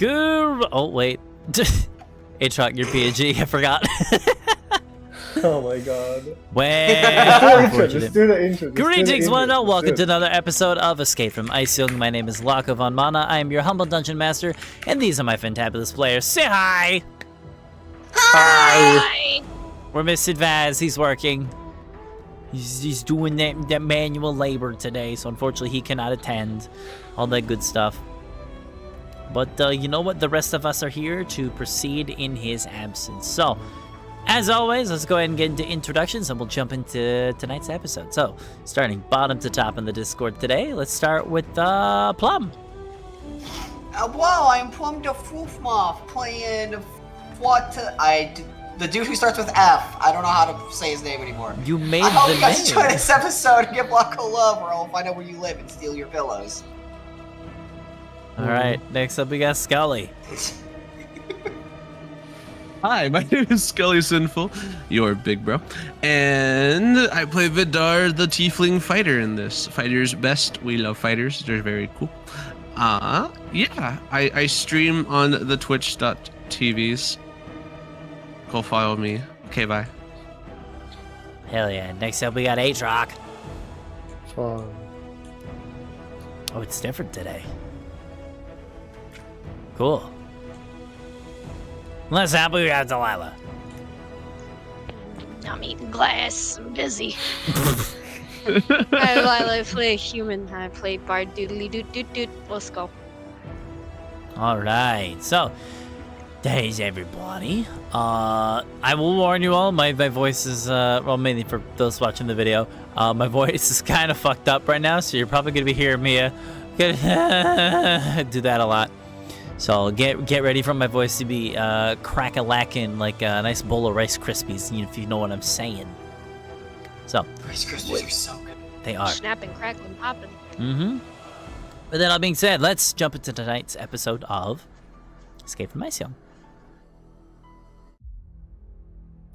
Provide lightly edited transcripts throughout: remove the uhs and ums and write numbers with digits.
Oh, wait. H-Rock, you're PNG. I forgot. Oh my god. Well, Just do the intro. Greetings, one and all. Welcome to another episode of Escape from Eisjung. My name is Laka von Mana. I am your humble dungeon master, and these are my fantabulous players. Say hi! Hi! We're Mr. Vaz. He's working. He's doing that manual labor today, so unfortunately he cannot attend. All that good stuff. But you know what? The rest of us are here to proceed in his absence. So, as always, let's go ahead and get into introductions, and we'll jump into tonight's episode. So, starting bottom to top in the Discord today, let's start with Plum. Well, I'm Plum de Foofmoff, playing the dude who starts with F. I don't know how to say his name anymore. You made I hope the you guys name. enjoy this episode and give Blocko love, or I'll find out where you live and steal your pillows. Alright, next up we got Scully. Hi, my name is Scully Sinful, your big bro, and I play Vidar, the Tiefling Fighter in this. Fighters best. We love fighters. They're very cool. Yeah, I stream on the twitch.tvs. Go follow me. Okay, bye. Hell yeah. Next up we got H-Rock. Fun. Oh, it's different today. Cool. Let's have we got Delilah. I'm eating glass. I'm busy. I play human. I play bard doodly doot doot doot. Let's go. Alright, so days everybody. I will warn you all, my voice is well, mainly for those watching the video, my voice is kind of fucked up right now, so you're probably gonna be hearing me do that a lot. So get ready for my voice to be crack-a-lackin' like a nice bowl of Rice Krispies, if you know what I'm saying. So Rice Krispies are so good. they are. Snapping, crackling, popping. Mm-hmm. With that all being said, let's jump into tonight's episode of Escape from Eisjung.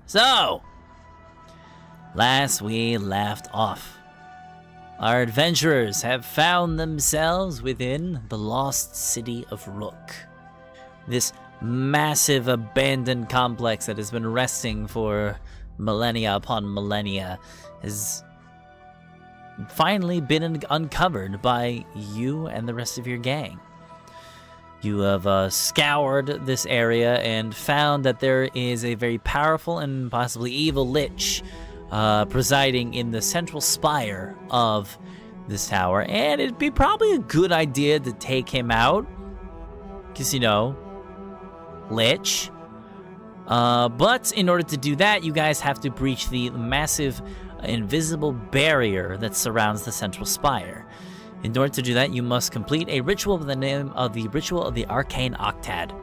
So, last we left off, our adventurers have found themselves within the lost city of Rook. This massive abandoned complex that has been resting for millennia upon millennia has finally been uncovered by you and the rest of your gang. You have scoured this area and found that there is a very powerful and possibly evil lich presiding in the central spire of this tower, and it'd be probably a good idea to take him out, because, lich. But in order to do that, you guys have to breach the massive invisible barrier that surrounds the central spire. In order to do that, you must complete a ritual with the name of the Ritual of the Arcane Octad,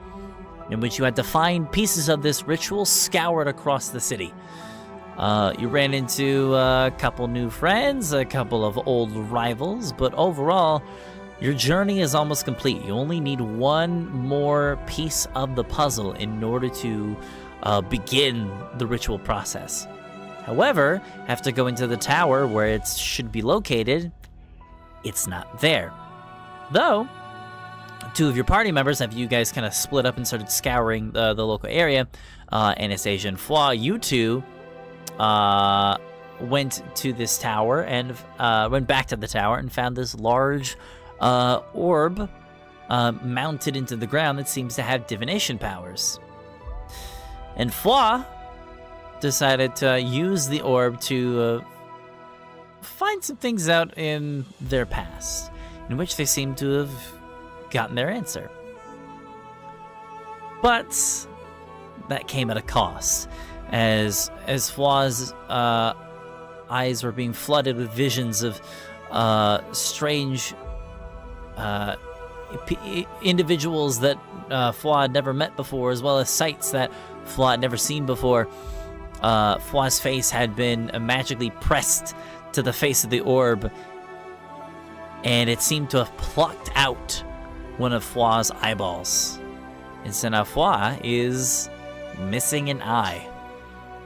in which you had to find pieces of this ritual scoured across the city. You ran into a couple new friends, a couple of old rivals, but overall, your journey is almost complete. You only need one more piece of the puzzle in order to begin the ritual process. However, after going to the tower where it should be located, it's not there. Though, two of your party members, have you guys kind of split up and started scouring the local area, Anastasia and Flaw, you two went to this tower and went back to the tower and found this large orb mounted into the ground that seems to have divination powers. And Flaw decided to use the orb to find some things out in their past, in which they seem to have gotten their answer. But that came at a cost, as Flaw's eyes were being flooded with visions of strange individuals that Flaw had never met before, as well as sights that Flaw had never seen before. Flaw's face had been magically pressed to the face of the orb, and it seemed to have plucked out one of Flaw's eyeballs. And so now Flaw is missing an eye.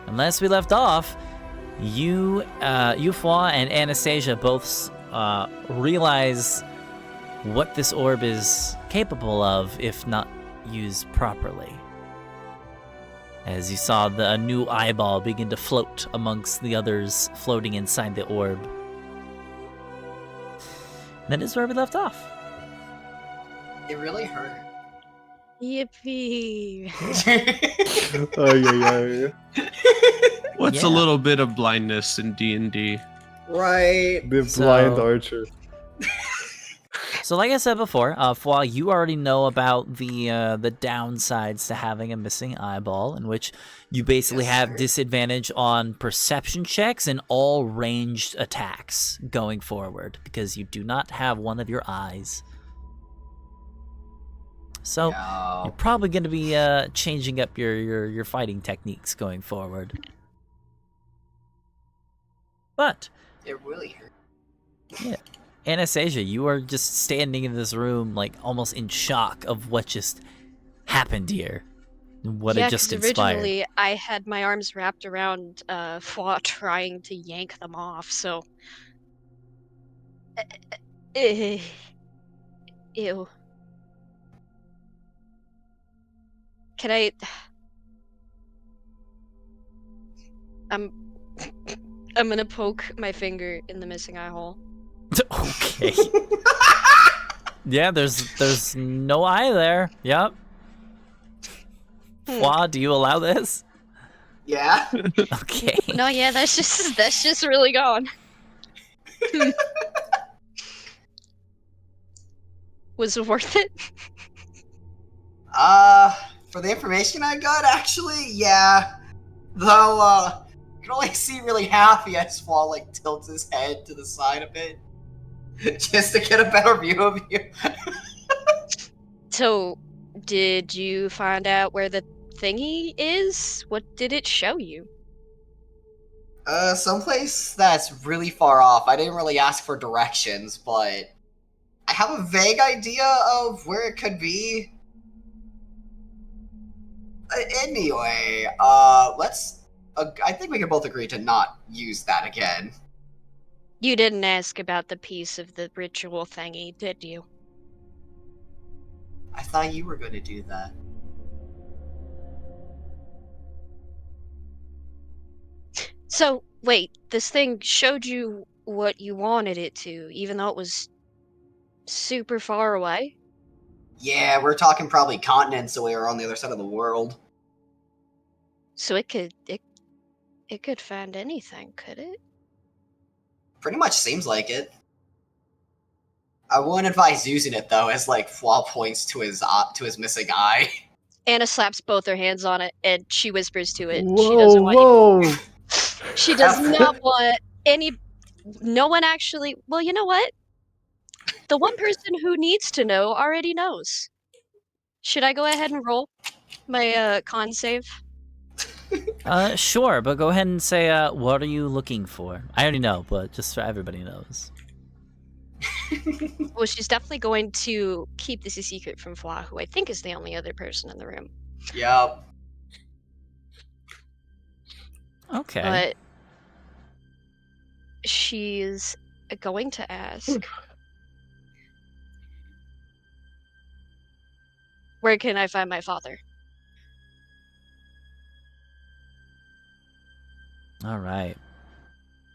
And last we left off, you Flaw and Anastasia both realize what this orb is capable of, if not used properly. As you saw a new eyeball begin to float amongst the others floating inside the orb. That is where we left off. It really hurt. Yippee! Ay, ay, ay. What's a Yeah. little bit of blindness in D&D? Right. The So- blind archer. So like I said before, Fwa, you already know about the downsides to having a missing eyeball, in which you basically Yes, have sir. disadvantage on perception checks and all ranged attacks going forward, because you do not have one of your eyes. So you're No. probably going to be changing up your fighting techniques going forward. But It really hurt. Anastasia, you are just standing in this room, like almost in shock of what just happened here, and what yeah, it just 'cause inspired. originally I had my arms wrapped around Fwa trying to yank them off, so... Ew. Can I... I'm gonna poke my finger in the missing eye hole. Okay. Yeah, there's no eye there. Yep. Fwa, do you allow this? Yeah. Okay. No, yeah, that's just really gone. Was it worth it? For the information I got, actually, yeah. Though, you can only see really happy as Swall, like, tilts his head to the side a bit. Just to get a better view of you. So, did you find out where the thingy is? What did it show you? Someplace that's really far off. I didn't really ask for directions, but I have a vague idea of where it could be. Anyway, let's... I think we can both agree to not use that again. You didn't ask about the piece of the ritual thingy, did you? I thought you were going to do that. So, wait, this thing showed you what you wanted it to, even though it was super far away? Yeah, we're talking probably continents away or on the other side of the world. So it could find anything, could it? Pretty much seems like it. I wouldn't advise using it though, as like Flaw points to his missing eye. Anna slaps both her hands on it and she whispers to it. Whoa, whoa! She does not want any. No one actually. Well, you know what? The one person who needs to know already knows. Should I go ahead and roll my con save? Sure, but go ahead and say, what are you looking for? I already know, but just so everybody knows. Well, she's definitely going to keep this a secret from Fla, who I think is the only other person in the room. Yup. Okay. But she's going to ask, where can I find my father? All right.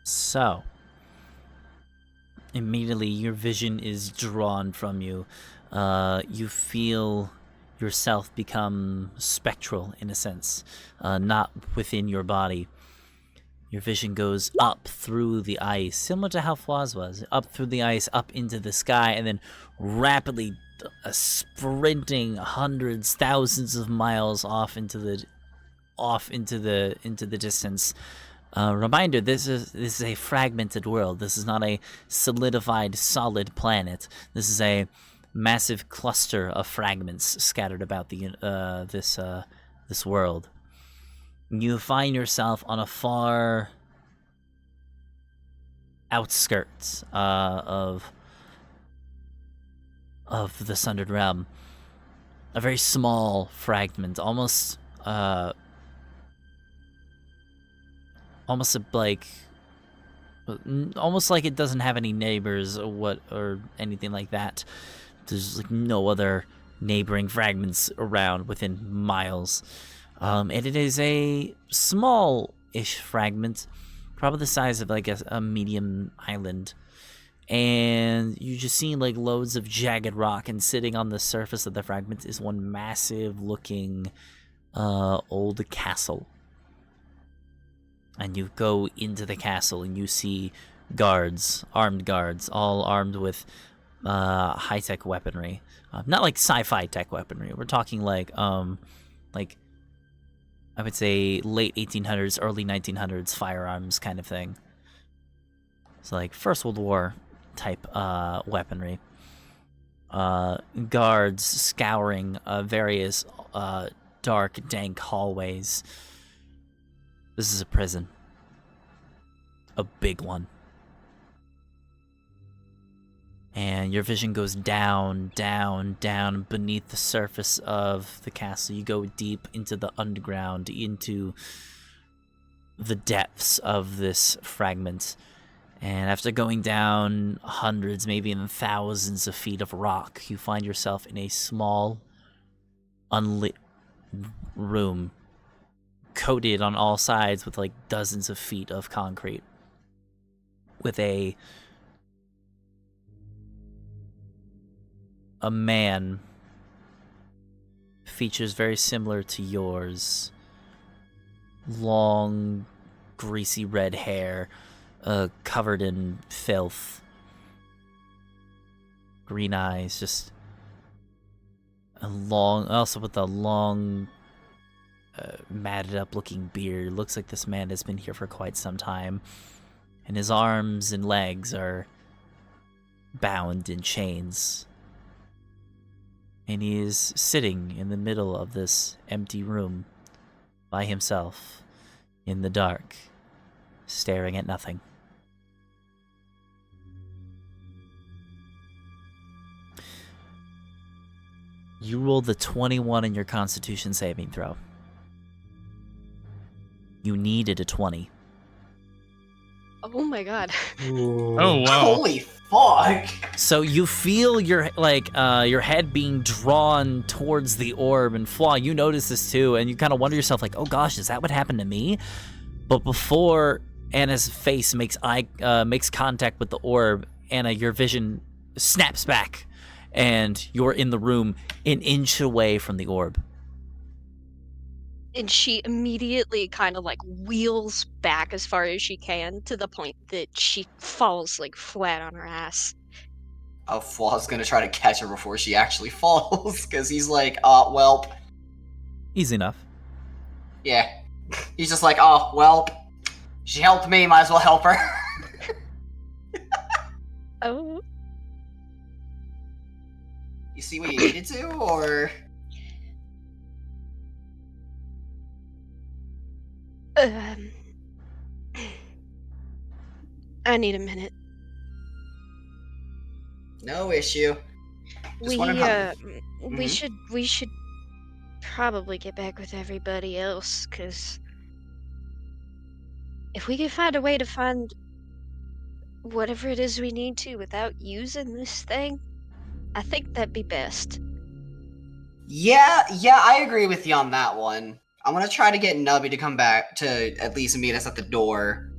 So, immediately your vision is drawn from you. You feel yourself become spectral in a sense, not within your body. Your vision goes up through the ice, similar to how Flaw's was, up through the ice, up into the sky, and then rapidly sprinting hundreds, thousands of miles off into the distance. Reminder: this is a fragmented world. This is not a solidified, solid planet. This is a massive cluster of fragments scattered about this world. You find yourself on a far outskirts of the Sundered realm. A very small fragment, almost like it doesn't have any neighbors or anything like that. There's like no other neighboring fragments around within miles. And it is a small-ish fragment, probably the size of like a medium island. And you just see like loads of jagged rock, and sitting on the surface of the fragment is one massive-looking old castle. And you go into the castle, and you see guards, armed guards, all armed with high-tech weaponry. Not like sci-fi tech weaponry. We're talking like I would say late 1800s, early 1900s firearms kind of thing. So like First World War type weaponry. Guards scouring various dark, dank hallways. This is a prison. A big one. And your vision goes down, down, down beneath the surface of the castle. You go deep into the underground, into the depths of this fragment. And after going down hundreds, maybe even thousands of feet of rock, you find yourself in a small, unlit room, coated on all sides with like dozens of feet of concrete, with a man, features very similar to yours, long, greasy red hair, covered in filth, green eyes, just also with a long, matted up looking beard. Looks like this man has been here for quite some time, and his arms and legs are bound in chains. And he is sitting in the middle of this empty room by himself in the dark, staring at nothing. You rolled the 21 in your Constitution saving throw. You needed a 20. Oh my god. Oh wow! Holy fuck! So you feel your head being drawn towards the orb, and Flaw, you notice this too, and you kind of wonder yourself like, oh gosh, is that what happened to me? But before Anna's face makes contact with the orb, Anna, your vision snaps back, and you're in the room an inch away from the orb. And she immediately kind of like wheels back as far as she can, to the point that she falls like flat on her ass. Oh, Flaw's gonna try to catch her before she actually falls, because he's like, welp. Easy enough. Yeah. He's just like, oh, welp. She helped me, might as well help her. Oh. You see what you needed to, or? I need a minute. No issue. Just We wondering how... we should probably get back with everybody else, cause if we can find a way to find whatever it is we need to without using this thing, I think that'd be best. Yeah, I agree with you on that one. I'm gonna try to get Nubby to come back to at least meet us at the door.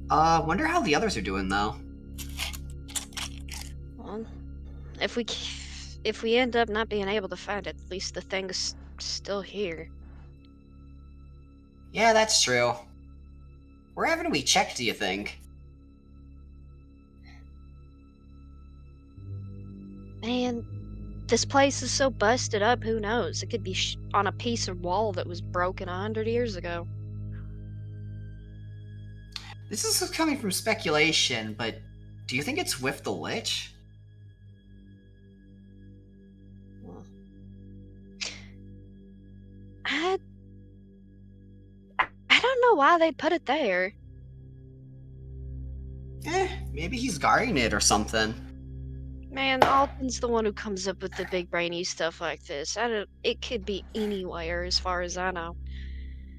Wonder how the others are doing, though. Well, if we end up not being able to find it, at least the thing's still here. Yeah, that's true. Where haven't we checked, do you think? Man, this place is so busted up, who knows? It could be on a piece of wall that was broken 100 years ago. This is coming from speculation, but do you think it's with the Lich? Well, I don't know why they put it there. Maybe he's guarding it or something. Man, Alton's the one who comes up with the big brainy stuff like this. It could be anywhere as far as I know.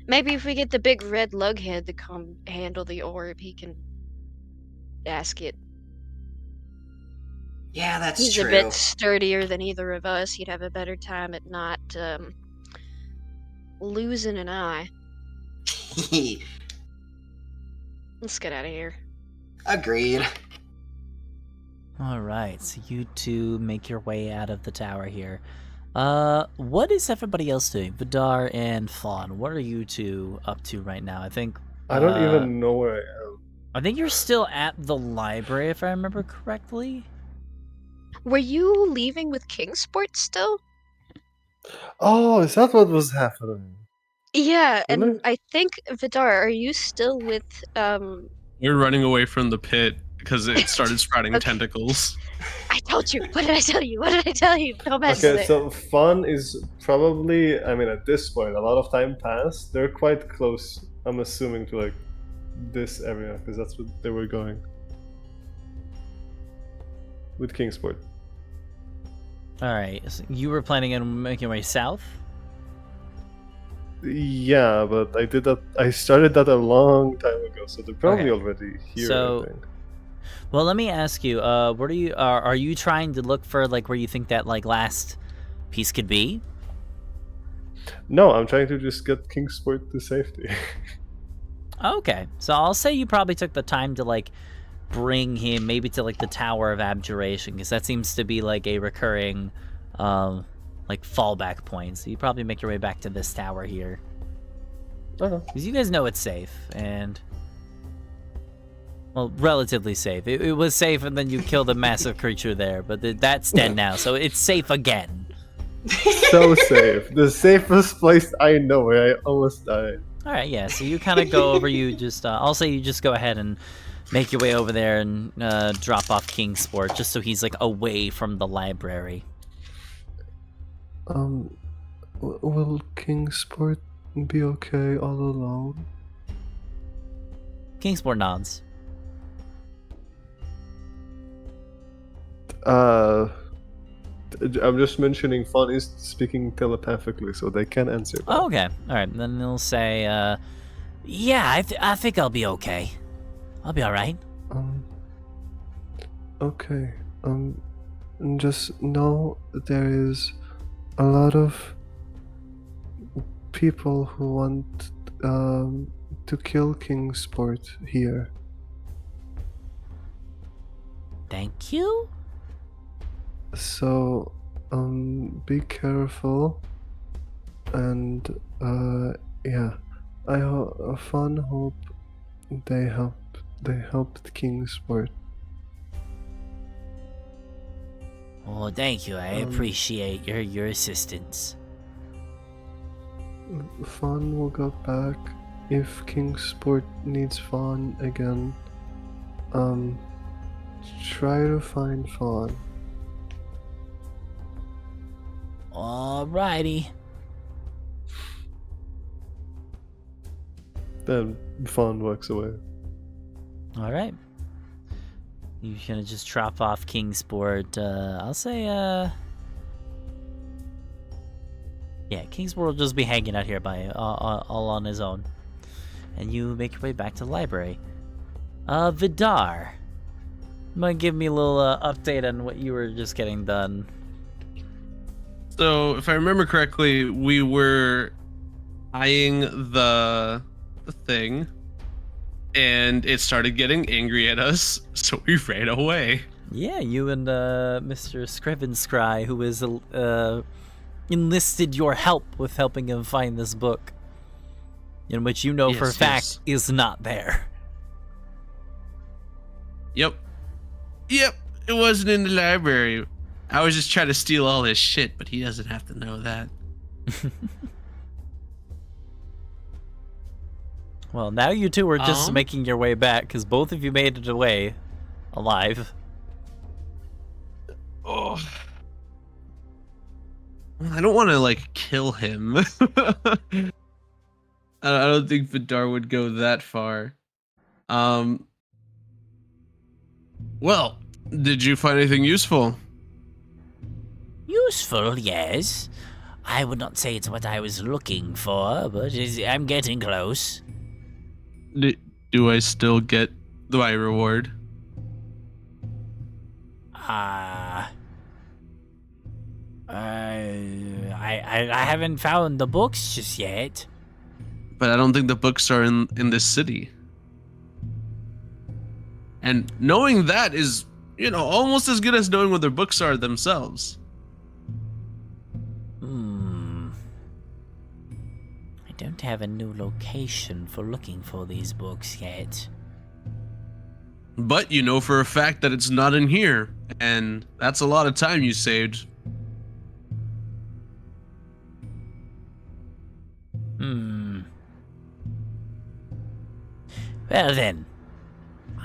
Maybe if we get the big red lughead to come handle the orb, he can ask it. Yeah, that's He's true. a bit sturdier than either of us. He'd have a better time at not losing an eye. Let's get out of here. Agreed. All right, so you two make your way out of the tower here. What is everybody else doing? Vidar and Fawn, what are you two up to right now? I think I don't even know where I am. I think you're still at the library, if I remember correctly. Were you leaving with Kingsport still? Oh, is that what was happening? Yeah, and Really? I think Vidar, are you still with We're running away from the pit because it started sprouting Okay. tentacles. I told you. What did I tell you? What did I tell you? Don't mess with Okay, it. so Fun is probably, I mean, at this point, a lot of time passed. They're quite close, I'm assuming, to like this area, because that's what they were going. With Kingsport. All right, so you were planning on making your way south? Yeah, but I did that. I started that a long time ago, so they're probably Okay. already here. So- I think. Well, let me ask you, what are you trying to look for, like, where you think that, like, last piece could be? No, I'm trying to just get Kingsport to safety. Okay, so I'll say you probably took the time to, like, bring him maybe to, like, the Tower of Abjuration, because that seems to be, like, a recurring, like, fallback point. So you probably make your way back to this tower here. Okay. Because you guys know it's safe, and... Well, relatively safe. It was safe, and then you killed a massive creature there, but that's dead now, so it's safe again. So safe. The safest place I know where I almost died. Alright, yeah, so you kind of go over, you just, I'll say you just go ahead and make your way over there and drop off Kingsport, just so he's, like, away from the library. Will Kingsport be okay all alone? Kingsport nods. I'm just mentioning Fawn is speaking telepathically, so they can answer that. Oh, okay. Alright, then he'll say, yeah, I think I'll be okay. I'll be alright. Okay. Just know there is a lot of people who want to kill Kingsport here. Thank you? So, be careful. And, yeah. Fun hope they helped Kingsport. Oh, thank you. I appreciate your assistance. Fawn will go back if Kingsport needs Fawn again. Try to find Fawn. Alrighty. Then Fawn walks away. Alright. You're gonna just drop off Kingsport. I'll say, yeah, Kingsport will just be hanging out here by all on his own. And you make your way back to the library. Vidar. You might give me a little update on what you were just getting done. So, if I remember correctly, we were eyeing the thing, and it started getting angry at us, so we ran away. Yeah, you and Mr. Scrivenscry, who is enlisted your help with helping him find this book, in which you know for a Yes, fact is not there. Yep, it wasn't in the library. I was just trying to steal all his shit, but he doesn't have to know that. Well, now you two are just making your way back, because both of you made it away alive. Oh. I don't want to, like, kill him. I don't think Vidar would go that far. Well, did you find anything useful? Useful, yes. I would not say it's what I was looking for, but I'm getting close. Do I still get my reward? I haven't found the books just yet. But I don't think the books are in this city. And knowing that is, almost as good as knowing where their books are themselves. I don't have a new location for looking for these books yet. But you know for a fact that it's not in here, and that's a lot of time you saved. Well then,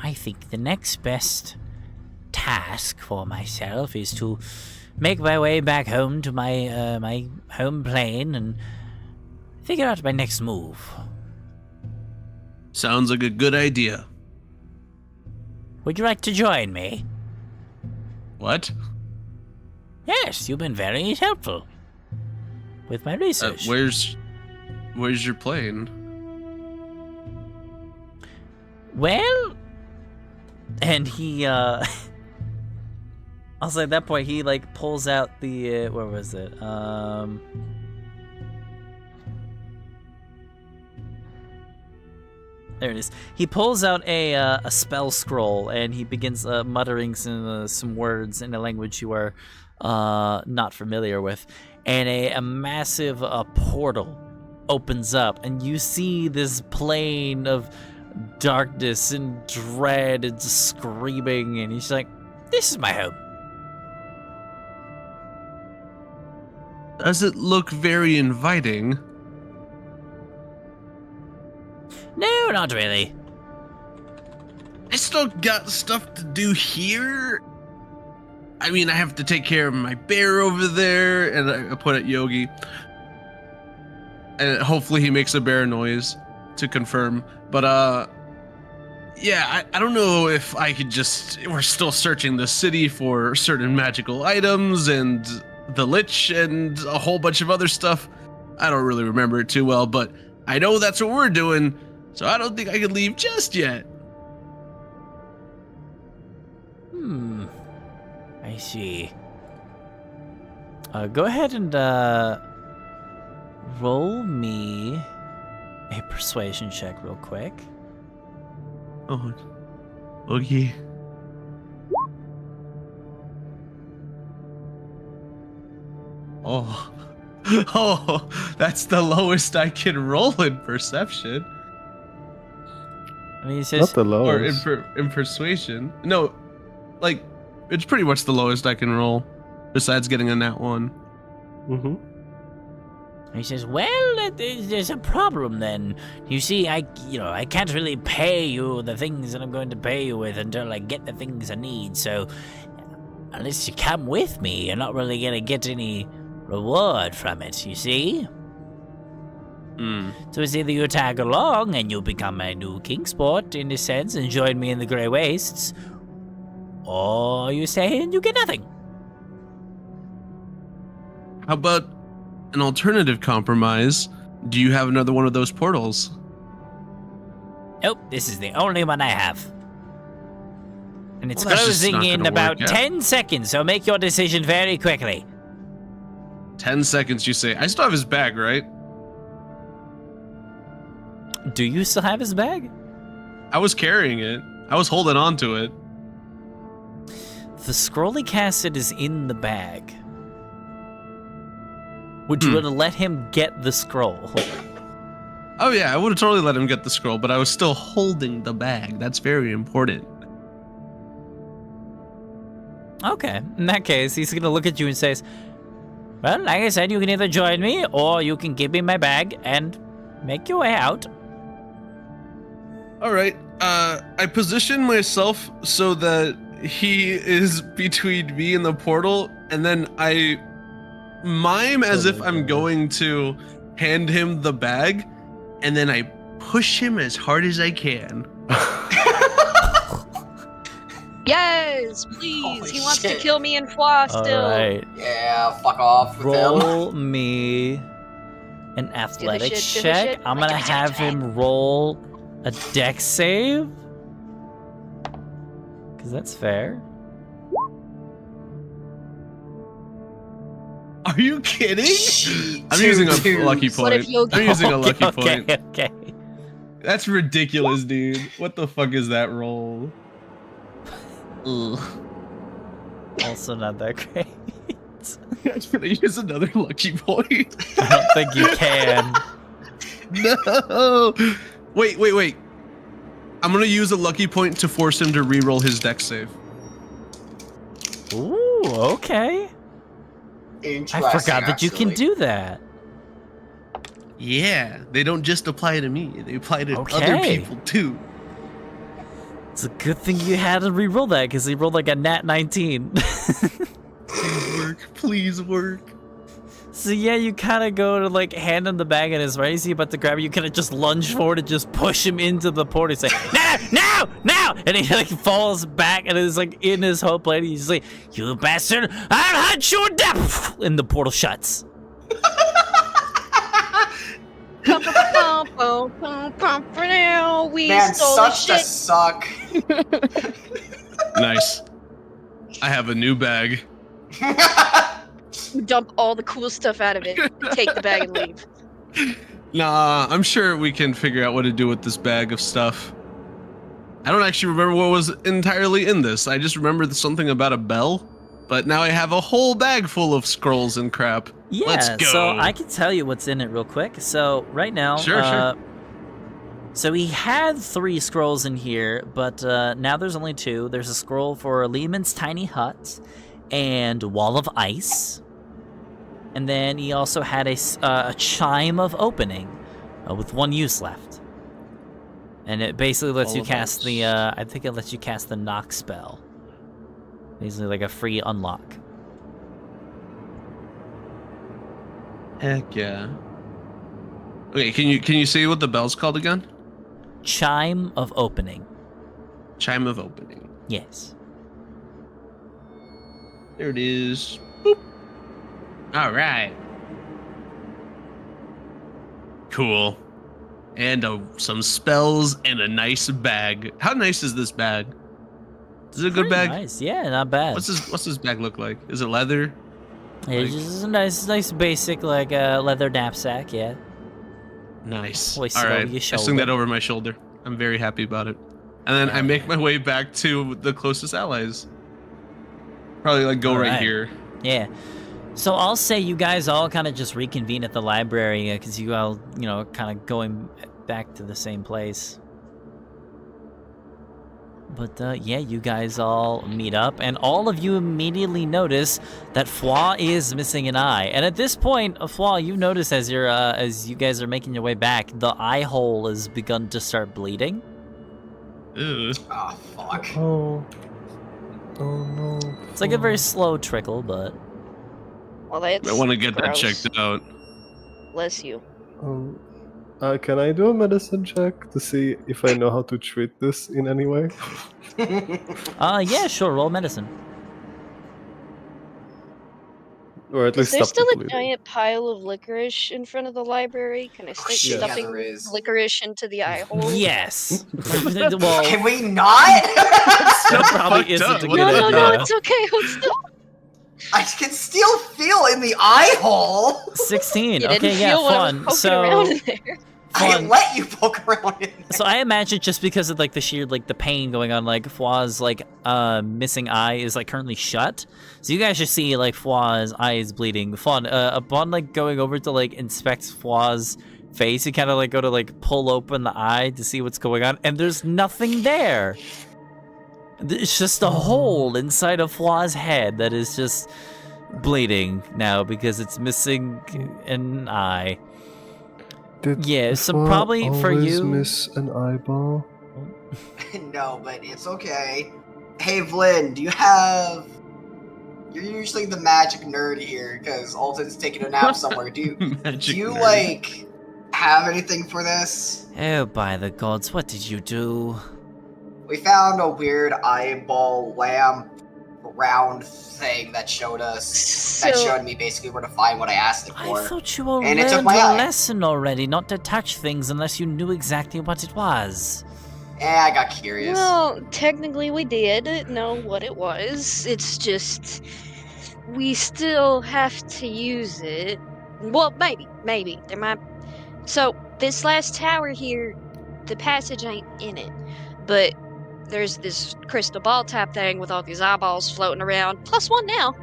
I think the next best task for myself is to make my way back home to my my home plane and figure out my next move. Sounds like a good idea. Would you like to join me? What? Yes, you've been very helpful with my research. Where's your plane? Well, and he, also at that point, he, pulls out the, where was it? There it is. He pulls out a spell scroll, and he begins muttering some words in a language you are not familiar with. And a massive portal opens up, and you see this plane of darkness and dread and screaming, and he's like, this is my home. Does it look very inviting? No, not really. I still got stuff to do here. I mean, I have to take care of my bear over there, and I put it Yogi. And hopefully he makes a bear noise to confirm. But, yeah, I don't know if I could we're still searching the city for certain magical items and the Lich and a whole bunch of other stuff. I don't really remember it too well, but I know that's what we're doing, so I don't think I could leave just yet. I see. Go ahead and, roll me a persuasion check real quick. Oh, okay. Oh, that's the lowest I can roll in perception. I mean, it's Not just, the lowest. Or in persuasion. No, it's pretty much the lowest I can roll, besides getting a nat 1. Mm-hmm. he says, well, there's a problem then. You see, I can't really pay you the things that I'm going to pay you with until I get the things I need, so unless you come with me, you're not really going to get any reward from it, you see? So it's either you tag along and you become a new Kingsport, in a sense, and join me in the Grey Wastes, or you stay and you get nothing. How about an alternative compromise? Do you have another one of those portals? Nope, this is the only one I have. And it's Well, that's just closing not in gonna about work out. 10 seconds, so make your decision very quickly. 10 seconds, you say. I still have his bag, right? Do you still have his bag? I was carrying it. I was holding on to it. The scroll he casted is in the bag. Would you want to let him get the scroll? Oh yeah, I would have totally let him get the scroll, but I was still holding the bag. That's very important. Okay, in that case, he's going to look at you and says, well, like I said, you can either join me, or you can give me my bag and make your way out. All right. I position myself so that he is between me and the portal, and then I mime as if I'm going to hand him the bag, and then I push him as hard as I can. Yes, please. Holy He wants to shit. kill me in Foix still. Alright, Yeah, fuck off with him. roll me an athletics shit, do the check. shit. I'm going to have him roll a dex save. Because that's fair. Are you kidding? Gee, I'm using a twos. lucky What if point. you- I'm using a lucky point. Okay. That's ridiculous, dude. What the fuck is that roll? Ugh. Also not that great. I'm gonna use another lucky point. I don't think you can. No. Wait. I'm gonna use a lucky point to force him to re-roll his dex save. Ooh, okay. Interesting, I forgot that you can actually. do that. Yeah, they don't just apply to me; they apply to other Okay. people too. It's a good thing you had to re-roll that because he rolled like a nat 19. Please work, please work. So yeah, you kind of go to like hand him the bag and is right as he about to grab it, you kind of just lunge forward and just push him into the portal and say, now! And he like falls back and is like in his whole plate. He's like, you bastard, I'll hunt you down! And the portal shuts. We Man, stole such the to shit. suck. Nice. I have a new bag. Dump all the cool stuff out of it. Take the bag and leave. Nah, I'm sure we can figure out what to do with this bag of stuff. I don't actually remember what was entirely in this. I just remembered something about a bell. But now I have a whole bag full of scrolls and crap. Yeah, Let's go. so I can tell you what's in it real quick. So right now, Sure. So he had 3 scrolls in here, but now there's only 2. There's a scroll for Lehman's tiny hut and Wall of Ice. And then he also had a Chime of Opening with 1 use left. And it basically lets Wall you of cast Ice. the, I think it lets you cast the knock spell. Basically like a free unlock. Heck yeah. Okay, can you say what the bell's called again? Chime of Opening. Chime of opening. Yes. There it is. Boop. All right. Cool. And some spells and a nice bag. How nice is this bag? Is it a good Pretty bag? Nice, yeah, not bad. What's this bag look like? Is it leather? It's just a nice basic like leather knapsack, yeah. Nice. Hoist All it over right. your I swing shoulder. that over my shoulder. I'm very happy about it. And then I make my way back to the closest allies. Probably like go All right right. here. Yeah. So I'll say you guys all kind of just reconvene at the library because you all, kind of going back to the same place. But yeah, you guys all meet up, and all of you immediately notice that Fwa is missing an eye. And at this point, Fwa, you notice as you guys are making your way back, the eye hole has begun to start bleeding. Ew. Oh, fuck. Oh no. It's like a very slow trickle, but Well, that's I want to get gross. that checked out. Bless you. Can I do a medicine check to see if I know how to treat this in any way? yeah, sure, roll medicine. Or at Is least there stop still the a bleeding. giant pile of licorice in front of the library? Can I start shit, stuffing there is. licorice into the eye hole? Yes. Well, Can we not? that probably fucked isn't up. a What good No, idea. no, it's okay. Let's do I can still feel in the eye hole. 16. You didn't Okay, yeah, feel when I was fun. poking So, around in there. I fun. let you poke around in there. So I imagine just because of like the sheer like the pain going on, like Fwa's like missing eye is like currently shut. So you guys just see like Fwa's eye is bleeding. Fun. Upon like going over to like inspect Fwa's face, you kind of like go to like pull open the eye to see what's going on, and there's nothing there. It's just a hole inside of Fwa's head that is just bleeding now because it's missing an eye. Did Yeah, so Fwa probably for always you- miss an eyeball? No, but it's okay. Hey, Vlyn, do you have... You're usually the magic nerd here, because Alton's taking a nap somewhere. Do you, Magic nerd. like, have anything for this? Oh, by the gods, what did you do? We found a weird eyeball lamp round thing that showed us... that So, showed me basically where to find what I asked it I for. thought you all And it took learned my your eye. lesson already, not to touch things unless you knew exactly what it was. I got curious. well, technically we did know what it was. It's just we still have to use it. Well, maybe. There might. So, this last tower here, the passage ain't in it. But there's this crystal ball type thing with all these eyeballs floating around. +1 now.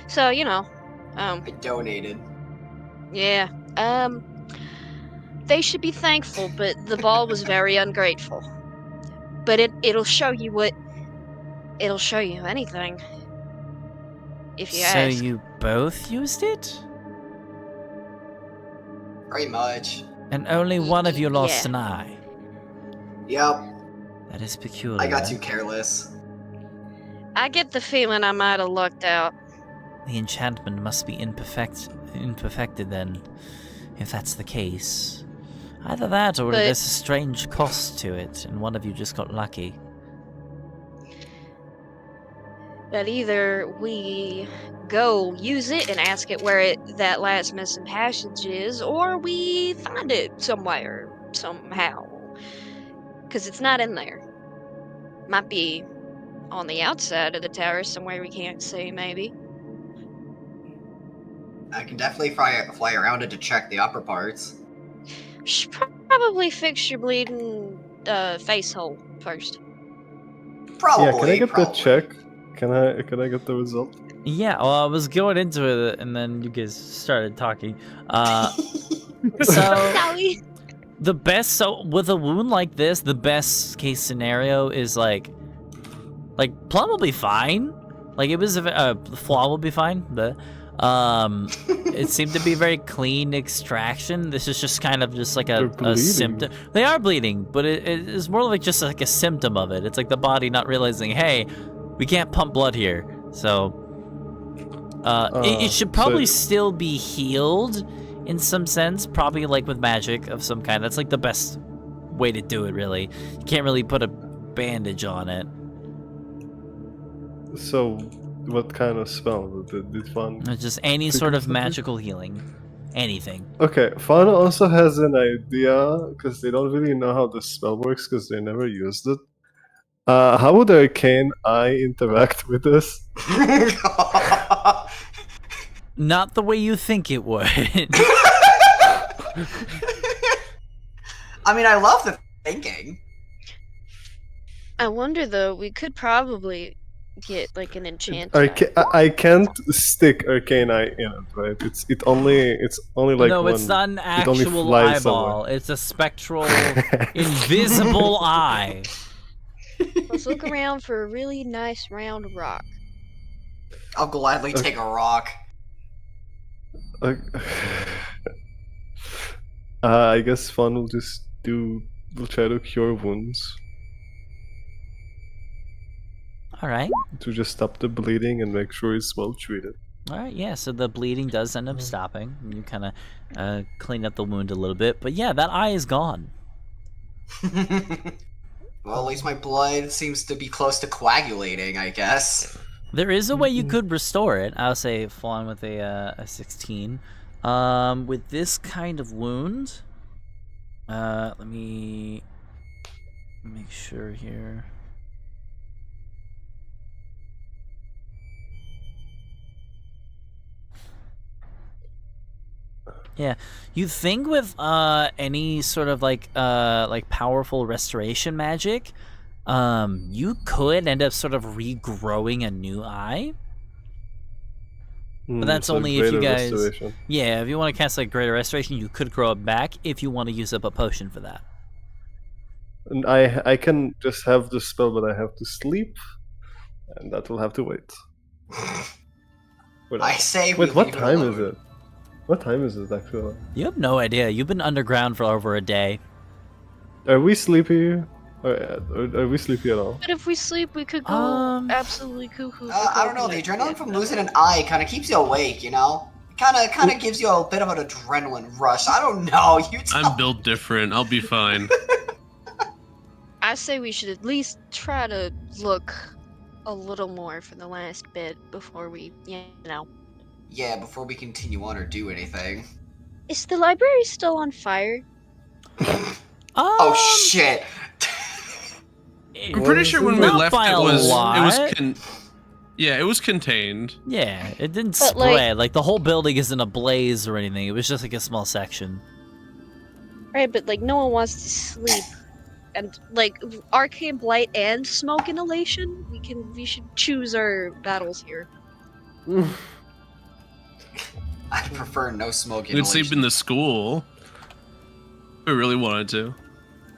So, I donated. yeah. They should be thankful, but the ball was very ungrateful. But it'll show you what... It'll show you anything. If you So ask. you both used it? Pretty much. And only one of you lost Yeah. an eye. Yep. That is peculiar. I got too careless. I get the feeling I might have lucked out. The enchantment must be imperfected then, if that's the case. Either that, or But- there's a strange cost to it, and one of you just got lucky. But either we go use it and ask it where that last missing passage is, or we find it somewhere, somehow. Because it's not in there. Might be on the outside of the tower, somewhere we can't see, maybe. I can definitely fly around it to check the upper parts. Should probably fix your bleeding face hole first. Probably. Yeah, can I get the probably. check? Can I get the result? Yeah, well, I was going into it, and then you guys started talking. So, Sorry. with a wound like this, the best case scenario is like Plum will be fine. Like, it was Flaw will be fine. It seemed to be a very clean extraction. This is just kind of just like They're a bleeding. symptom. They are bleeding, but it is more like just like a symptom of it. It's like the body not realizing, hey, we can't pump blood here. So it should probably still be healed in some sense, probably like with magic of some kind. That's like the best way to do it, really. You can't really put a bandage on it. So, what kind of spell did Fawn? It's just any Think sort of of something? magical healing. Anything. Okay, Fawn also has an idea because they don't really know how the spell works because they never used it. How would Arcane Eye interact with this? Not the way you think it would. I mean, I love the thinking. I wonder though, we could probably get like an enchantment. I can't stick Arcane Eye in it, right? It's only like no, one. it's not an it only actual flies eyeball. somewhere. It's a spectral, invisible eye. Let's look around for a really nice round rock. I'll gladly take a rock. I guess Fawn will just will try to cure wounds All right. to just stop the bleeding and make sure it's well treated. All right, yeah, so the bleeding does end up stopping. And you kind of clean up the wound a little bit. But yeah, that eye is gone. Well, at least my blood seems to be close to coagulating, I guess. There is a way you could restore it. I'll say Fawn with a 16. With this kind of wound, let me make sure here. Yeah, you think with any sort of like powerful restoration magic, you could end up sort of regrowing a new eye. But that's So only if you greater guys, restoration. yeah, if you want to cast like greater restoration, you could grow it back if you want to use up a potion for that. And I can just have the spell, but I have to sleep, and that will have to wait. I say we Wait, what leave it time alone. is it? What time is it actually? You have no idea. You've been underground for over a day. Are we sleepy? Are we sleepy at all? But if we sleep, we could go absolutely cuckoo. I don't know. The adrenaline from losing an eye kind of keeps you awake, you know? Kind of gives you a bit of an adrenaline rush. I don't know. You tell I'm built different. I'll be fine. I say we should at least try to look a little more for the last bit before we, Yeah, before we continue on or do anything. Is the library still on fire? Oh shit! I'm pretty sure when we Not left, by it a was lot. Yeah, it was contained. Yeah, it didn't But, like- spread. Like, the whole building isn't ablaze or anything. It was just like a small section. Right, but like no one wants to sleep. And like arcane blight and smoke inhalation, we should choose our battles here. I prefer no smoke We could sleep in the school. If we really wanted to.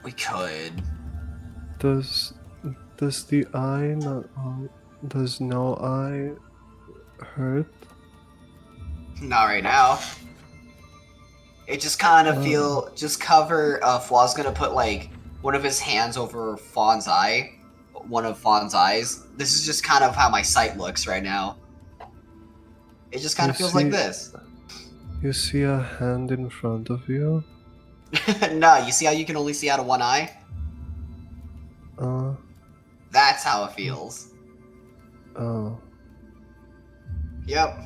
We could. Does the eye not? Does no eye hurt? Not right now. It just kind of just cover. Faw's gonna put like one of his hands over Fawn's eye, one of Fawn's eyes. This is just kind of how my sight looks right now. It just kind of feels like this. You see a hand in front of you? No, you see how you can only see out of one eye? That's how it feels. Oh. Yep.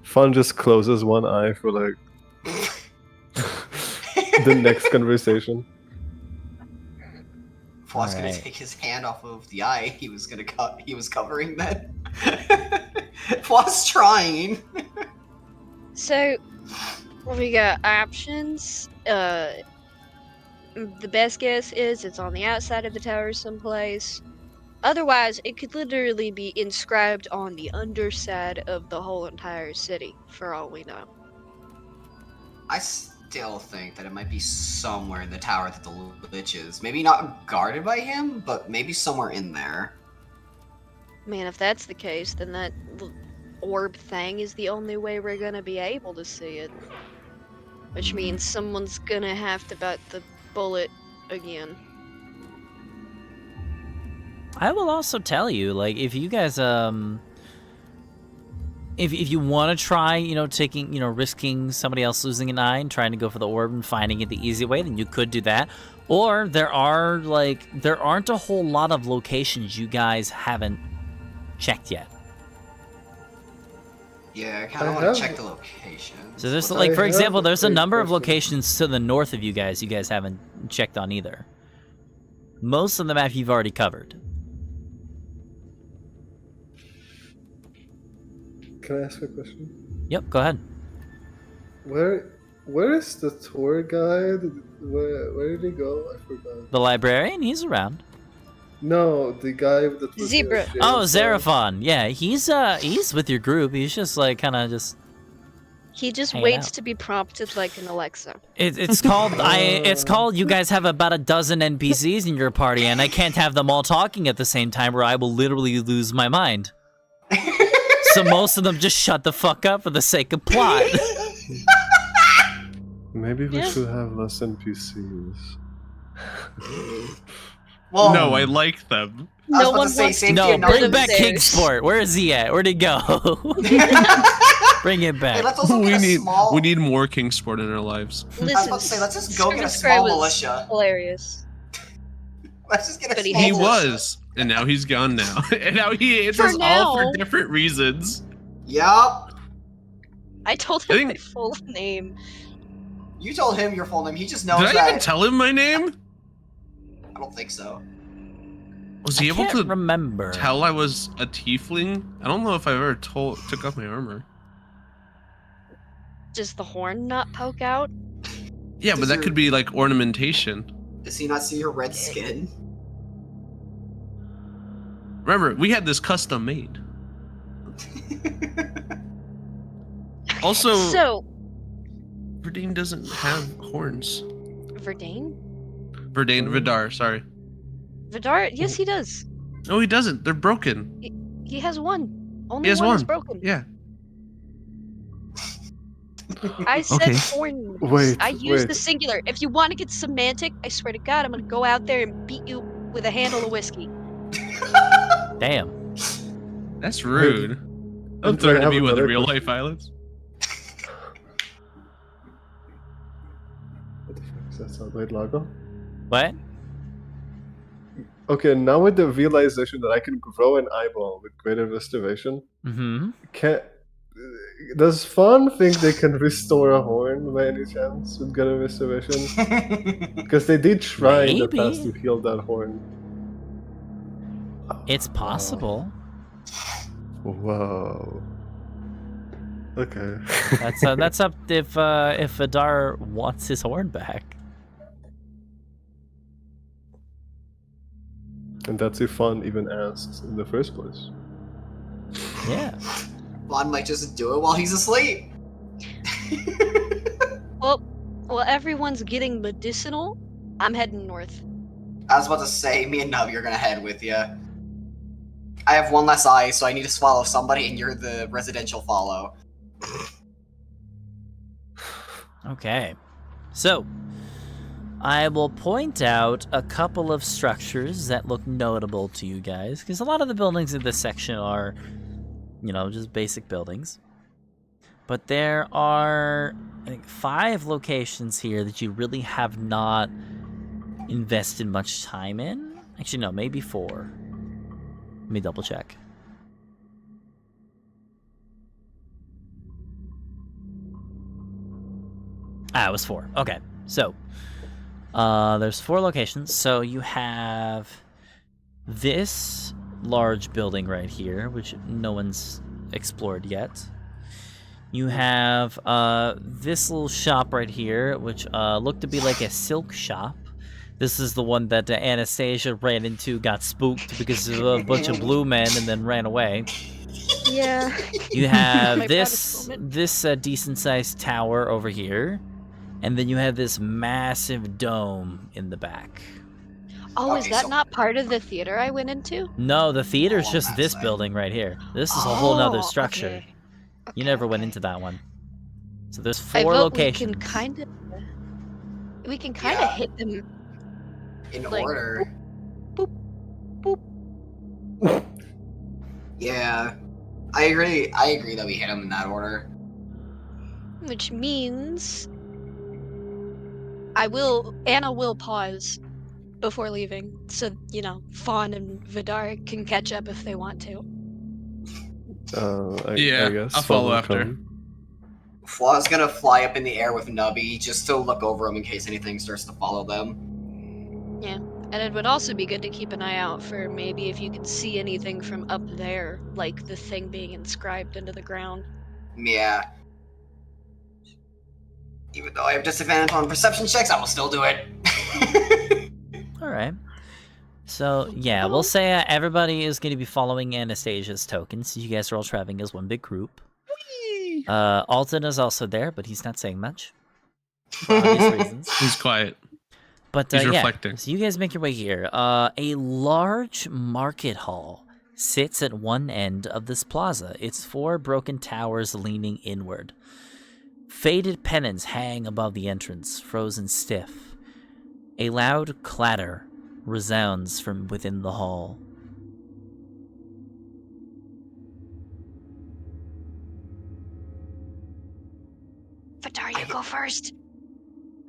Fun just closes one eye for like the next conversation. Faw's gonna Alright. take his hand off of the eye he was covering then. Faw's trying. So we got options. The best guess is it's on the outside of the tower someplace. Otherwise, it could literally be inscribed on the underside of the whole entire city, for all we know. I still think that it might be somewhere in the tower that the Lich is. Maybe not guarded by him, but maybe somewhere in there. Man, if that's the case, then that orb thing is the only way we're gonna be able to see it. Which means someone's gonna have to bite the bullet again. I will also tell you, like, if you guys, if you want to try, taking, risking somebody else losing an eye and trying to go for the orb and finding it the easy way, then you could do that. Or there aren't a whole lot of locations you guys haven't checked yet. Yeah, I kind of want to check the location. So there's, But like, I for have example, a there's a quick number of question. locations to the north of you guys haven't checked on either. Most of the map you've already covered. Can I ask a question? Yep, go ahead. Where is the tour guide? Where did he go? I forgot. The librarian, he's around. No, the guy that was Zebra. Oh, Xeraphon. Yeah, he's with your group. He's just like kind of just. He just Hanging waits out. to be prompted like an Alexa. It's called it's called. You guys have about a dozen NPCs in your party, and I can't have them all talking at the same time, or I will literally lose my mind. So most of them just shut the fuck up for the sake of plot. Maybe we Yeah. should have less NPCs. Well, No, I like them. I was No about one to say wants safety No, and None bring of back theirs. Kingsport. Where is he at? Where'd he go? Bring it Hey, back. let's also get a small. We need more Kingsport in our lives. I was Listen, about to say, let's just go get a Scrimmage Cry small was militia. Hilarious. Let's just get a But he small He militia. was, and now he's gone now. And now he hates For us all for now. different reasons. Yup. I told I him think- my full name. You told him your full name. He just knows Did I that. even tell him my name? I don't think so. Was he I able can't to remember. tell I was a tiefling? I don't know if I've ever took off my armor. Does the horn not poke out? Yeah, but Does that your- could be like ornamentation. Does he not see your red skin? Remember, we had this custom made. Also, So, Verdane doesn't have horns. Verdane? Vidar, sorry. Vidar? Yes, he does. No, he doesn't. They're broken. He has one. Only He has one is one. broken. Yeah. I said Okay. horns. Wait, I used the wait. singular. If you want to get semantic, I swear to God, I'm gonna go out there and beat you with a handle of whiskey. Damn. That's rude. I Don't threaten have me with another real question. life violence. What the fuck is that sound? Wait, Lago? What? Okay, now with the realization that I can grow an eyeball with greater restoration, Mm-hmm. does Fawn think they can restore a horn by any chance with greater restoration? Because they did try in the Maybe. past to heal that horn. It's possible. Whoa. Okay. That's up if Vidar wants his horn back. And that's if Fawn even asked in the first place. Yeah. Vaughn might just do it while he's asleep. Well, everyone's getting medicinal. I'm heading north. I was about to say, me and Nubby are gonna head with you. I have one less eye, so I need to swallow somebody, and you're the residential follow. Okay. So, I will point out a couple of structures that look notable to you guys, because a lot of the buildings in this section are, you know, just basic buildings. But there are, I think, 5 locations here that you really have not invested much time in. Actually, no, maybe 4. Let me double check. Ah, it was 4. Okay, so there's 4 locations. So you have this large building right here, which no one's explored yet. You have this little shop right here, which looked to be like a silk shop. This is the one that Anastasia ran into, got spooked because of a bunch of blue men, and then ran away. Yeah. You have My this proudest moment. this decent-sized tower over here, and then you have this massive dome in the back. Oh, is Okay, that so- not part of the theater I went into? No, the theater's Oh, just that this side. building right here. This is a whole nother Oh, structure. okay. You Okay, never went okay. into that one. So there's I 4 vote locations. we can kind of Yeah. hit them. In Like, order. boop, boop. Yeah. I agree that we hit him in that order. Which means Anna will pause before leaving, so, you know, Fawn and Vidar can catch up if they want to. I Yeah, guess I'll Fawn follow will after. come. Flaw's gonna fly up in the air with Nubby just to look over him in case anything starts to follow them. And it would also be good to keep an eye out for maybe if you can see anything from up there, like the thing being inscribed into the ground. Yeah. Even though I have disadvantage on perception checks, I will still do it. All right. So, yeah, we'll say everybody is going to be following Anastasia's tokens. You guys are all traveling as one big group. Alton is also there, but he's not saying much. For obvious reasons. He's quiet. But He's yeah, reflecting. so you guys make your way here. A large market hall sits at one end of this plaza. Its 4 broken towers leaning inward. Faded pennants hang above the entrance, frozen stiff. A loud clatter resounds from within the hall. Vidar, you go first.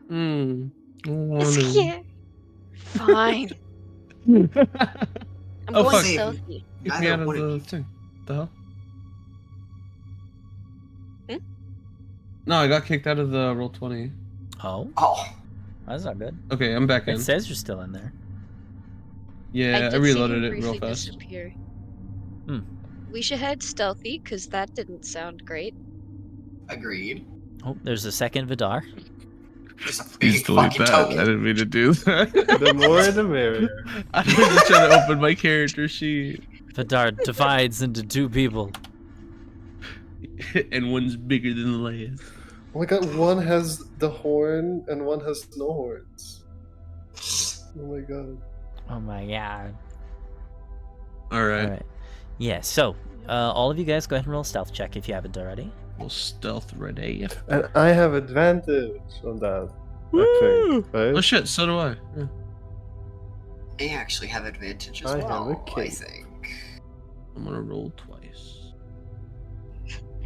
Hmm. It's here. Fine. I'm Oh, going fuck. stealthy. Get me Neither out of one of the you. thing. The hell? Hmm? No, I got kicked out of the roll 20. Oh, Oh. that's not good. Okay, I'm back in. It says you're still in there. Yeah, I did reloaded see it him real briefly fast. disappear. Hmm. We should head stealthy, because that didn't sound great. Agreed. Oh, there's a second Vidar. Just a Please big delete fucking that. token. I didn't mean to do that. The more the merrier. I was just trying to open my character sheet. Vidar divides into 2 people. And one's bigger than the last. Oh my god, one has the horn and one has no horns. Oh my god. Oh my god. Alright. Alright. Yeah, so, all of you guys go ahead and roll a stealth check if you haven't already. We'll stealth ready. And I have advantage on that. I think, right? Oh shit, so do I. Yeah. I actually have advantage as I have a well, I cape. think. I'm gonna roll twice.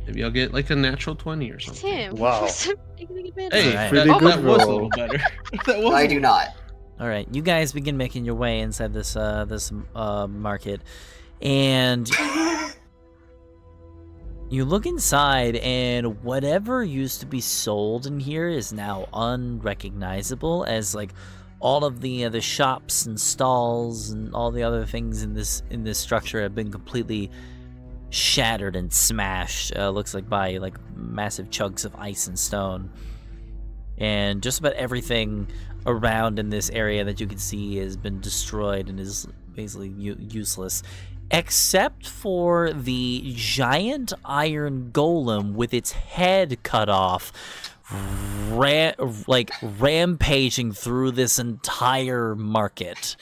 Maybe I'll get like a natural 20 or something. Tim, Wow. what's taking advantage? Hey, Alright. Pretty that, good that was a roll. little better. That was I do not. Alright, you guys begin making your way inside this market. And you look inside, and whatever used to be sold in here is now unrecognizable, as like all of the shops and stalls and all the other things in this structure have been completely shattered and smashed. Looks like by like massive chunks of ice and stone. And just about everything around in this area that you can see has been destroyed and is basically useless, except for the giant iron golem with its head cut off, rampaging through this entire market.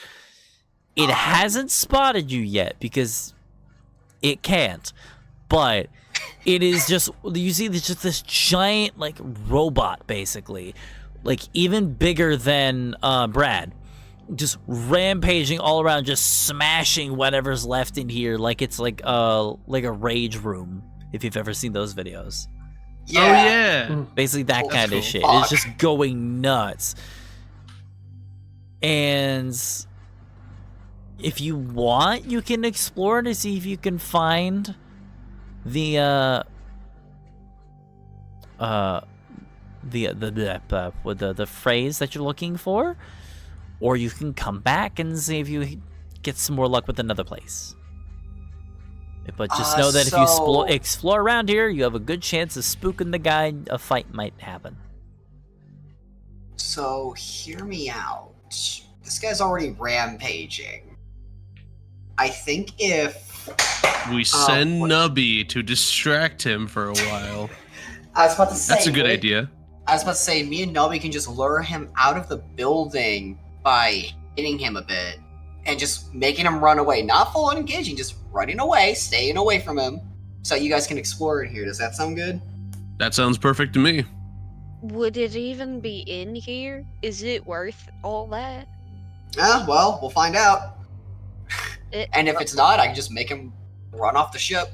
It hasn't spotted you yet because it can't, but it is just, you see there's just this giant like robot, basically, like even bigger than Brad, just rampaging all around, just smashing whatever's left in here like it's like a rage room, if you've ever seen those videos. Yeah. Oh yeah. Basically that kind of shit. Fuck. It's just going nuts. And if you want, you can explore to see if you can find the phrase that you're looking for, or you can come back and see if you get some more luck with another place. But just know that if you explore around here, you have a good chance of spooking the guy. A fight might happen. So, hear me out. This guy's already rampaging. I think if we send Nubby to distract him for a while. I was about to say that's a good idea. I was about to say, me and Nubby can just lure him out of the building by hitting him a bit and just making him run away. Not full on engaging, just running away, staying away from him, so you guys can explore in here. Does that sound good? That sounds perfect to me. Would it even be in here? Is it worth all that? Well, we'll find out. And if it's not, I can just make him run off the ship.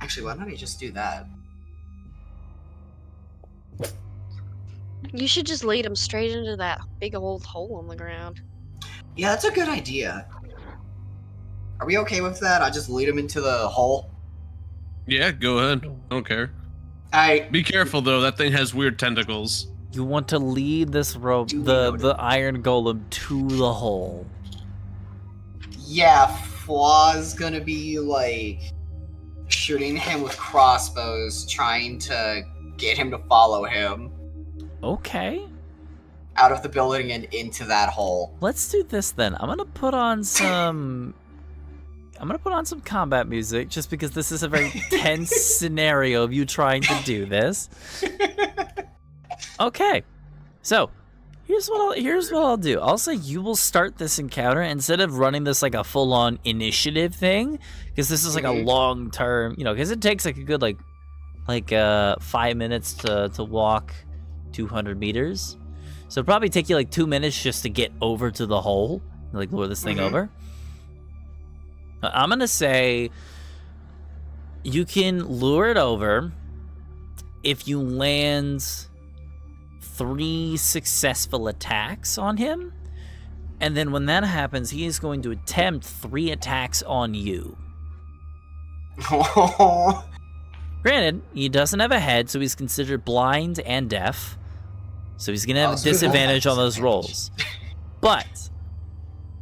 Actually, why don't I just do that? You should just lead him straight into that big old hole in the ground. Yeah, that's a good idea. Are we okay with that? I just lead him into the hole? Yeah, go ahead. I don't care. Be careful though, that thing has weird tentacles. You want to lead this rope, the iron golem, to the hole. Yeah, Flaw's gonna be like shooting him with crossbows, trying to get him to follow him. Okay. Out of the building and into that hole. Let's do this then. I'm gonna put on some combat music, just because this is a very tense scenario of you trying to do this. Okay, so here's what I'll do. I'll say you will start this encounter instead of running this like a full-on initiative thing, because this is like a long-term, because it takes like a good 5 minutes to walk 200 meters. So it'll probably take you like 2 minutes just to get over to the hole, like lure this thing over. I'm gonna say you can lure it over if you land 3 successful attacks on him, and then when that happens, he is going to attempt 3 attacks on you. Granted, he doesn't have a head, so he's considered blind and deaf, so he's gonna have a disadvantage on those rolls. But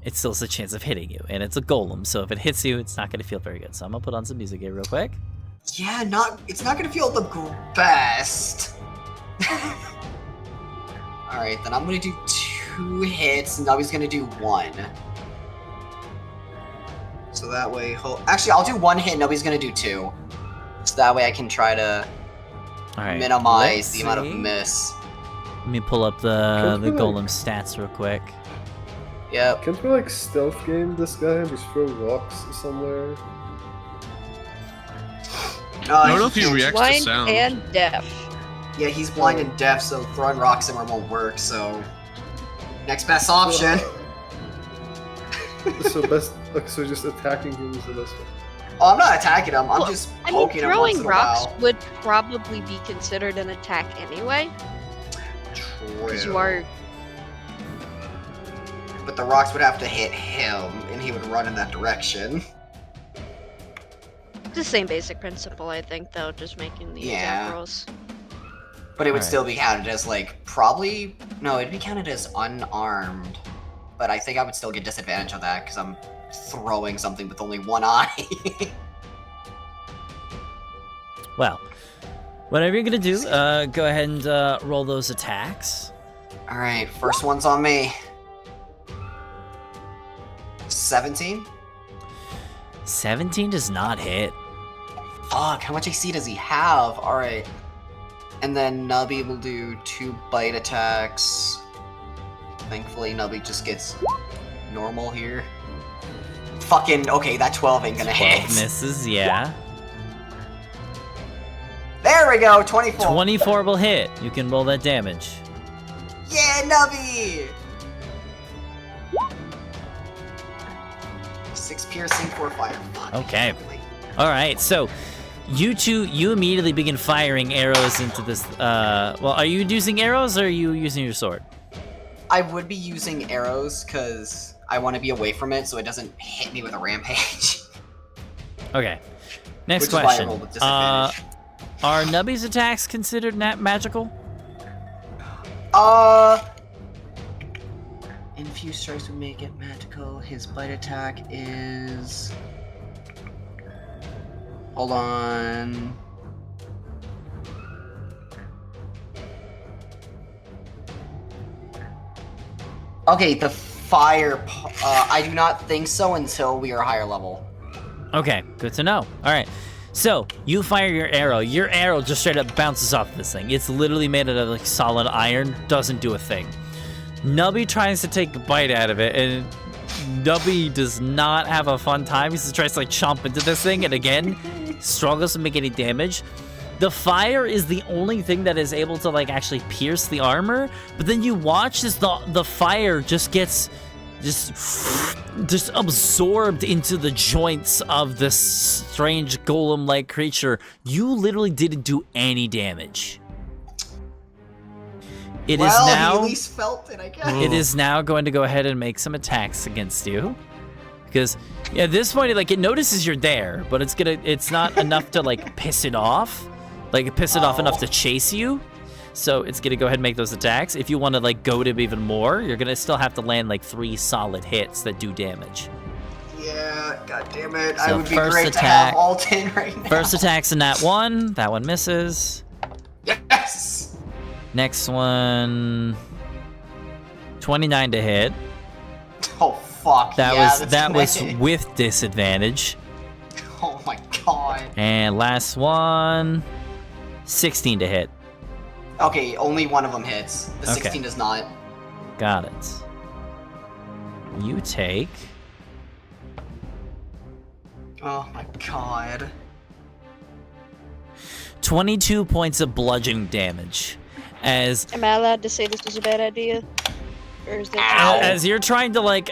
it still has a chance of hitting you, and it's a golem, so if it hits you, it's not gonna feel very good. So I'm gonna put on some music here real quick. Yeah, it's not gonna feel the best. Alright, then I'm gonna do 2 hits, and Nubby's gonna do 1. So that way actually, I'll do 1 hit, and Nubby's gonna do 2. So that way I can try to minimize the amount of miss. Let me pull up the golem stats real quick. Yep. Can't we stealth game this guy and just throw rocks somewhere? I don't know if he reacts to blind sound. and deaf. Yeah, he's blind and deaf, so throwing rocks somewhere won't work, so next best option. So just attacking him is the best one. Oh, I'm not attacking him, I'm just poking him once throwing in a rocks while. would probably be considered an attack anyway. Because you are. But the rocks would have to hit him, and he would run in that direction. The same basic principle, I think, though, just making the attack rolls. But it would still be counted as, probably... No, it'd be counted as unarmed. but I think I would still get disadvantage on that because I'm throwing something with only one eye. Well, whatever you're gonna do, go ahead and roll those attacks. Alright, first one's on me. 17? 17 does not hit. Fuck, how much AC does he have? Alright. And then Nubby will do 2 bite attacks. Thankfully, Nubby just gets normal here. Fucking, okay, that 12 ain't gonna 12 hit. misses, yeah. There we go, 24. 24 will hit. You can roll that damage. Yeah, Nubby! 6 piercing, 4 fire. Fuck. Okay. All right, so you immediately begin firing arrows into this. Well, are you using arrows or are you using your sword? I would be using arrows because I want to be away from it so it doesn't hit me with a rampage. Okay. Next Which is why I question. rolled with disadvantage. Are Nubby's attacks considered magical? Infused strikes would make it magical. His bite attack is... Hold on. Okay, the fire... I do not think so until we are higher level. Okay, good to know. All right. So, you fire your arrow. Your arrow just straight up bounces off this thing. It's literally made out of like solid iron. Doesn't do a thing. Nubby tries to take a bite out of it, and Nubby does not have a fun time. He just tries to like chomp into this thing, and again, struggles to make any damage. The fire is the only thing that is able to like actually pierce the armor, but then you watch as the fire just gets just absorbed into the joints of this strange golem-like creature. You literally didn't do any damage. It is now. He at least felt it, I guess. It is now going to go ahead and make some attacks against you, because at this point, like it notices you're there, but it's not enough to like piss it off, enough to chase you. So it's gonna go ahead and make those attacks. If you want to like goad him even more, you're gonna still have to land like 3 solid hits that do damage. Yeah, god damn it. So I would be first great attack- to have all 10 right now. First attack's in that one. That one misses. Yes! Next one, 29 to hit. Oh fuck. That yeah, was that's gonna hit. with disadvantage. Oh my god. And last one, 16 to hit. Okay, only one of them hits. The Okay. 16 does not. Got it. You take Oh my god. 22 points of bludgeoning damage. As Am I allowed to say this was a bad idea? Or is that as you're trying to like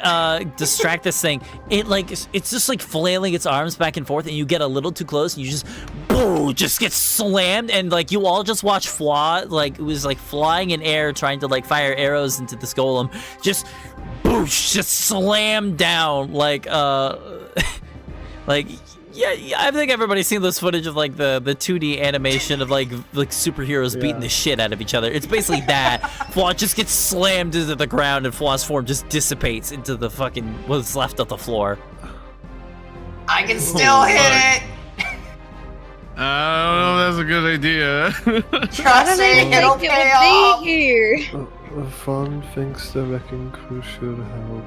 distract this thing, it's just like flailing its arms back and forth, and you get a little too close, and you just boom, just get slammed, and like you all just watch Flaw, like it was like flying in air trying to like fire arrows into this golem, just boosh, just slam down like like yeah, I think everybody's seen this footage of like the 2D animation of like superheroes beating the shit out of each other. It's basically that. Flaw just gets slammed into the ground and Flaw's form just dissipates into the fucking what's left of the floor. I can still hit it! I don't know if that's a good idea. Trust me, it'll think pay it off! would be here? Fawn thinks the wrecking crew should help.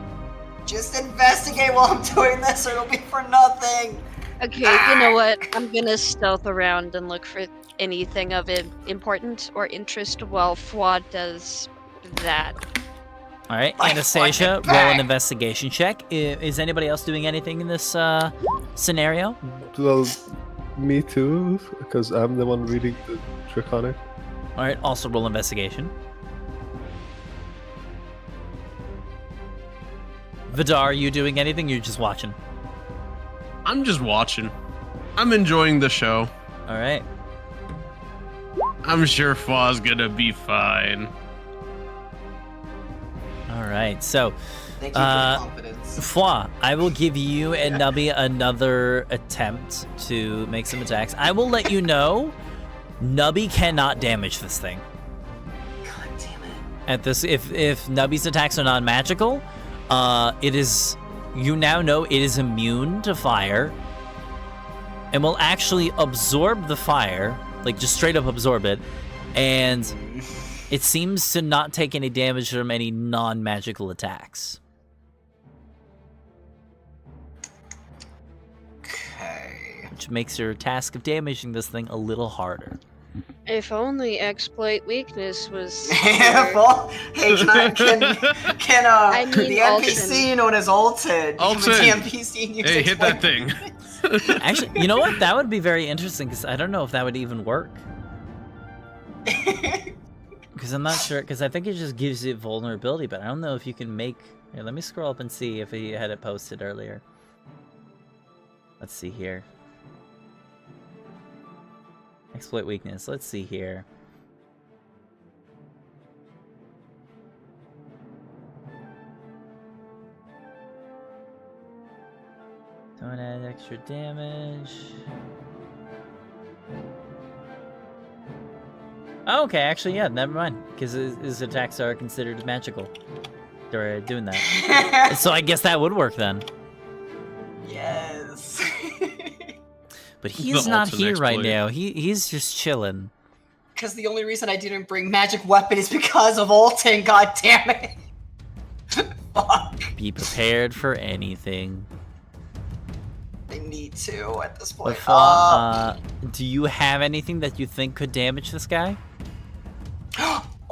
Just investigate while I'm doing this or it'll be for nothing! Okay, you know what? I'm gonna stealth around and look for anything of importance or interest while Fwa does that. All right, I Anastasia, want it roll an back. investigation check. Is anybody else doing anything in this scenario? Well, me too, because I'm the one reading the Draconic. All right, also roll investigation. Vidar, are you doing anything? You're just watching. I'm just watching. I'm enjoying the show. All right. I'm sure Faw's gonna be fine. All right. So, Thank you for the confidence. Fwa, I will give you and Nubby another attempt to make some attacks. I will let you know, Nubby cannot damage this thing. God damn it. At this, if Nubby's attacks are non-magical, It is, you now know it is immune to fire and will actually absorb the fire, like just straight up absorb it, and it seems to not take any damage from any non-magical attacks. Okay. Which makes your task of damaging this thing a little harder. If only exploit weakness was. Well, hey, can I mean the NPC known as Alton become Alton. the NPC and use Hey, hit that exploit thing. Actually, you know what? That would be very interesting, because I don't know if that would even work. Because I'm not sure, because I think it just gives it vulnerability, but I don't know if you can make... Here, let me scroll up and see if he had it posted earlier. Let's see here. Exploit weakness. Let's see here. Don't add extra damage. Oh, okay, actually, yeah, never mind. Because his attacks are considered magical. They're doing that. So I guess that would work then. Yes. But he's The not Alton here right exploit. now. He's just chilling. Because the only reason I didn't bring magic weapon is because of Alton, god damn it. Fuck. Be prepared for anything. I need to at this point. But Fawn, do you have anything that you think could damage this guy?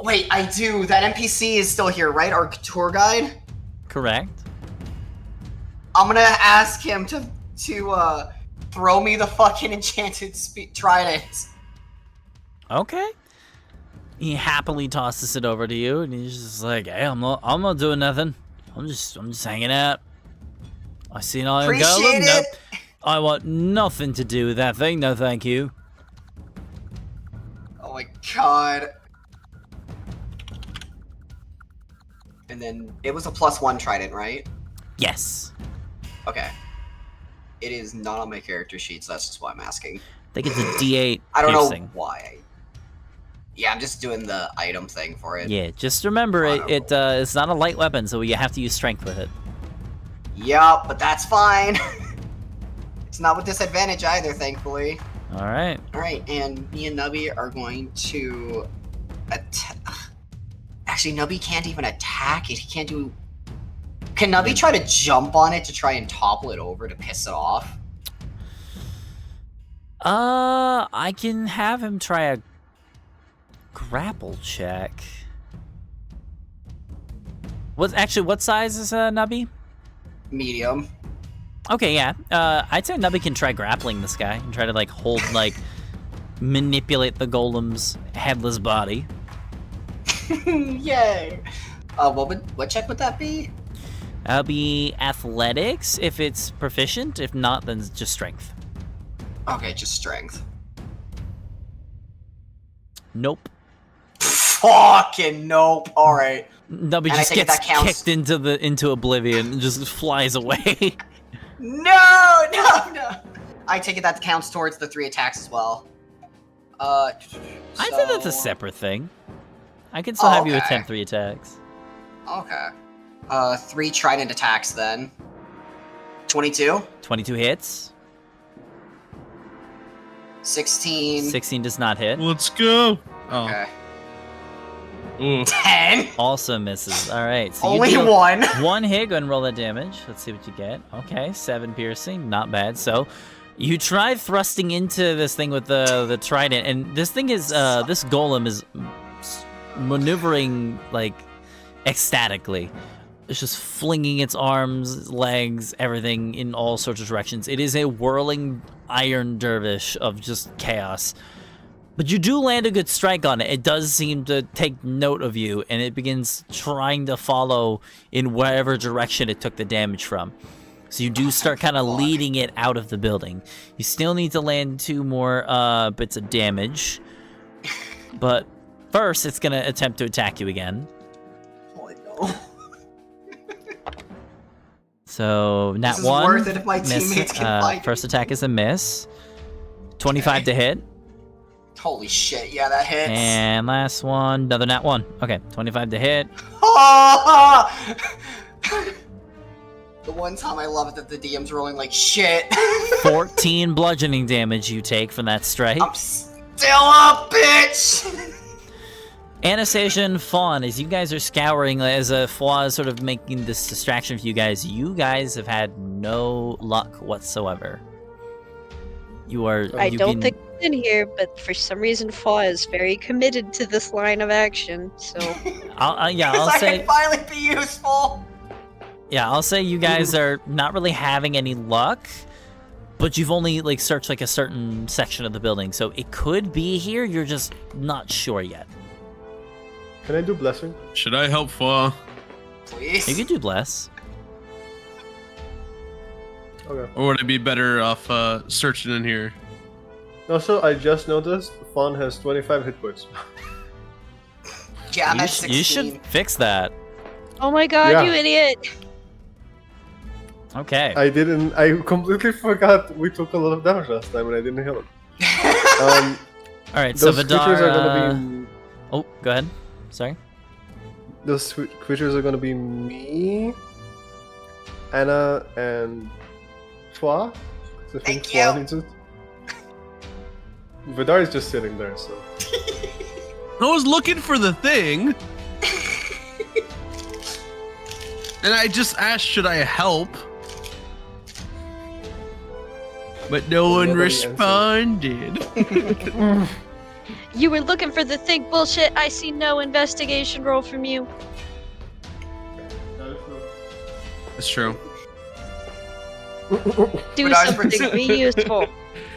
Wait, I do. That NPC is still here, right? Our tour guide? Correct. I'm gonna ask him to throw me the fucking enchanted trident. Okay. He happily tosses it over to you, and he's just like, "Hey, I'm not doing nothing. I'm just hanging out. I see an iron Appreciate golem. it. Nope. I want nothing to do with that thing. No, thank you." Oh my god. And then it was a +1 trident, right? Yes. Okay. It is not on my character sheet, so that's just why I'm asking. I think it's a D8 I don't piercing. know why. Yeah, I'm just doing the item thing for it. Yeah, just remember it's not a light weapon, so you have to use strength with it. Yup, but that's fine. It's not with disadvantage either, thankfully. All right. Alright, and me and Nubby are going to actually, Nubby can't even attack it. He can't do... Can Nubby try to jump on it to try and topple it over to piss it off? I can have him try a grapple check. What size is Nubby? Medium. Okay, yeah. I'd say Nubby can try grappling this guy and try to hold manipulate the golem's headless body. Yay! What check would that be? That'll be athletics if it's proficient. If not, then it's just strength. Okay, just strength. Nope. Fucking nope. Alright. Nubby And I just think gets that counts. kicked into oblivion and just flies away. No! I take it that counts towards the 3 attacks as well. I'd say that's a separate thing. I can still have you okay. attempt 3 attacks. Okay. 3 trident attacks then. 22? 22 hits. 16. 16 does not hit. Let's go. Oh. Okay. Ooh. 10? Also misses. All right. So Only you do 1. 1 hit. Go and roll that damage. Let's see what you get. Okay, 7 piercing. Not bad. So you try thrusting into this thing with the trident, and this thing is this golem is maneuvering ecstatically. It's just flinging its arms, legs, everything in all sorts of directions. It is a whirling iron dervish of just chaos. But you do land a good strike on it. It does seem to take note of you, and it begins trying to follow in whatever direction it took the damage from. So you do start kind of leading it out of the building. You still need to land 2 more bits of damage. But first, it's going to attempt to attack you again. Oh, no. So, nat This is 1. worth it if my miss. teammates can fight First me. attack is a miss. 25 to hit. Holy shit, yeah, that hits. And last one, another nat 1. Okay, 25 to hit. The one time I love it that the DM's rolling like shit. 14 bludgeoning damage you take from that strike. I'm still up, bitch! Anastasia and Fawn, as you guys are scouring, as a Fawn is sort of making this distraction for you guys have had no luck whatsoever. You are. I don't think it's in here, but for some reason, Faw is very committed to this line of action. So, I'll I say. can finally be useful. Yeah, I'll say you guys are not really having any luck, but you've only like searched like a certain section of the building, so it could be here. You're just not sure yet. Can I do blessing? Should I help Fa? Please. You could do bless. Okay. Or would it be better off searching in here? Also, I just noticed Fawn has 25 hit points. Yeah, I'm at 16. You should fix that. oh my god, Yeah. you idiot! Okay. I completely forgot we took a lot of damage last time and I didn't heal him. All right, so Those Vidar. creatures are gonna be. Oh, go ahead. Sorry. Those creatures are gonna be me, Anna, and Fwa. So I think Thank Fwa you. needs it. Vidar is just sitting there, so. I was looking for the thing. And I just asked, should I help? But no one Nobody responded. You were looking for the thing, bullshit. I see no investigation roll from you. That's true. Do But I was something, be useful.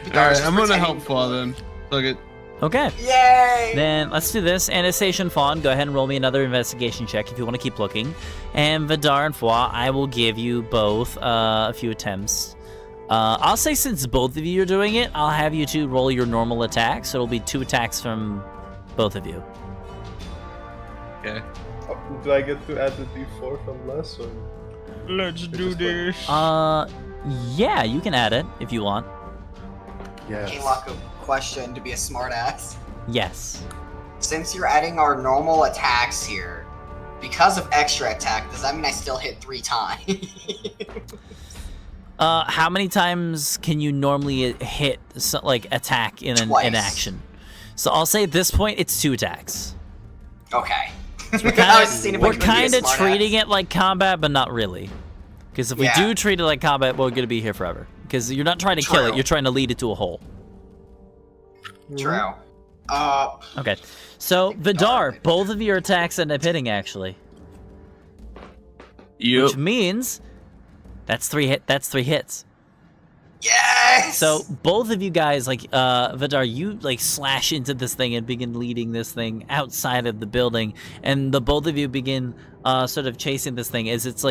Alright, I'm gonna help Fa then. Fuck it. Okay. Yay! Then let's do this. Anastasia and Fawn, go ahead and roll me another investigation check if you want to keep looking. And Vidar and Fwa, I will give you both a few attempts. I'll say since both of you are doing it, I'll have you two roll your normal attacks. So it'll be 2 attacks from both of you. Okay. Do I get to add the d4 from less? Or... Let's do this. Yeah, you can add it if you want. Yes. Hey, Laco, question to be a smartass. Yes. Since you're adding our normal attacks here, because of extra attack, does that mean I still hit 3 times? How many times can you normally hit, attack in an action? So I'll say at this point, it's 2 attacks. Okay. We're kind of treating it like combat, but not really. Because if we do treat it like combat, we're going to be here forever. Because you're not trying to kill it, you're trying to lead it to a hole. True. Okay. So, Vidar, both of your attacks end up hitting, actually. Which means that's 3 hits. Yes! So both of you guys, Vidar, you slash into this thing and begin leading this thing outside of the building, and the both of you begin sort of chasing this thing as it's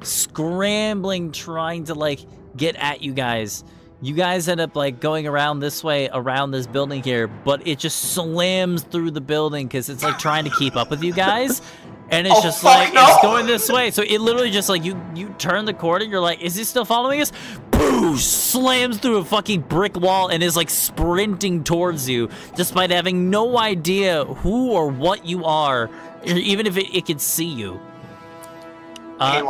scrambling, trying to get at you guys. You guys end up going around this way, around this building here, but it just slams through the building because it's trying to keep up with you guys. And it's just it's going this way. So it literally just you turn the corner, you're like, is he still following us? Boo! Slams through a fucking brick wall and is sprinting towards you, despite having no idea who or what you are, even if it can see you. Hey,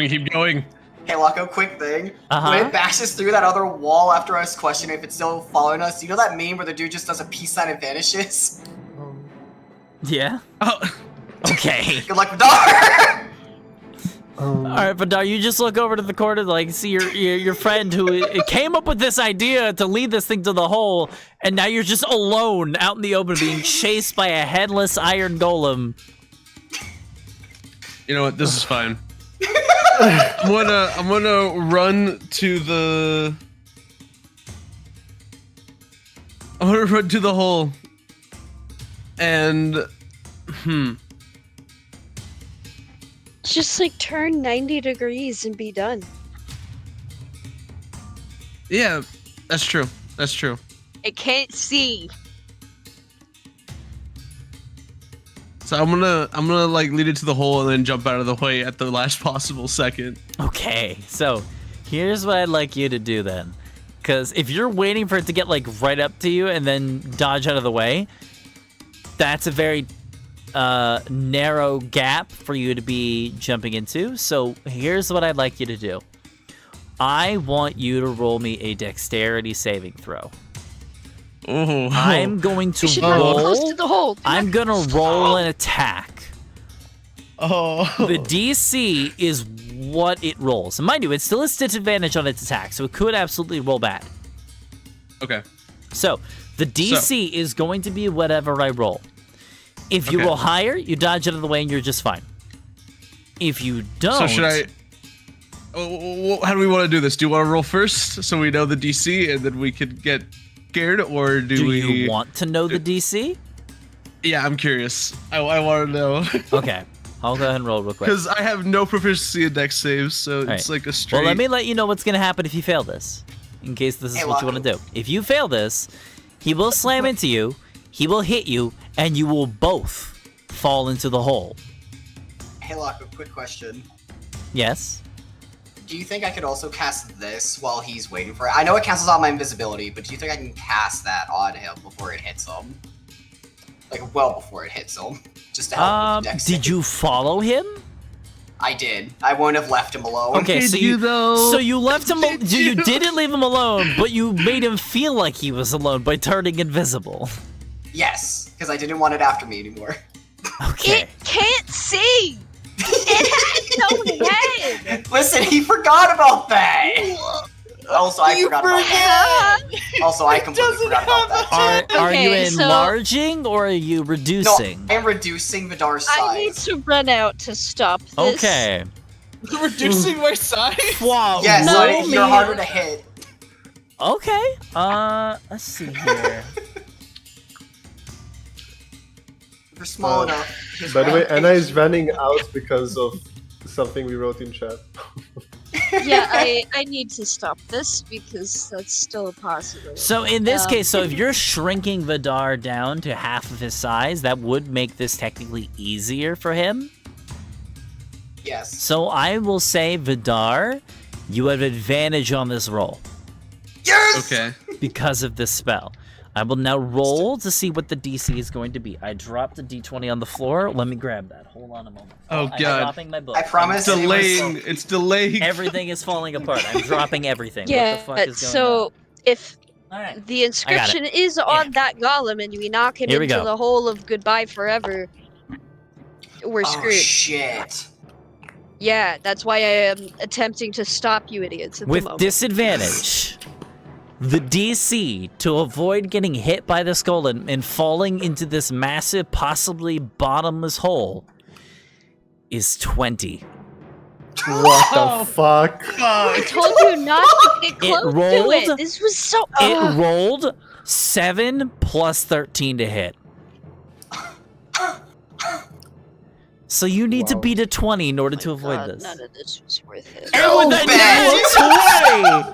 Keep going. Hey, Laco, quick thing. When it bashes through that other wall after I was questioning if it's still following us, you know that meme where the dude just does a peace sign and vanishes? Yeah? Oh. Okay. Good luck, Vidar! Alright, Vidar, you just look over to the corner, see your friend who came up with this idea to lead this thing to the hole, and now you're just alone out in the open being chased by a headless iron golem. You know what? This is fine. I'm gonna run to the. I'm gonna run to the hole. And Just turn 90 degrees and be done. Yeah, that's true. That's true. It can't see. So I'm gonna lead it to the hole and then jump out of the way at the last possible second. Okay, so here's what I'd like you to do then. Because if you're waiting for it to get right up to you and then dodge out of the way, that's a very narrow gap for you to be jumping into. So here's what I'd like you to do. I want you to roll me a dexterity saving throw. Oh. I'm going We to should not be close to roll. the hole. I'm gonna roll an attack. Oh. The DC is what it rolls. And mind you, it still has disadvantage on its attack, so it could absolutely roll bad. Okay. So the DC is going to be whatever I roll. If you Okay. roll higher, you dodge out of the way and you're just fine. If you don't, So should I? How do we want to do this? Do you want to roll first so we know the DC and then we could get scared, or do we? you want to know the DC? Yeah, I'm curious. I want to know Okay, I'll go ahead and roll real quick. because I have no proficiency in dex saves, so right. it's like a straight. Well, let me let you know what's going to happen if you fail this, in case this is Hey, what you want to do. If you fail this, he will slam into you, he will hit you, and you will both fall into the hole. Hey, Locke, a quick question. Yes? Do you think I could also cast this while he's waiting for it? I know it cancels out my invisibility, but do you think I can cast that on him before it hits him? Like, well before it hits him. Just to help with the dex Did save. you follow him? I did. I wouldn't have left him alone. Okay, so you though? so you left him. Did You you? didn't leave him alone, but you made him feel like he was alone by turning invisible. Yes, because I didn't want it after me anymore. Okay. It can't see. It has no head. Listen, he forgot about that! Also, I forgot about that. Also, I completely forgot about that. Are you Okay, so- enlarging or are you No, reducing? I am reducing Vidar's I need size. to run out to stop this. Okay. Reducing my size? Wow. Yes, so roll you're me- harder to hit. Okay. Let's see here. You're small enough. His By the way, round Anna is page- running out because of something we wrote in chat. Yeah, I need to stop this because that's still a possibility. So in this Um, case, so if you're shrinking Vidar down to half of his size, that would make this technically easier for him. Yes. So I will say, Vidar, you have advantage on this roll Yes! Okay. because of this spell. I will now roll to see what the DC is going to be. I dropped a D20 on the floor. Let me grab that. Hold on a moment. Oh, I'm God. dropping my book. I promise it was Delaying. It's delaying. Everything is falling apart. I'm dropping everything. yeah, What the fuck is going so if on? All right. the inscription is on that golem and we knock it Here we into go. the hole of goodbye forever, we're Oh, screwed. shit. Yeah, that's why I am attempting to stop you idiots at the With moment. disadvantage, the DC to avoid getting hit by this golem and falling into this massive, possibly bottomless hole is 20. What the fuck? I told you not to get close to rolled. it. This was so. It rolled 7 plus 13 to hit. So you need to Wow. beat a 20 in order to Oh my avoid God, this. None of this was worth it. And with Go that nat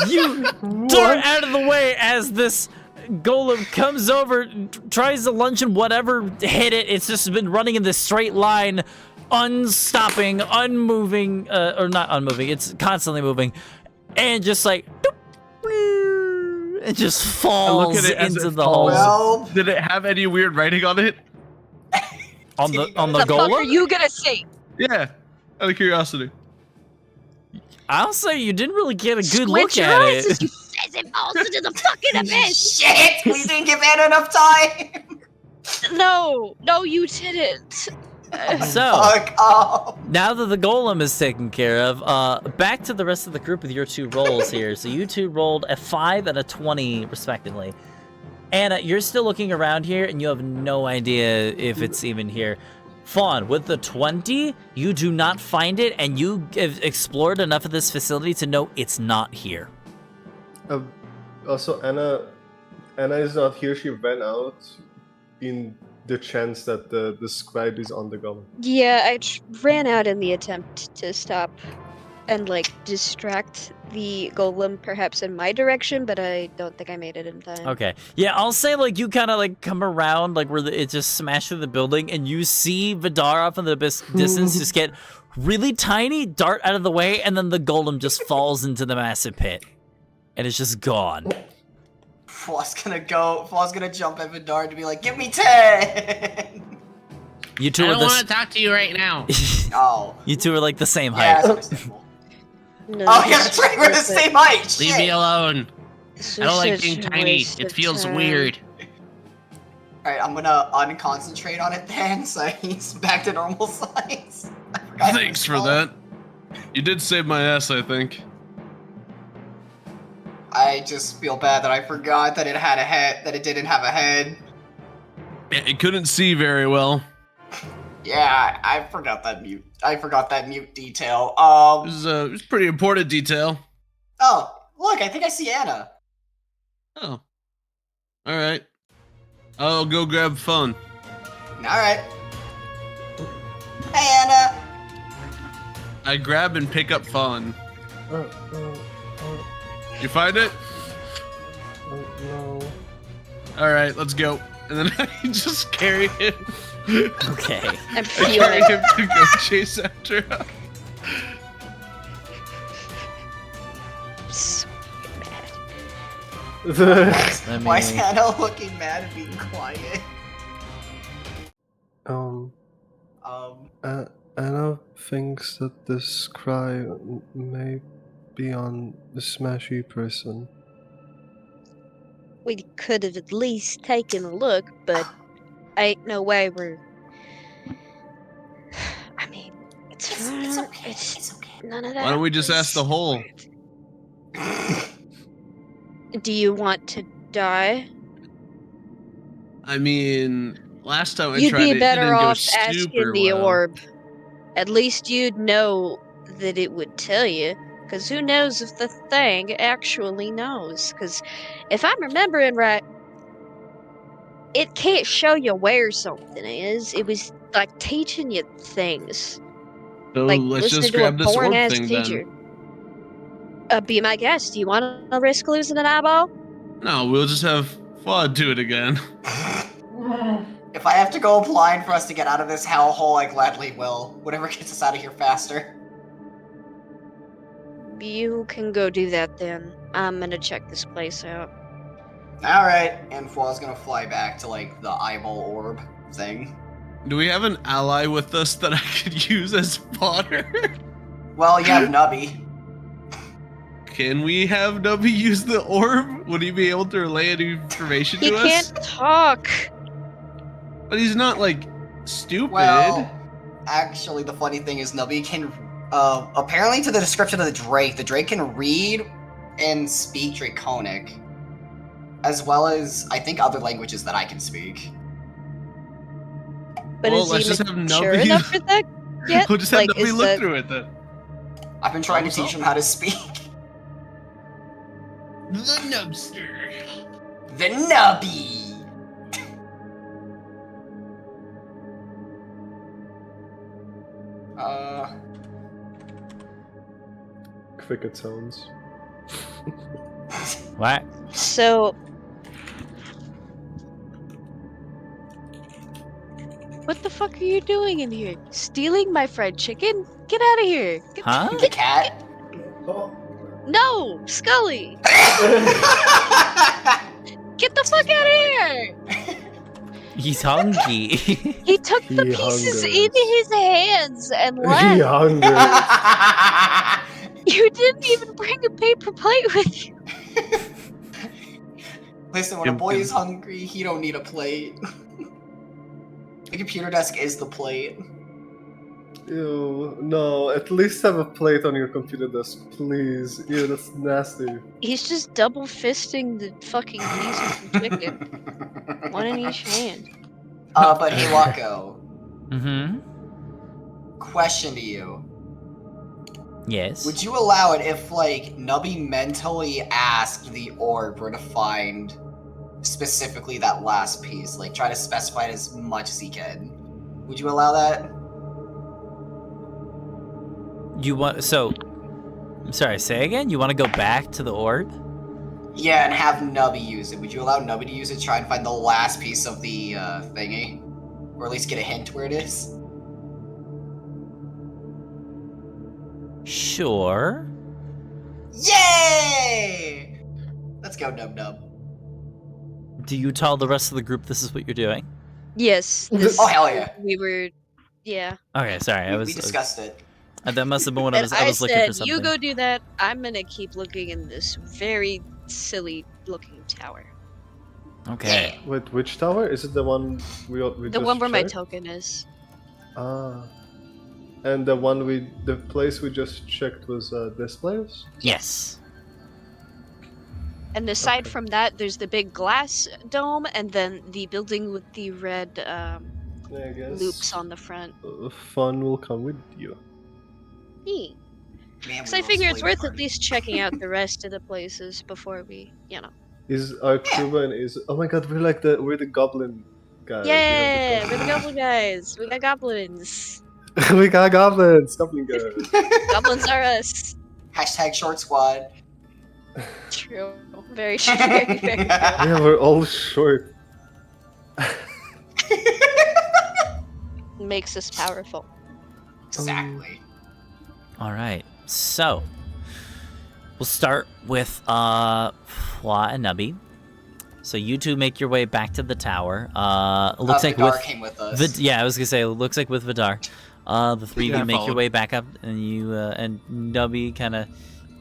20, you dart out of the way as this golem comes over, tries to lunge and whatever hit it. It's just been running in this straight line, unstopping, unmoving, or not unmoving. It's constantly moving, and just like doop, it just falls at it as into it the falls. hole Well, Did it have any weird writing on it? on the What the fuck are golem. you gonna say? Yeah. Out of curiosity. I'll say you didn't really get a good Squint look your at eyes it. as you says it falls into the fucking abyss. shit! We didn't give Anna enough time! No, you didn't. So. Fuck off! Now that the golem is taken care of, back to the rest of the group with your two rolls here. So you two rolled a 5 and a 20, respectively. Anna, you're still looking around here, and you have no idea if it's even here. Fawn, with the 20, you do not find it, and you have explored enough of this facility to know it's not here. Also, Anna is not here. She ran out in the chance that the scribe is on the golem. Yeah, I ran out in the attempt to stop and distract the golem perhaps in my direction, but I don't think I made it in time. Okay. Yeah, I'll say, you kind of, come around, where it just smashed through the building, and you see Vidar off in the distance just get really tiny, dart out of the way, and then the golem just falls into the massive pit. And it's just gone. Flaw's gonna jump at Vidar to be like, give me 10! You two I are don't want to talk to you right now. Oh. You two are, the same Yeah, height. that's understandable. No, Oh yeah, this that's right. We're the was a- same height. Leave Shit. me alone. this I don't was like such being a tiny. waste It of feels time. weird. All right, I'm gonna unconcentrate on it then, so he's back to normal size. I forgot he Thanks was for small. that. You did save my ass, I think. I just feel bad that I forgot that it had a head, that it didn't have a head. It couldn't see very well. Yeah, I forgot that mute. I forgot that mute detail. It was a pretty important detail. Oh, look, I think I see Anna. Oh. Alright. I'll go grab phone. All right. Hey, Anna. I grab and pick up phone. Oh, You find it? no. Alright, let's go. And then I just carry him. Okay. I'm I carry feeling. him to go chase after him. So mad. I Why is mean, Anna looking mad and being quiet? Anna thinks that this cry may be on the smashy person. We could have at least taken a look, but ain't no way we're. I mean, it's fine. It's okay. It's It's okay. none of that. Why don't we just ask the hole? Do you want to die? I mean, last time I You'd tried be it, better didn't go off asking super the well. orb. At least you'd know that it would tell you. Because who knows if the thing actually knows? Because if I'm remembering right, it can't show you where something is. It was like teaching you things. So Like let's listening just to a grab this orb boring ass thing teacher. then. Be my guest. Do you want to risk losing an eyeball? No, we'll just have Fuad do it again. If I have to go blind for us to get out of this hellhole, I gladly will. Whatever gets us out of here faster. You can go do that then. I'm gonna check this place out. Alright, and Fua's gonna fly back to, like, the eyeball orb thing. Do we have an ally with us that I could use as fodder? Well, you have Nubby. Can we have Nubby use the orb? Would he be able to relay any information He to us? can't talk. But he's not, like, stupid. Well, actually, the funny thing is Nubby can, apparently to the description of the Drake can read and speak Draconic. As well as, I think, other languages that I can speak. But Well, is let's he just have mature Nubby- enough for that yet? We'll just have Like, Nubby is look that- through it then. I've been trying to Also- teach him how to speak. The Nubster. The Nubby! Cricket sounds. what? So, what the fuck are you doing in here? Stealing my fried chicken? Get out of here! Huh? The cat? No, Scully! Get the fuck out of here! He's hungry. He took the He pieces hungers. in his hands and He left. hungers. You didn't even bring a paper plate with you. Listen, when a boy is hungry, he don't need a plate. The computer desk is the plate. Ew, no, at least have a plate on your computer desk, please. Ew, that's nasty. He's just double fisting the fucking pieces of chicken. One in each hand. But hey, Wako, Mm-hmm. question to you. Yes. Would you allow it if, like, Nubby mentally asked the orb where to find specifically that last piece? Like, try to specify it as much as he can. Would you allow that? You want so? I'm sorry. Say again. You want to go back to the orb? Yeah, and have Nubby use it. Would you allow Nubby to use it to try and find the last piece of the thingy? Or at least get a hint where it is? Sure. Yay! Let's go, Nub Nub. Do you tell the rest of the group this is what you're doing? Yes. This, Oh, hell yeah. We were. Yeah. Okay. Sorry. I We was. discussed it. That must have been what And I was looking for said, something. you go do that. I'm gonna keep looking in this very silly looking tower. Okay. Wait, which tower? Is it the one we The just one where my checked? token is. Ah. And the place we just checked was this place? Yes. And aside Okay. from that, there's the big glass dome, and then the building with the red Yeah, I guess. loops on the front. Fun will come with you. Neat. Man, Because we I will figure it's split worth party. at least checking out the rest of the places before we, Is our Kruba is oh my god, we're the goblin guys. Yeah, we're the goblin guys. We got goblins. We got goblins, goblin guys. Goblins are us. Hashtag short squad. True. Very true. Very, very true. Yeah, we're all short. Makes us powerful. Exactly. All right. So we'll start with Fwa and Nubby. So you two make your way back to the tower. It looks like Vidar with came with us. yeah, I was gonna say it looks like with Vidar. The three of Yeah, you make your followed. way back up, and you and Nubby kind of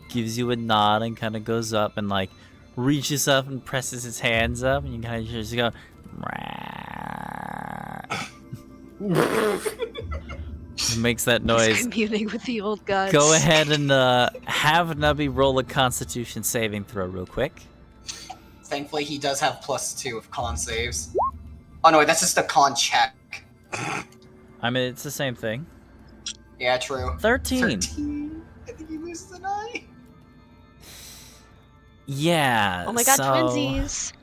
gives you a nod and kind of goes up and like reaches up and presses his hands up, and you kind of just go. It makes that noise. He's communing with the old gods. Go ahead and have Nubby roll a Constitution saving throw real quick. Thankfully, he does have +2 if con saves. Oh no, wait, that's just a con check. I mean, it's the same thing. Yeah, true. 13. 13. I think he loses an eye. Yeah. Oh my god, so... twinsies.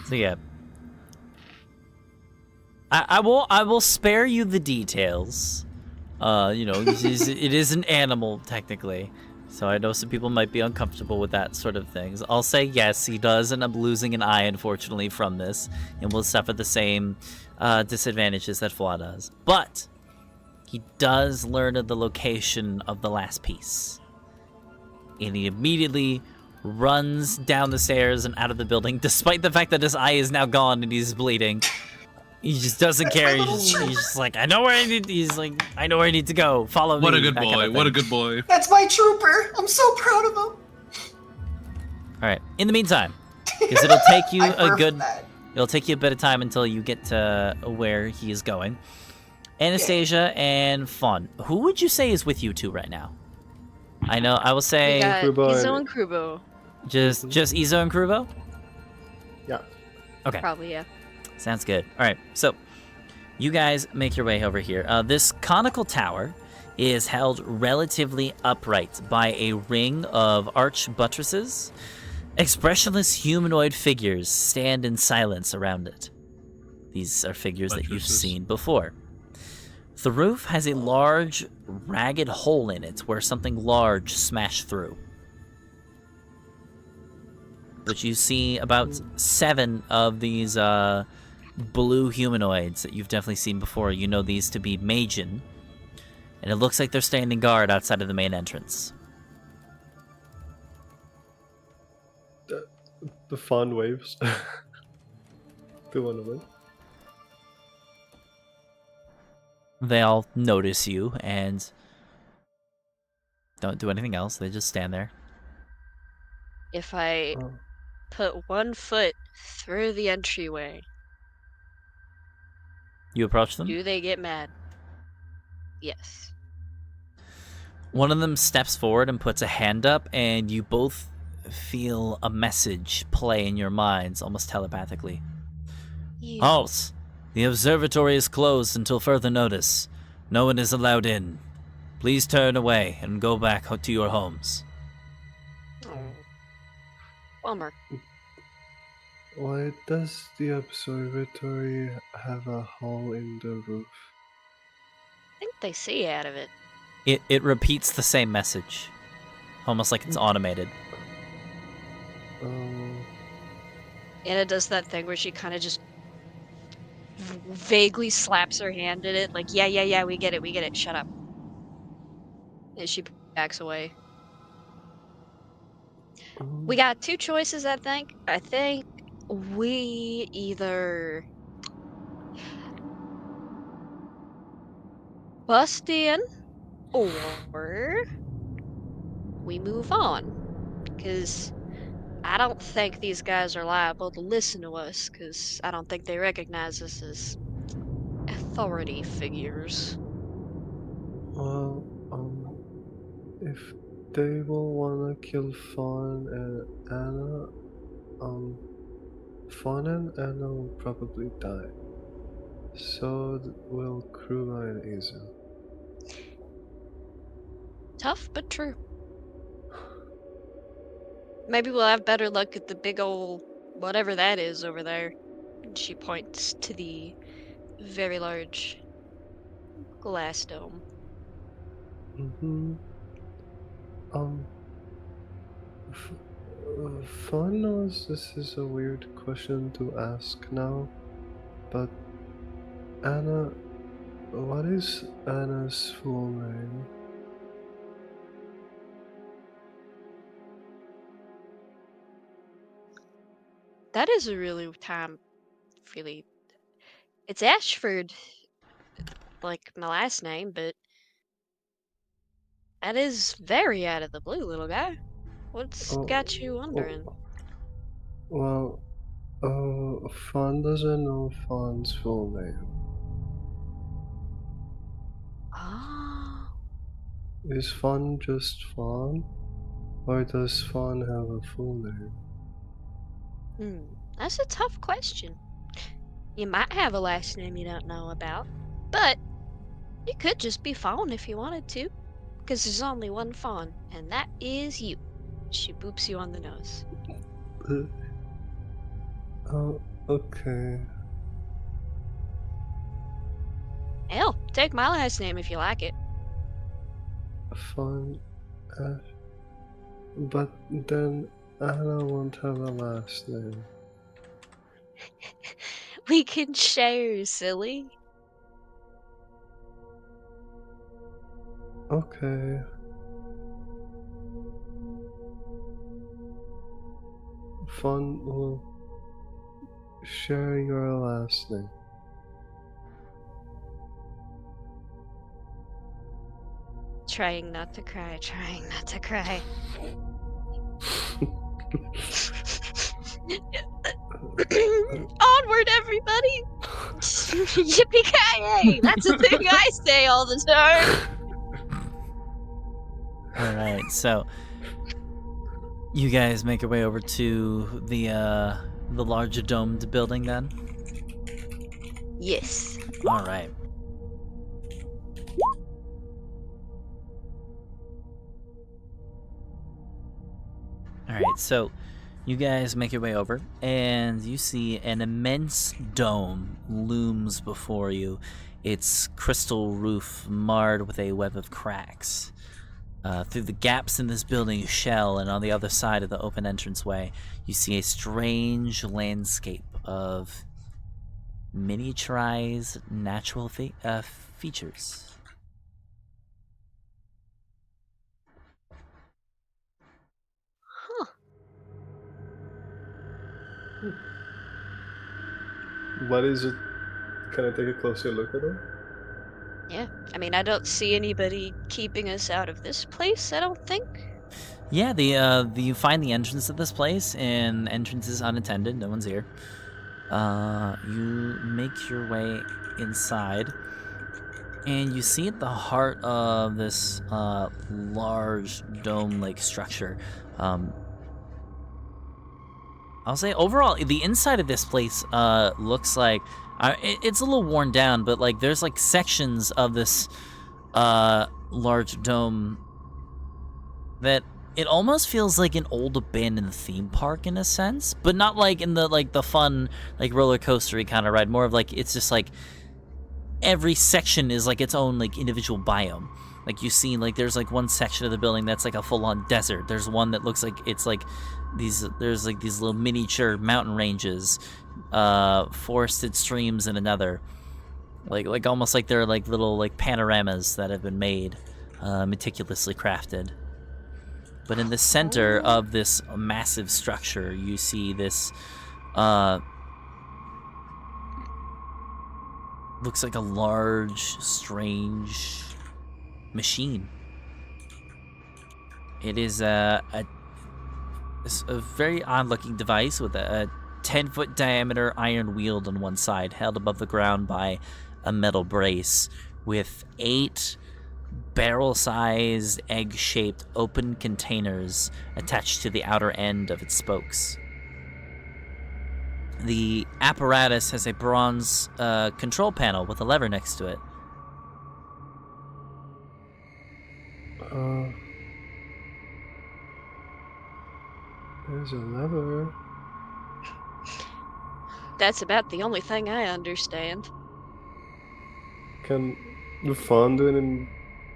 So yeah. I will spare you the details. It is an animal technically, so I know some people might be uncomfortable with that sort of things. I'll say yes, he does end up losing an eye, unfortunately, from this, and will suffer the same disadvantages that Fwa does. But he does learn of the location of the last piece, and he immediately runs down the stairs and out of the building, despite the fact that his eye is now gone and he's bleeding. He just doesn't care. He's just like, I know where I need. He's like, I know where I need to go. Follow me. What a good that kind boy. of What a thing. good boy. That's my trooper. I'm so proud of him. All right. In the meantime, because it'll take you I a birthed good, that. it'll take you a bit of time until you get to where he is going. Anastasia and Fawn, who would you say is with you two right now? I know. I will We say got Krubo Izo and- and Krubo. just Izo and Krubo. Yeah. Okay. Probably, yeah. Sounds good. All right, so you guys make your way over here. This conical tower is held relatively upright by a ring of arch buttresses. Expressionless humanoid figures stand in silence around it. These are figures that you've Buttresses. seen before. The roof has a large, ragged hole in it where something large smashed through. But you see about 7 of these blue humanoids that you've definitely seen before. You know these to be Majin. And it looks like they're standing guard outside of the main entrance. The fun waves. To one of them. They all notice you and don't do anything else. They just stand there. If I Oh. put one foot through the entryway, You approach them. do they get mad? Yes. One of them steps forward and puts a hand up, and you both feel a message play in your minds, almost telepathically. Yeah. Halt! The observatory is closed until further notice. No one is allowed in. Please turn away and go back to your homes. Oh. Bummer. Why does the observatory have a hole in the roof? I think they see out of it. It repeats the same message, almost like it's automated. Anna does that thing where she kind of just vaguely slaps her hand at it, like, yeah, we get it, shut up. And she backs away. We got 2 choices, I think. I think we either bust in Or we move on. Because I don't think these guys are liable to listen to us, because I don't think they recognize us as authority figures. Well, if they will wanna kill Fawn and Anna, Fawn and Anna will probably die. So will Kruma and Izu. Tough, but true. Maybe we'll have better luck at the big ol' whatever that is over there. And she points to the very large glass dome. Mm-hmm. F- Fawn knows this is a weird question to ask now, but Anna, what is Anna's full name? That is a really really. It's Ashford, like my last name, but that is very out of the blue, little guy. What's got you wondering? Well, Fawn doesn't know Fawn's full name. Ah, Is Fawn just Fawn? Or does Fawn have a full name? that's a tough question. You might have a last name you don't know about, but you could just be Fawn if you wanted to, because there's only one Fawn, and that is you. She boops you on the nose. Oh, okay. Hell, take my last name if you like it. Fawn, but then Anna won't have a last name. We can share, silly. Okay. Fawn will share your last name. Trying not to cry, trying not to cry. Onward, everybody! Yippee-ki-yay! That's a thing I say all the time. All right, so you guys make your way over to the larger domed building then. Yes. All right. All right, so you guys make your way over, and you see an immense dome looms before you. Its crystal roof marred with a web of cracks. Through the gaps in this building shell, and on the other side of the open entranceway, you see a strange landscape of miniaturized natural features. Huh. What is it? Can I take a closer look at it? Yeah. I mean, I don't see anybody keeping us out of this place, I don't think. Yeah, you find the entrance of this place, and the entrance is unattended. No one's here. You make your way inside, and you see at the heart of this large dome-like structure. I'll say overall, the inside of this place looks like it's a little worn down, but like there's like sections of this large dome that it almost feels like an old abandoned theme park in a sense, but not like in the fun like roller coastery kind of ride. More of like it's just like every section is like its own like individual biome. Like you see, like there's like one section of the building that's like a full-on desert. There's one that looks like it's like there's like these little miniature mountain ranges, forested streams in another. Like almost like they're like little like panoramas that have been made, meticulously crafted. But in the center of this massive structure, you see this looks like a large, strange machine. It is a very odd-looking device with a 10-foot diameter iron wheel on one side, held above the ground by a metal brace, with 8 barrel-sized, egg-shaped open containers attached to the outer end of its spokes. The apparatus has a bronze control panel with a lever next to it. There's a lever. That's about the only thing I understand. Can Fawn do an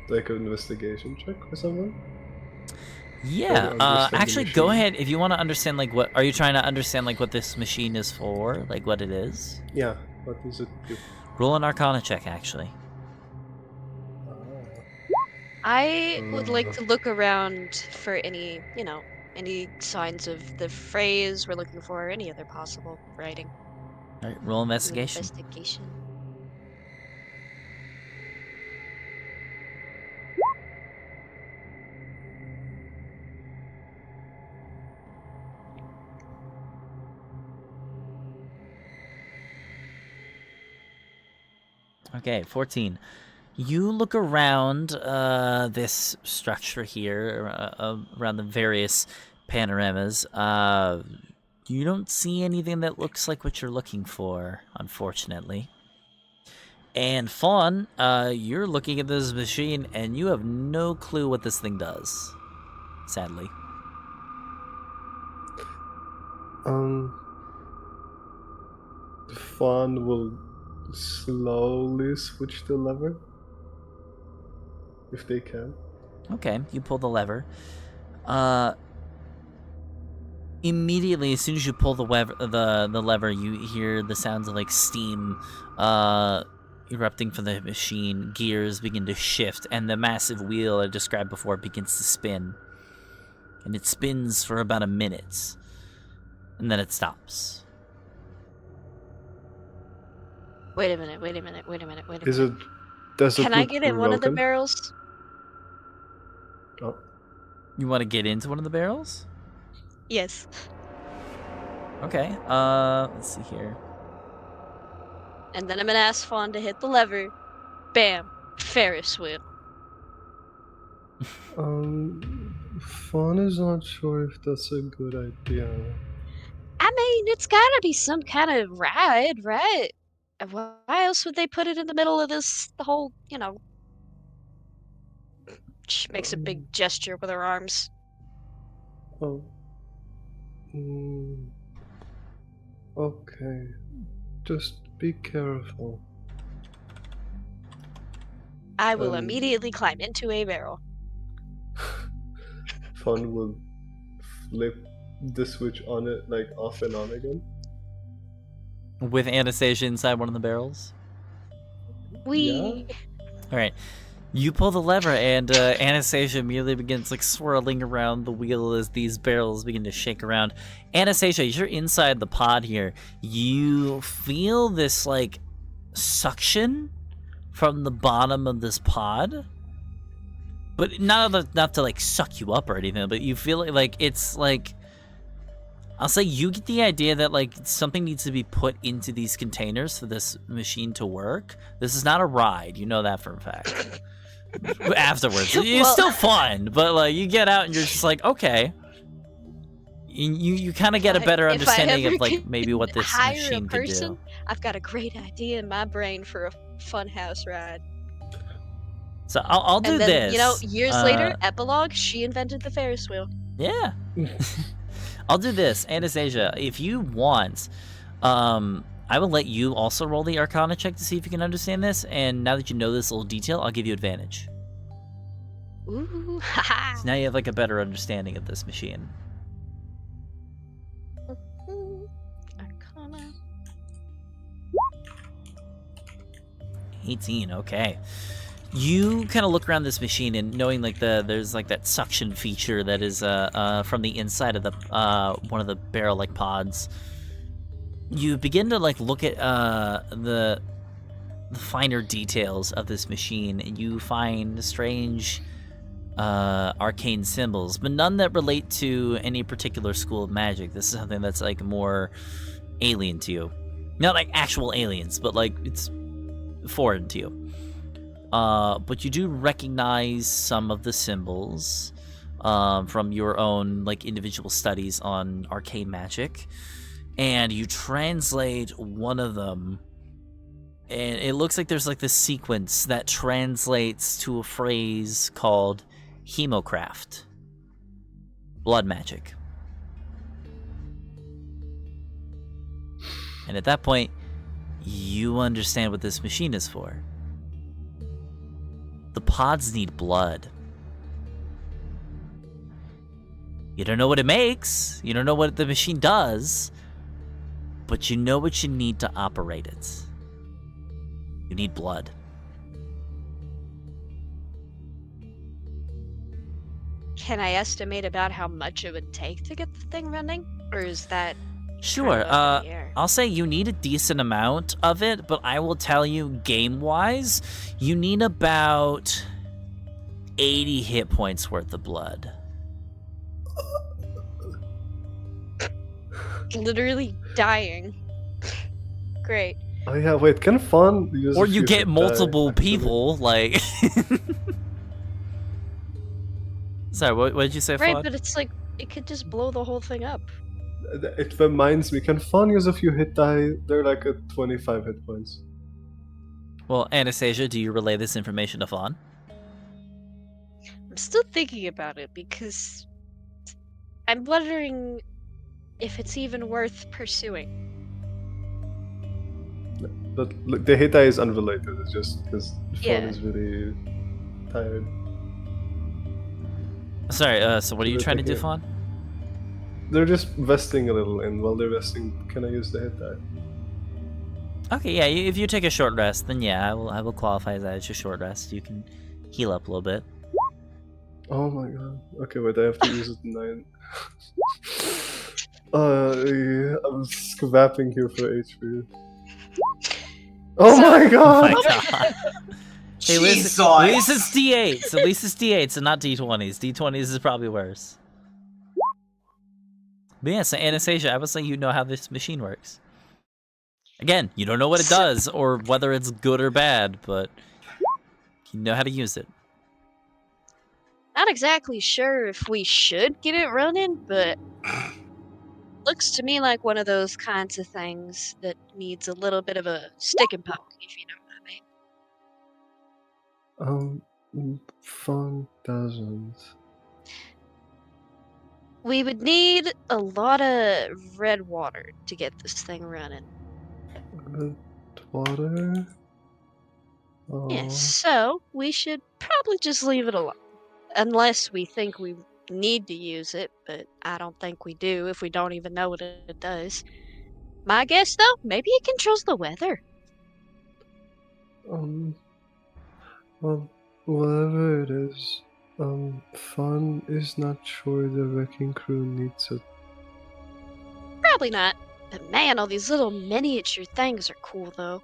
investigation check or something? Yeah, understand the actually, go machine. ahead if you want to understand, like, what are you trying to understand, like, what this machine is for, like, what it is? Yeah. What does it do? Roll an Arcana check, actually. I would like to look around for any, any signs of the phrase we're looking for, or any other possible writing. All right, roll investigation. Investigation. Okay, 14. You look around this structure here, around the various panoramas. You don't see anything that looks like what you're looking for, unfortunately. And Fawn, you're looking at this machine, and you have no clue what this thing does, sadly. Fawn will slowly switch the lever. If they can. Okay, you pull the lever. Immediately, as soon as you pull the lever, you hear the sounds of like steam erupting from the machine. Gears begin to shift, and the massive wheel I described before begins to spin. And it spins for about a minute, and then it stops. Wait a minute. Does it Can I look get in one of the broken? barrels? Oh. You want to get into one of the barrels? Yes. Okay. Let's see here. And then I'm gonna ask Fawn to hit the lever. Bam. Ferris wheel. Fawn is not sure if that's a good idea. I mean, it's gotta be some kind of ride, right? Why else would they put it in the middle of the whole, She makes a big gesture with her arms. Oh. Okay. Just be careful. I will immediately climb into a barrel. Fawn will flip the switch on it, like off and on again. With Anastasia inside one of the barrels? We. All right. You pull the lever, and Anastasia immediately begins like swirling around the wheel as these barrels begin to shake around. Anastasia, you're inside the pod here. You feel this like suction from the bottom of this pod, but not to like suck you up or anything. But you feel like it's like, I'll say you get the idea that like something needs to be put into these containers for this machine to work. This is not a ride, you know that for a fact. Afterwards, it's still fun, but like you get out and you're just like, okay. You kind of get a better understanding of like maybe what this machine could do. I've got a great idea in my brain for a fun house ride. So I'll do and then, this. Years later, epilogue, she invented the Ferris wheel. Yeah. I'll do this, Anastasia. If you want, I will let you also roll the Arcana check to see if you can understand this. And now that you know this little detail, I'll give you advantage. Ooh, haha. So now you have like a better understanding of this machine. Arcana. 18. Okay. You kind of look around this machine and knowing like there's like that suction feature that is from the inside of the one of the barrel like pods. You begin to like look at the the finer details of this machine, you find strange arcane symbols, but none that relate to any particular school of magic. This is something that's like more alien to you. Not like actual aliens, but like it's foreign to you. But you do recognize some of the symbols from your own like individual studies on arcane magic, and you translate one of them, and it looks like there's like this sequence that translates to a phrase called hemocraft, blood magic. And at that point, you understand what this machine is for. The pods need blood. You don't know what it makes, you don't know what the machine does, but you know what you need to operate it. You need blood. Can I estimate about how much it would take to get the thing running? Or is that Sure, kind of up in the air? I'll say you need a decent amount of it, but I will tell you, game-wise, you need about 80 hit points worth of blood. Literally dying. Great. Oh yeah, wait, can Fawn use Or a you few get hit die, multiple actually? people, like... Sorry, what did you say, Right, Fawn? but it's like, it could just blow the whole thing up. It reminds me, can Fawn use a few hit die? They're like at 25 hit points. Well, Anastasia, do you relay this information to Fawn? I'm still thinking about it because I'm wondering if it's even worth pursuing. But look, the hit die is unrelated, it's just because Fawn Yeah. is really tired. Sorry, so what are you They're trying to do, taking it. Fawn? They're just vesting a little, and while they're vesting, can I use the hit die? Okay, yeah, if you take a short rest, then yeah, I will qualify that as your short rest. You can heal up a little bit. Oh my god. Okay, wait, I have to use it 9. Yeah, I'm scrapping here for HP. Oh my Oh god! my god. Hey, at least it's D8s. At least it's D8s and not D20s. D20s is probably worse. But yeah, so Anastasia, I would say you know how this machine works. Again, you don't know what it does or whether it's good or bad, but you know how to use it. Not exactly sure if we should get it running, but looks to me like one of those kinds of things that needs a little bit of a stick and poke, if you know what I mean. Fun doesn't. We would need a lot of red water to get this thing running. Red water? Oh. Yeah, so we should probably just leave it alone. Unless we think we need to use it, but I don't think we do if we don't even know what it does. My guess, though, maybe it controls the weather. Well, whatever it is, Fun is not sure the wrecking crew needs it. Probably not. But man, all these little miniature things are cool, though.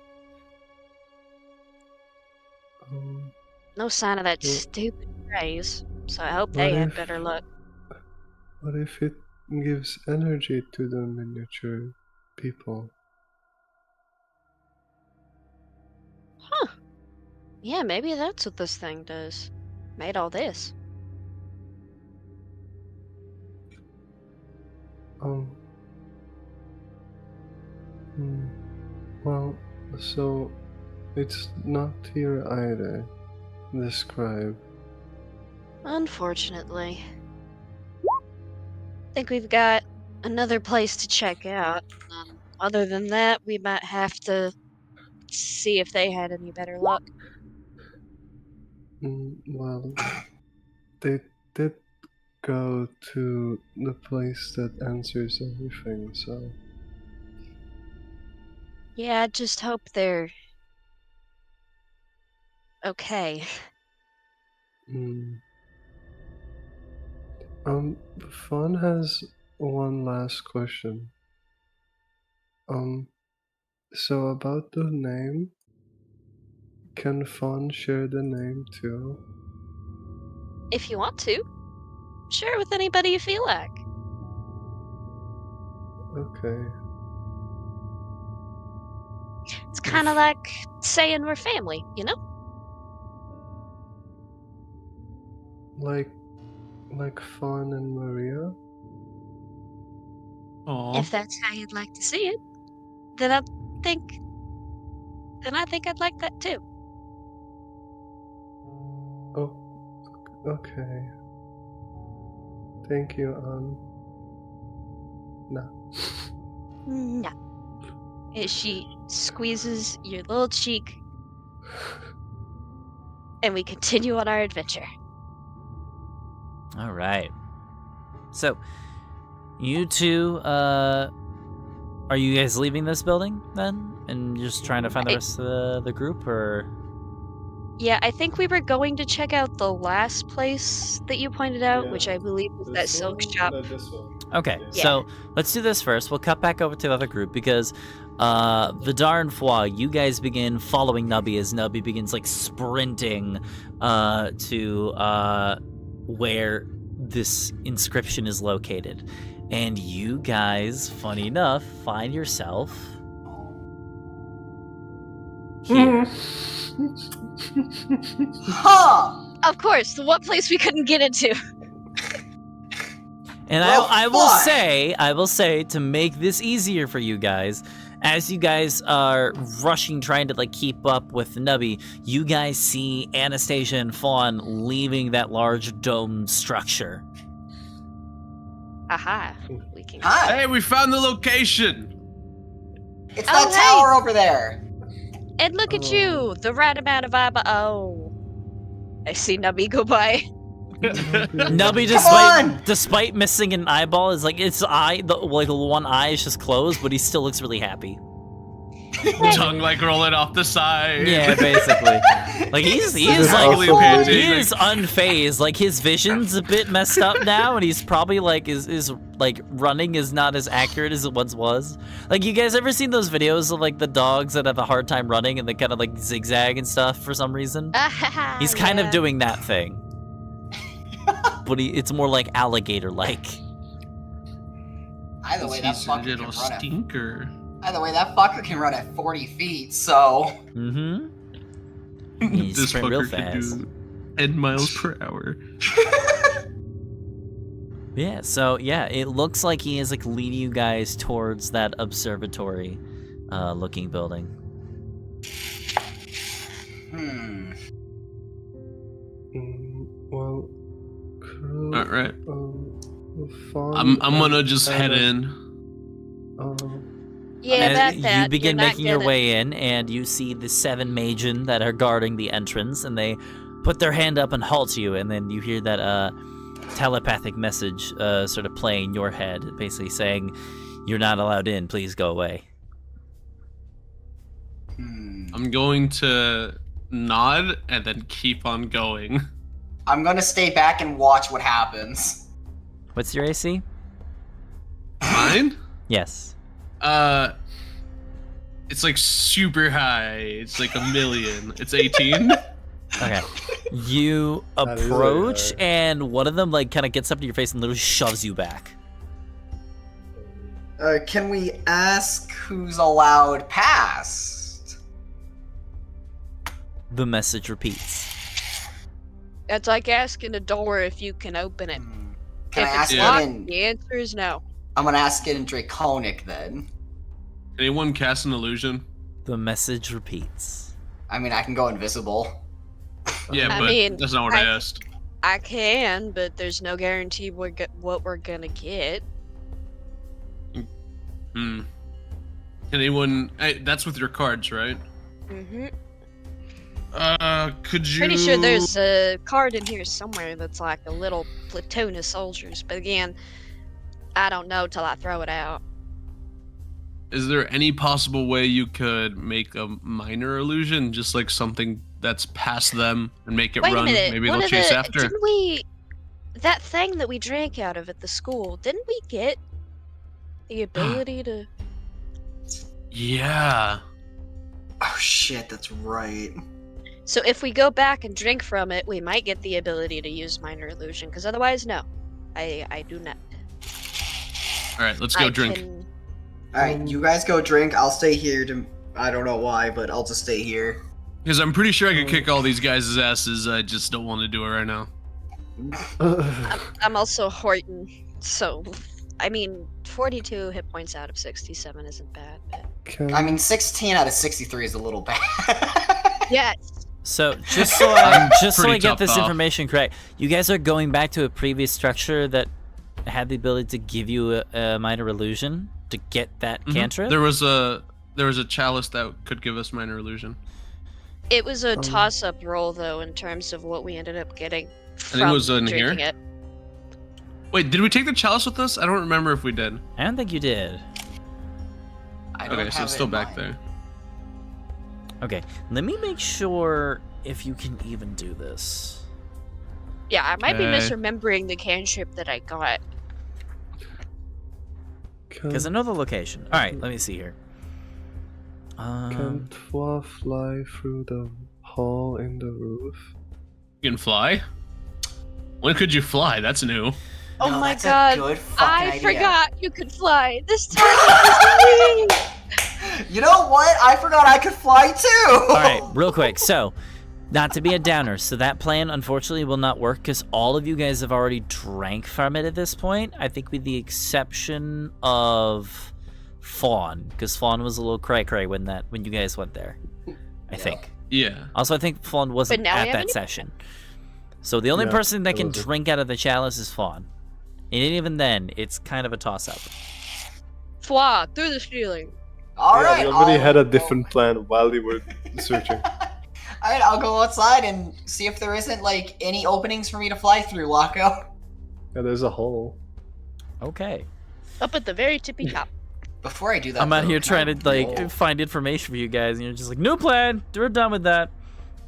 No sign of that Well- stupid phrase, so I hope they What have if- better luck. What if it gives energy to the miniature people? Yeah, maybe that's what this thing does. Made all this. Well, so it's not here either. The scribe. Unfortunately. I think we've got another place to check out. Other than that, we might have to see if they had any better luck. Well, they did go to the place that answers everything, so. Yeah, I just hope they're okay. Fawn has one last question. So about the name, Can Fawn share the name too? If you want to, share it with anybody you feel like. Okay. It's kind of like saying we're family, you know? Like Fawn and Maria? Aw. If that's how you'd like to see it, then I think I'd like that too. Oh, okay. Thank you, No. No. As she squeezes your little cheek, and we continue on our adventure. All right. So, you two, are you guys leaving this building then? And just trying to find the rest of the group, or? Yeah, I think we were going to check out the last place that you pointed out, Yeah. which I believe was that This silk one? shop. No, this one. Okay, Yeah. so let's do this first. We'll cut back over to the other group because Vidar and Foie, you guys begin following Nubby as Nubby begins like sprinting to where this inscription is located. And you guys, funny enough, find yourself here. Huh! Of course, the one place we couldn't get into. And Well, I fuck. will say, to make this easier for you guys, as you guys are rushing, trying to like keep up with Nubby, you guys see Anastasia and Fawn leaving that large dome structure. Aha. We can. Hi! Hey, we found the location. It's Oh, that hey. tower over there! And look at Oh. you, the right amount of eyeball. Oh. I see Nubby go by. Nubby, on! despite missing an eyeball, is like its eye, the one eye is just closed, but he still looks really happy. Tongue like rolling off the side. Yeah, basically. Like he is Totally like painting, he is unfazed. Like his vision's a bit messed up now, and he's probably like is like running is not as accurate as it once was. Like you guys ever seen those videos of like the dogs that have a hard time running and they kind of like zigzag and stuff for some reason? He's kind of doing that thing. But it's more like alligator-like. Either way, that He's a fucker can little run at. stinker. Either way, that fucker can run at 40 feet. So Mm-hmm. He This sprint real fucker can fast. do 10 miles per hour. Yeah, so yeah, it looks like he is like leading you guys towards that observatory looking building. Hmm. Well, crew. All right. Fawn I'm gonna just head and, in. Yeah, And that. you begin You're not making your gonna- way in, and you see the 7 Magen that are guarding the entrance, and they put their hand up and halt you, and then you hear that telepathic message sort of play in your head, basically saying, "You're not allowed in. Please go away." I'm going to nod and then keep on going. I'm gonna stay back and watch what happens. What's your AC? Mine? Yes. It's like super high. It's like 1,000,000. It's 18. Okay. You That is really approach, high. and one of them like kind of gets up to your face and literally shoves you back. Can we ask who's allowed past? The message repeats. It's like asking a door if you can open it. Can if I ask it's it locked, in? the answer is no. I'm gonna ask it in Draconic then. Anyone cast an illusion? The message repeats. I mean, I can go invisible. Yeah, I but mean, that's not what I asked. I can, but there's no guarantee what we're gonna get. Hmm. Can anyone? That's with your cards, right? Mm-hmm. Could you? Pretty sure there's a card in here somewhere that's like a little platoon of soldiers, but again, I don't know till I throw it out. Is there any possible way you could make a minor illusion, just like something that's past them, and make it Wait run? a minute. Maybe one they'll of chase the, after. Didn't we? That thing that we drank out of at the school, didn't we get the ability to? Yeah. Oh shit, that's right. So if we go back and drink from it, we might get the ability to use minor illusion. Because otherwise, no, I do not. All right, let's go drink. Alright, you guys go drink. I'll stay here to... I don't know why, but I'll just stay here. Because I'm pretty sure I could kick all these guys' asses. I just don't want to do it right now. I'm also Horton, so I mean, 42 hit points out of 67 isn't bad. But... I mean, 16 out of 63 is a little bad. Yes. So just so I get this off. information correct, you guys are going back to a previous structure that had the ability to give you a minor illusion to get that cantrip. There was a chalice that could give us minor illusion. It was a toss-up roll, though, in terms of what we ended up getting from I think it was in drinking here. it. Wait, did we take the chalice with us? I don't remember if we did. I don't think you did. Okay, so it's still back there. Okay, let me make sure if you can even do this. Yeah, I might be Okay. misremembering the cantrip that I got. Because I know the location. All right, let me see here. Can Twa fly through the hole in the roof? You can fly? When could you fly? That's new. Oh No, my that's a god, good fucking I idea. forgot you could fly. This time it was me! You know what? I forgot I could fly too! All right, real quick. So, not to be a downer, so that plan unfortunately will not work because all of you guys have already drank from it at this point. I think with the exception of Fawn, because Fawn was a little cray-cray when you guys went there. I think. Yeah. Also, I think Fawn wasn't now we at have that any- session. So the only Yeah, person that I can wasn't. drink out of the chalice is Fawn. And even then, it's kind of a toss-up. Fwa, through the ceiling. Alright, we already had a I'll- different plan while we were searching. Alright, I'll go outside and see if there isn't, like, any openings for me to fly through, Locko. Yeah, there's a hole. Okay. Up at the very tippy top. Before I do that, I'm out though, here can I trying to, like, roll? find information for you guys, and you're just like, new plan! We're done with that.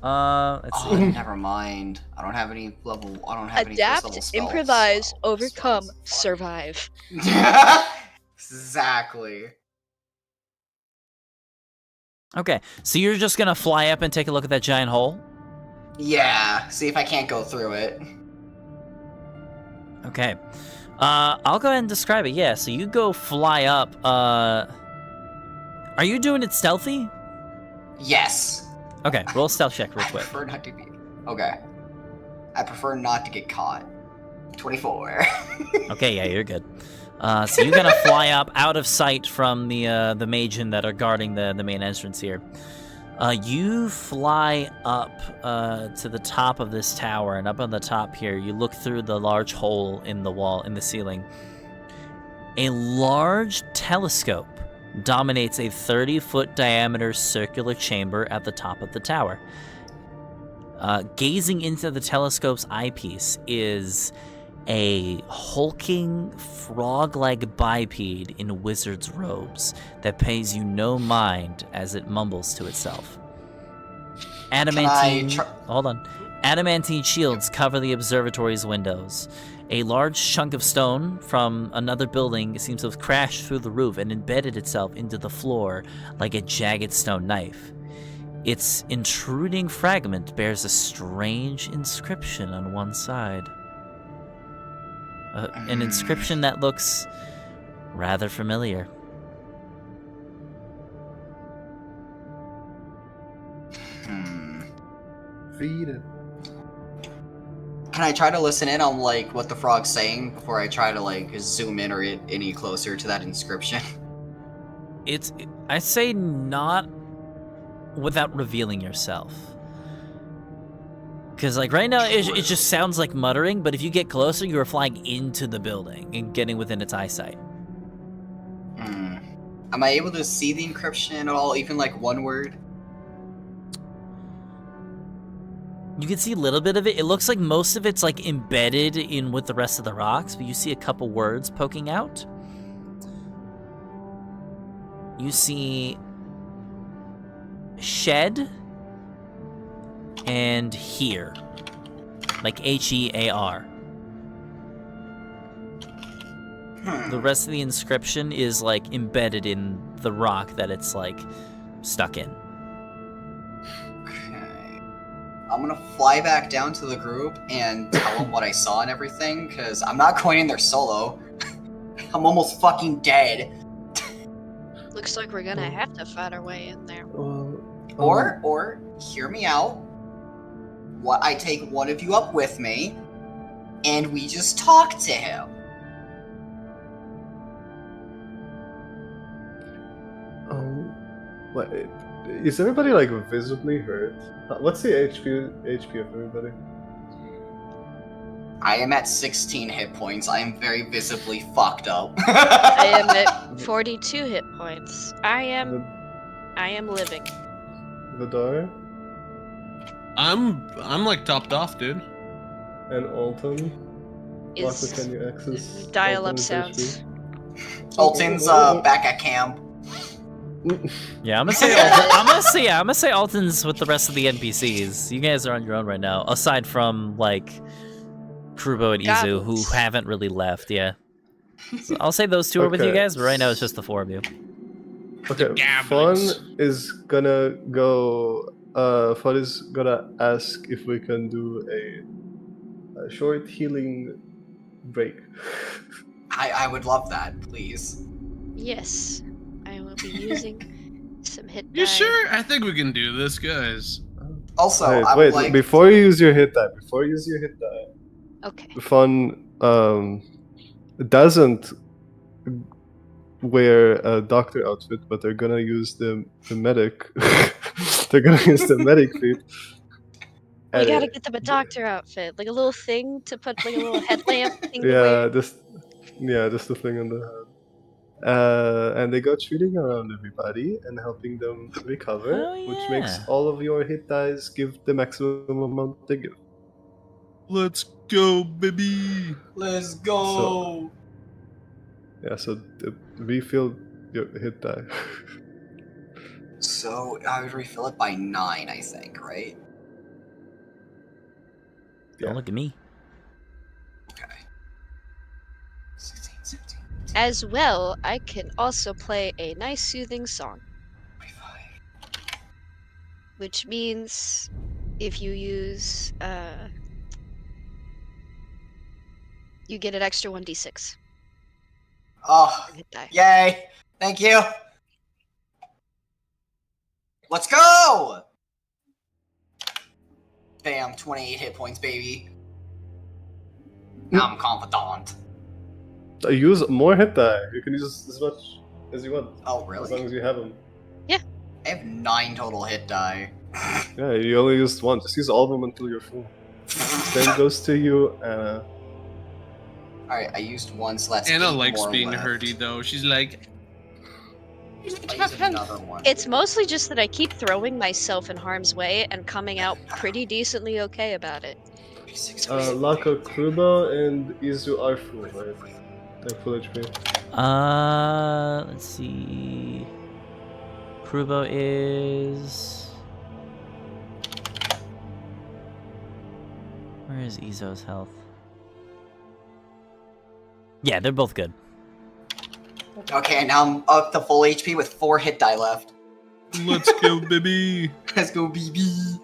Let's Oh, see. never mind. I don't have any level. I don't have any first Adapt, level spells, improvise, so- overcome, spells. survive. Exactly. Okay, so you're just gonna fly up and take a look at that giant hole? Yeah, see if I can't go through it. Okay. I'll go ahead and describe it. Yeah, so you go fly up. Are you doing it stealthy? Yes. Okay, roll a stealth check real I quick. prefer not to be. Okay. I prefer not to get caught. 24. Okay, yeah, you're good. So you're gonna fly up out of sight from the Magian that are guarding the main entrance here. You fly up to the top of this tower, and up on the top here, you look through the large hole in the wall, in the ceiling. A large telescope dominates a 30-foot diameter circular chamber at the top of the tower. Gazing into the telescope's eyepiece is a hulking, frog-like biped in wizard's robes that pays you no mind as it mumbles to itself. Adamantine shields cover the observatory's windows. A large chunk of stone from another building seems to have crashed through the roof and embedded itself into the floor like a jagged stone knife. Its intruding fragment bears a strange inscription on one side. An inscription that looks rather familiar. Read it. Can I try to listen in on, like, what the frog's saying before I try to, like, zoom in or get any closer to that inscription? I say not without revealing yourself. Because, like, right now, it just sounds like muttering, but if you get closer, you are flying into the building and getting within its eyesight. Am I able to see the encryption at all, even, like, one word? You can see a little bit of it. It looks like most of it's, like, embedded in with the rest of the rocks, but you see a couple words poking out. You see shed and here, like H-E-A-R. The rest of the inscription is like embedded in the rock that it's like stuck in. Okay. I'm gonna fly back down to the group and tell them what I saw and everything, because I'm not going in there solo. I'm almost fucking dead. Looks like we're gonna have to fight our way in there. Or hear me out. What I take one of you up with me, and we just talk to him. What? Is everybody like visibly hurt? What's the HP of everybody? I am at 16 hit points. I am very visibly fucked up. I am at 42 hit points. I am living. Vidar I'm like topped off, dude. and Alton. Locke, Is can you access dial up Alton's sounds. Alton's back at camp. Yeah, I'm gonna say Alton's with the rest of the NPCs. You guys are on your own right now, aside from like Krubo and Izu, who Goblins. haven't really left. Yeah, so I'll say those two are with you Okay. guys, but right now it's just the four of you. Okay, Fun is gonna go. Fun is gonna ask if we can do a short healing break. I would love that, please. Yes, I will be using some hit You die. sure? I think we can do this, guys. Also, Wait, I'm wait, like, before you use your hit die, Okay. Fun doesn't wear a doctor outfit, but they're gonna use the medic. They're gonna use the medic feat. We gotta get them a doctor outfit, like a little thing to put, like a little headlamp thing to wear. just the thing on the head. And they go treating around everybody and helping them recover, Oh, which makes yeah. all of your hit dice give the maximum amount they give. Let's go, baby. let's go. Yeah, so refill your hit die. So I would refill it by 9, I think, right? Don't look at me. Okay. 16, 17, As well, I can also play a nice soothing song, 25. which means if you use, you get an extra 1d6 Oh, hit die. yay! Thank you. Let's go! Bam, 28 hit points, baby. Now I'm confident. Use more hit die. You can use as much as you want, Oh, as long really? as you have them. I have 9 total hit die. Yeah, you only used one. Just use all of them until you're full. Same goes to you, Anna. Alright, I used one, so that's Anna 8 likes more being left. hurty, though. She's like, I'll use another one. It's mostly just that I keep throwing myself in harm's way and coming out pretty decently okay about it. 36 Lako, Krubo, and Izu are full, right? They're full HP. Let's see. Krubo is. Where is Izo's health? Yeah, they're both good. Okay, now I'm up to full HP with 4 hit die left. let's go, baby. Let's go, BB.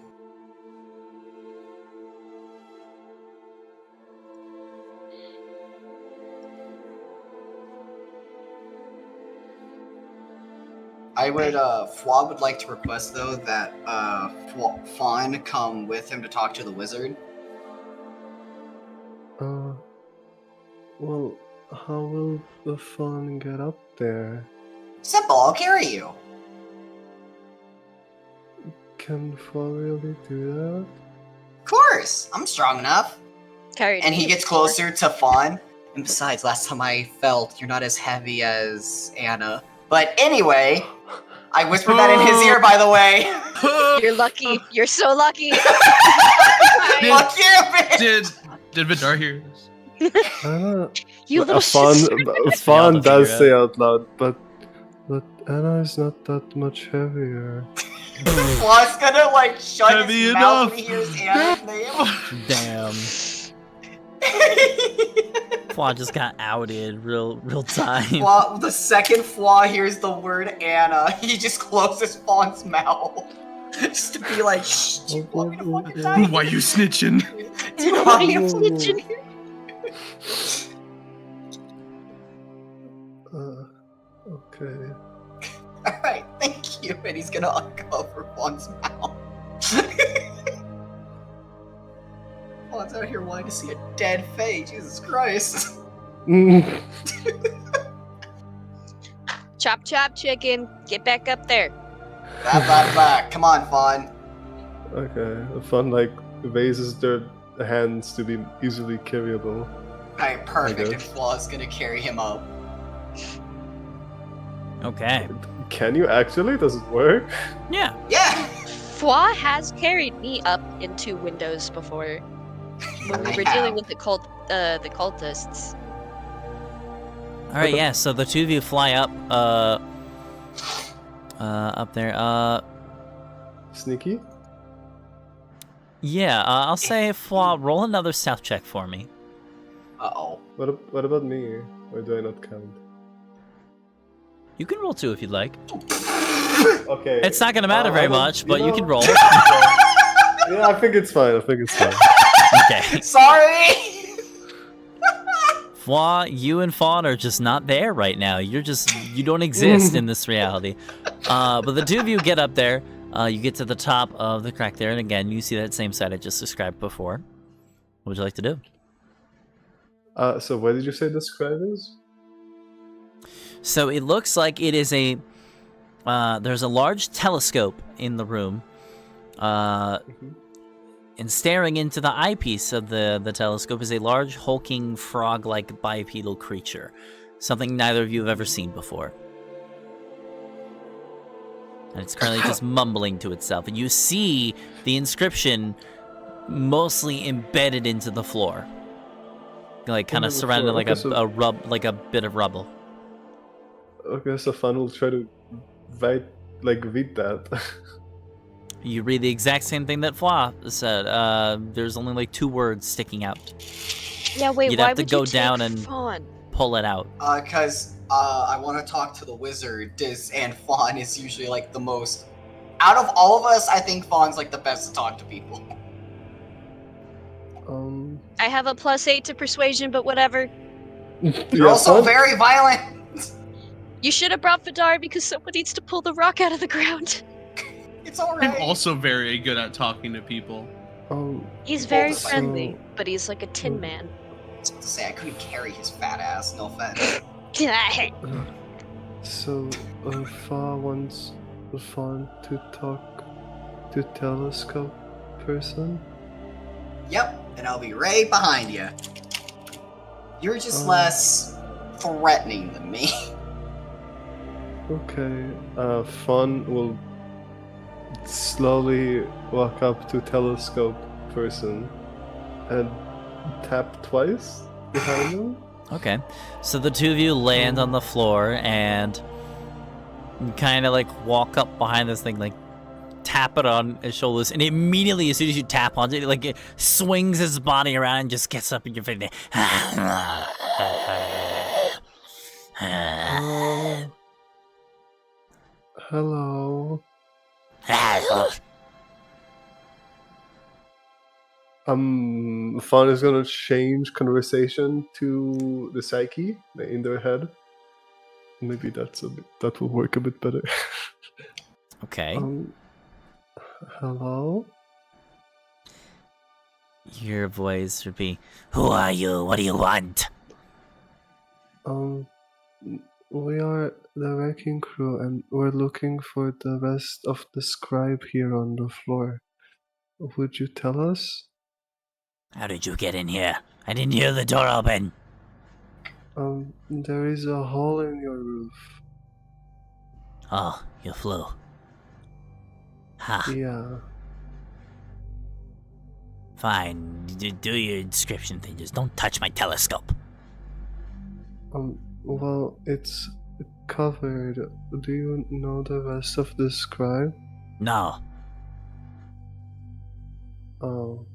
I would, Fwa would like to request, though, that, Fawn come with him to talk to the wizard. Well, how will the fun get up there? Simple, I'll carry you. Can Fun really do that? Of course, I'm strong enough. Carried And he me gets before. closer to Fawn. And besides, last time I felt, you're not as heavy as Anna. But anyway, I whispered that in his ear, by the way. You're lucky. You're so lucky. Fuck you, bitch! Did Vidar hear this? Anna, You little Fun, shit. Fun Y'all does figure say out loud, but Anna is not that much heavier. Fla's gonna like shut Heavy his mouth enough. when he hears Anna's name. Damn. Flaw just got outed real time. The second Flaw hears the word Anna, he just closes Fawn's mouth. Just to be like, shh, do you want me to fucking die? Why you snitching? Do you Why want are me you to snitching here? Okay. Alright, thank you. And he's gonna uncover Fawn's mouth. Fawn's out here wanting to see a dead face. Jesus Christ. Chop chop chicken, get back up there. Blah, blah, blah. Come on, Fawn. Okay. Fun like raises their hands to be easily carryable. Alright, perfect. Okay. And Flaw's gonna carry him up. Okay. Can you actually? Does it work? Yeah. Yeah! Fwa has carried me up into windows before when we were dealing with the cultists. All right. Yeah. So the two of you fly up. Up there. Sneaky? Yeah. I'll say Fwa, roll another stealth check for me. Uh-oh. What about me? Or do I not count? You can roll 2 if you'd like. Okay. It's not gonna matter very much, but you can roll. Yeah, I think it's fine. Okay. Sorry! Fwa, you and Fawn are just not there right now. You don't exist in this reality. But the two of you get up there. You get to the top of the crack there, and again, you see that same site I just described before. What would you like to do? So what did you say the scribe is? So it looks like it is a. There's a large telescope in the room. And staring into the eyepiece of the telescope is a large, hulking, frog-like bipedal creature. Something neither of you have ever seen before. And it's currently just mumbling to itself. And you see the inscription mostly embedded into the floor. Like, kind of surrounded like like a bit of rubble. Okay, so Fun will try to read that. You read the exact same thing that Fwa said. There's only like 2 words sticking out. Yeah, wait, You'd why have to would go you down take and Fawn? pull it out. Cause I want to talk to the wizard, and Fawn is usually like the most... Out of all of us, I think Fawn's like the best to talk to people. I have a +8 to persuasion, but whatever. You're also very violent! You should have brought Vidar because someone needs to pull the rock out of the ground. It's alright. I'm also very good at talking to people. He's very So- friendly, but he's like a tin man. I was about to say, I couldn't carry his fat ass, no offense. So, Fa wants Fawn to talk to telescope person? Yep, and I'll be right behind you. You're just less threatening than me. Okay, Fawn will slowly walk up to telescope person and tap twice behind him. Okay. So the two of you land on the floor and kind of like walk up behind this thing, like tap it on his shoulders, and immediately as soon as you tap onto it, like it swings his body around and just gets up in your face. Hello. Fawn is gonna change conversation to the psyche in their head. Maybe that will work a bit better. Okay. Hello? Your voice would be, "Who are you? What do you want?" We are the wrecking crew and we're looking for the rest of the scribe here on the floor. Would you tell us? How did you get in here? I didn't hear the door open. There is a hole in your roof. Oh, you flew. Ha. Yeah. Fine. Do your inscription thing. Just don't touch my telescope. Well, it's covered. Do you know the rest of the scribe? No. Oh.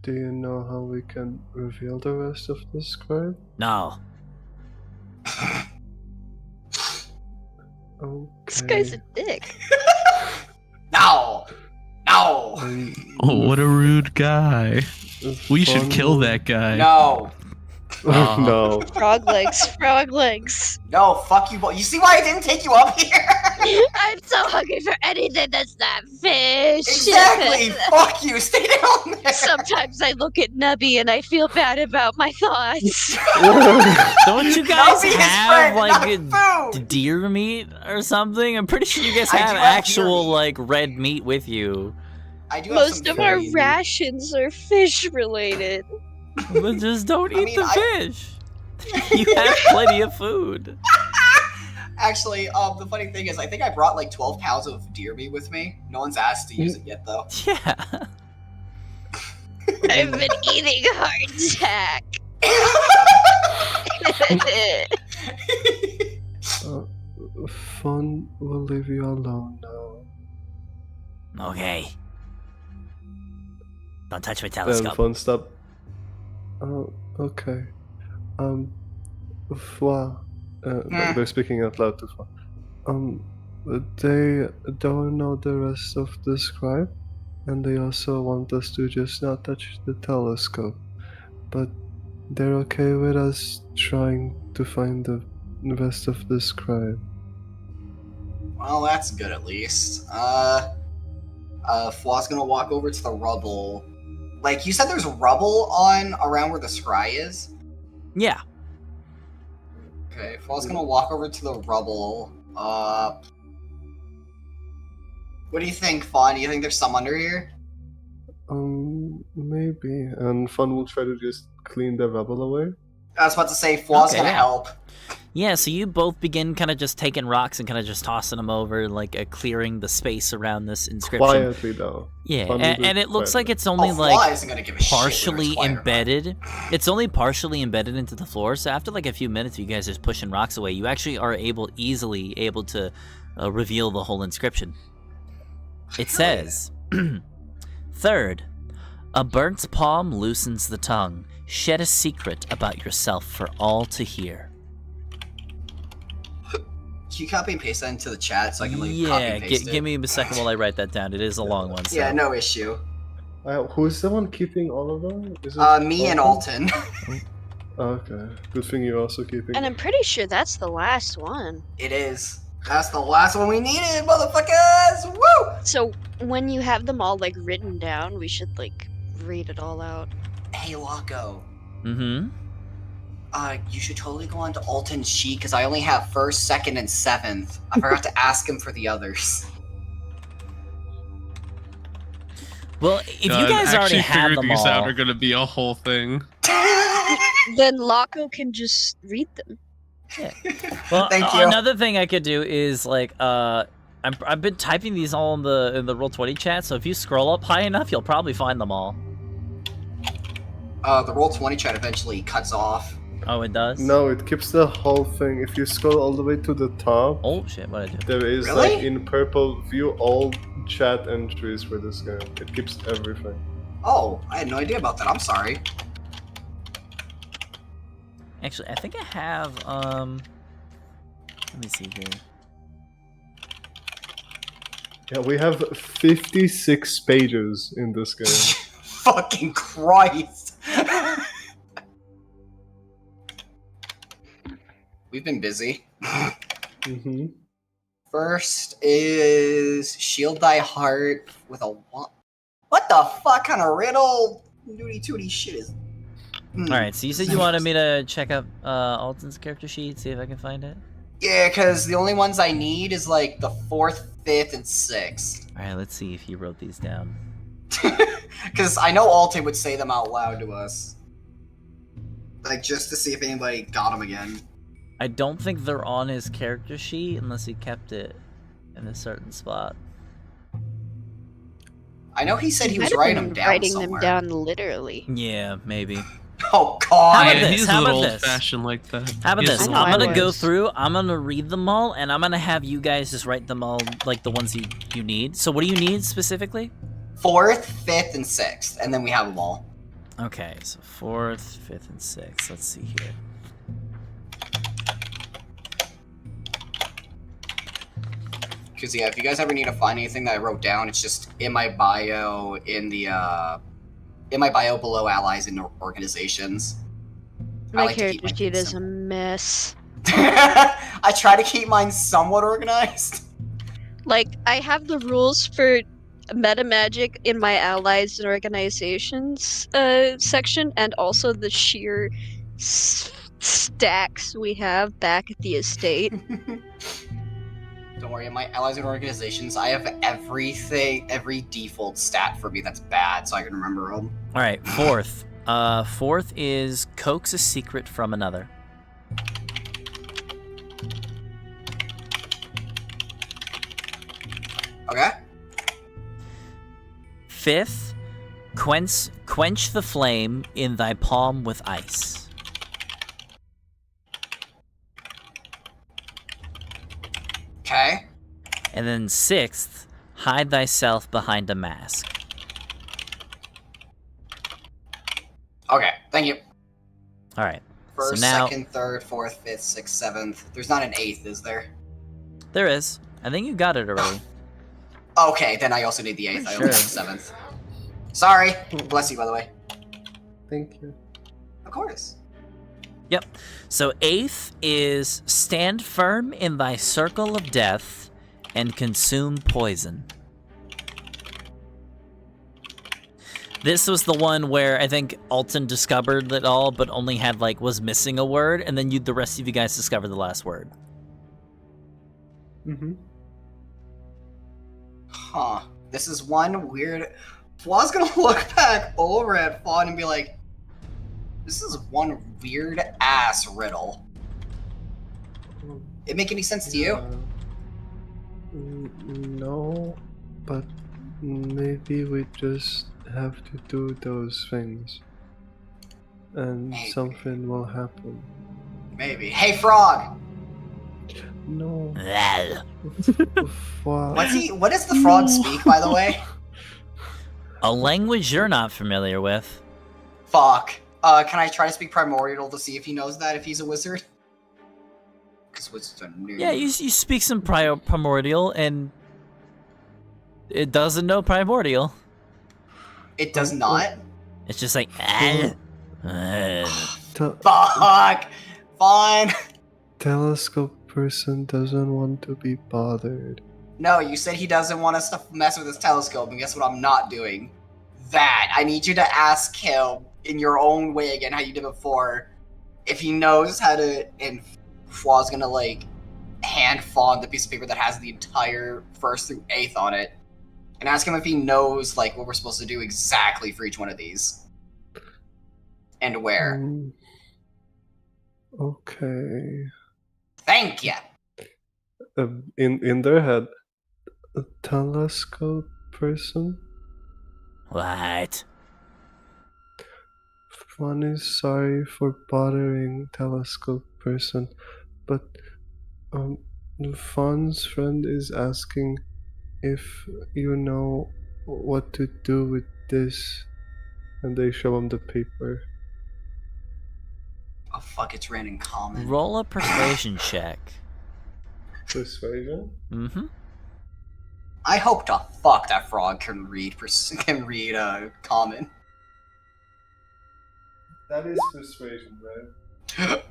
Do you know how we can reveal the rest of the scribe? No. Okay. This guy's a dick. Nah, Oh, what a rude guy. We should kill that guy. No. No. Frog legs, frog legs. No, fuck you both. You see why I didn't take you up here? I'm so hungry for anything that's not fish. Exactly. Fuck you. Stay down there. Sometimes I look at Nubby and I feel bad about my thoughts. Don't you guys Nubby is have friend, like not food. deer meat or something? I'm pretty sure you guys I have do have deer actual meat. like red meat with you. I do have Most some of our food. rations are fish related. But just don't eat mean, the fish. You have plenty of food. Actually, the funny thing is, I think I brought like 12 pounds of deer meat with me. No one's asked to use it yet, though. Yeah. I've been eating hardtack. Fun will leave you alone now. Okay. Don't touch my Then telescope. Fun stop. Okay. Fwa. They're speaking out loud to Fwa. They don't know the rest of the scribe, and they also want us to just not touch the telescope. But they're okay with us trying to find the rest of the scribe. Well, that's good at least. Fla's gonna walk over to the rubble. Like, you said there's rubble on around where the scry is? Yeah. Okay, Fla's gonna walk over to the rubble. What do you think, Fawn? Do you think there's some under here? Maybe. And Fun will try to just clean the rubble away. I was about to say, Fla's Okay, gonna yeah. help. Yeah, so you both begin kind of just taking rocks and kind of just tossing them over, like clearing the space around this inscription. Quietly, though. Yeah, Fun will do and it looks quietly. like it's only Fla like isn't gonna give a shit when partially it's quiet around. embedded. It's only partially embedded into the floor. So after like a few minutes, you guys just pushing rocks away. You actually are easily able to reveal the whole inscription. It says, "Third, a burnt palm loosens the tongue. Shed a secret about yourself for all to hear." Can you copy and paste that into the chat so I can like copy Yeah, and paste it? give me a second while I write that down. It is a long one. So. Yeah, no issue. Who's the one keeping all of them? Is it Me and Alton. Okay. Good thing you're also keeping. And I'm pretty sure that's the last one. It is. That's the last one we needed, motherfuckers! Woo! So when you have them all like written down, we should like read it all out. Hey, Loco. Mm-hmm. You should totally go on to Alton's sheet because I only have 1st, 2nd, and 7th. I forgot to ask him for the others. Well, if you guys already have them these out all, are going to be a whole thing. Then Loco can just read them. well, Thank you. another thing I could do is like I've been typing these all in the Roll20 chat. So if you scroll up high enough, you'll probably find them all. The Roll20 chat eventually cuts off. Oh, it does. No, it keeps the whole thing. If you scroll all the way to the top, Oh shit! What did I do? there is Really? like in purple, view all chat entries for this game. It keeps everything. Oh, I had no idea about that. I'm sorry. Actually, I think I have. Let me see here. Yeah, we have 56 pages in this game. Fucking Christ. We've been busy. Mm-hmm. First is Shield Thy Heart with a what the fuck kind of riddle nudie tootie shit is. All right, so you said you wanted me to check up Alton's character sheet, see if I can find it. Yeah, because the only ones I need is like the 4th, 5th, and 6th. All right, let's see if he wrote these down. Because I know Alton would say them out loud to us. Like, just to see if anybody got them again. I don't think they're on his character sheet unless he kept it in a certain spot. I know he said he Might was have writing been them down writing somewhere. them down literally. Yeah, maybe. Oh, God. How about Yeah, this? he's How a about little this? old-fashioned like that. How about He's this? a I know I'm little gonna I go was. through, I'm gonna read them all, and I'm gonna have you guys just write them all, like the ones you need. So what do you need specifically? 4th, 5th, and 6th, and then we have them all. Okay, so 4th, 5th, and 6th. Let's see here. Because yeah, if you guys ever need to find anything that I wrote down, it's just in my bio below allies and organizations. My character sheet is a mess. I try to keep mine somewhat organized. Like, I have the rules for meta magic in my allies and organizations section, and also the sheer stacks we have back at the estate. Don't worry, in my allies and organizations, I have everything, every default stat for me that's bad, so I can remember them. All right, fourth. Fourth is coax a secret from another. Okay. Fifth, quench the flame in thy palm with ice. Okay. And then sixth, hide thyself behind a mask. Okay, thank you. All right. First, so now, second, third, fourth, fifth, sixth, seventh. There's not an eighth, is there? there is. I think you got it already. Okay, then I also need the eighth. I only Sure. need the seventh. Sorry. Bless you, by the way. Thank you. Of course. Yep. So eighth is stand firm in thy circle of death and consume poison. This was the one where I think Alton discovered it all, but only had was missing a word, and then the rest of you guys discovered the last word. Mm-hmm. Huh. This is one weird... Fla's gonna look back over at Fawn and be like, this is one weird-ass riddle. It make any sense to you? No, but maybe we just have to do those things. And Maybe. something will happen. Maybe. Hey, Frog! No. Well, What does the frog speak, by the way? a language you're not familiar with. Fuck. Can I try to speak Primordial to see if he knows that, if he's a wizard? Because wizards are new. Yeah, you speak some primordial, and it doesn't know primordial. It does not? It's just like, Fuck! Fine! Telescope person doesn't want to be bothered. No, you said he doesn't want us to mess with his telescope, and guess what I'm not doing? That. I need you to ask him in your own way again, how you did before, if he knows how to, and Fla's gonna, hand Fawn the piece of paper that has the entire 1st through 8th on it, and ask him if he knows, what we're supposed to do exactly for each one of these. And where. Okay. Thank ya! In their head, a telescope person? what? One is sorry for bothering telescope person, but Fawn's friend is asking if you know what to do with this, and they show him the paper. Oh fuck, it's ran in common. Roll a persuasion check. Persuasion? Mm-hmm. I hope to fuck that frog can read common. That is persuasion, right?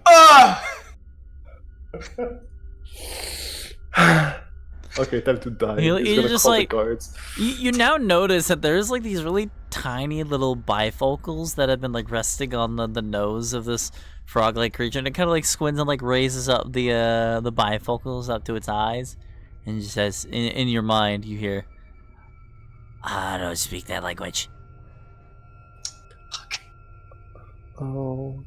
Okay, time to die. You- He's you gonna just, call the like- guards. You now notice that there's these really tiny little bifocals that have been resting on the nose of this frog-like creature, and it kind of squints and raises up the bifocals up to its eyes, and just says, in your mind, you hear, "I don't speak that language." Oh.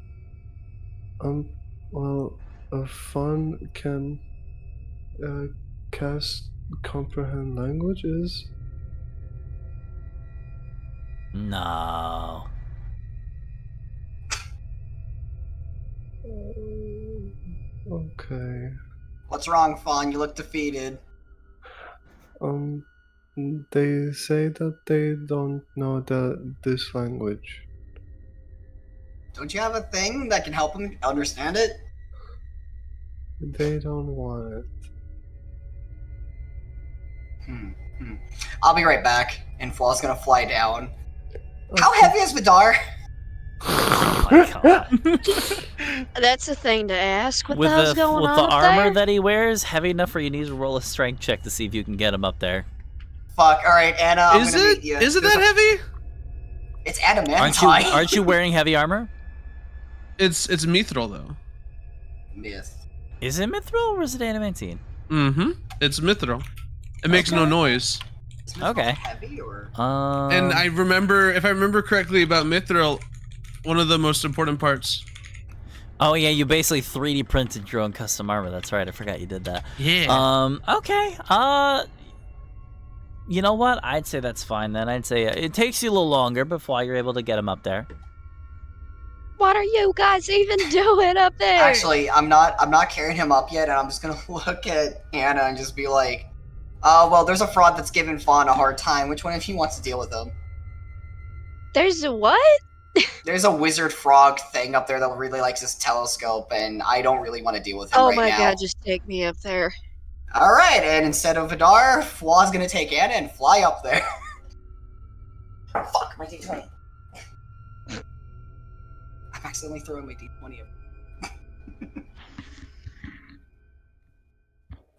Well, a Fawn can cast comprehend languages. No. Okay. What's wrong, Fawn? You look defeated. They say that they don't know this language. Don't you have a thing that can help him understand it? They don't want it. I'll be right back. And Flaw's gonna fly down. How heavy is Vidar? Oh my god. That's a thing to ask. What with the hell's going with on the up armor there? that he wears, heavy enough where you need to roll a strength check to see if you can get him up there. Fuck. All right, Anna. I'm Is gonna it? meet you. Is it There's that a- heavy? It's adamantine. Aren't you wearing heavy armor? It's mithril though. Myth. Is it mithril or is it adamantine? Mm-hmm. It's mithril. It makes no noise. Is Myth Okay. Heavy or? And I remember, if I remember correctly about mithril, one of the most important parts. Oh yeah, you basically 3D printed your own custom armor. That's right. I forgot you did that. Yeah. Okay. You know what? I'd say that's fine then. I'd say it takes you a little longer before you're able to get him up there. What are you guys even doing up there? Actually, I'm not carrying him up yet, and I'm just gonna look at Anna and just be like, well, there's a fraud that's giving Fawn a hard time. Which one of you wants to deal with him? There's a what? There's a wizard frog thing up there that really likes his telescope, and I don't really want to deal with him Oh right my now. god, just take me up there. Alright, and instead of Vidar, Flaw's gonna take Anna and fly up there. Fuck, my D20. I'm accidentally throwing my D20 up.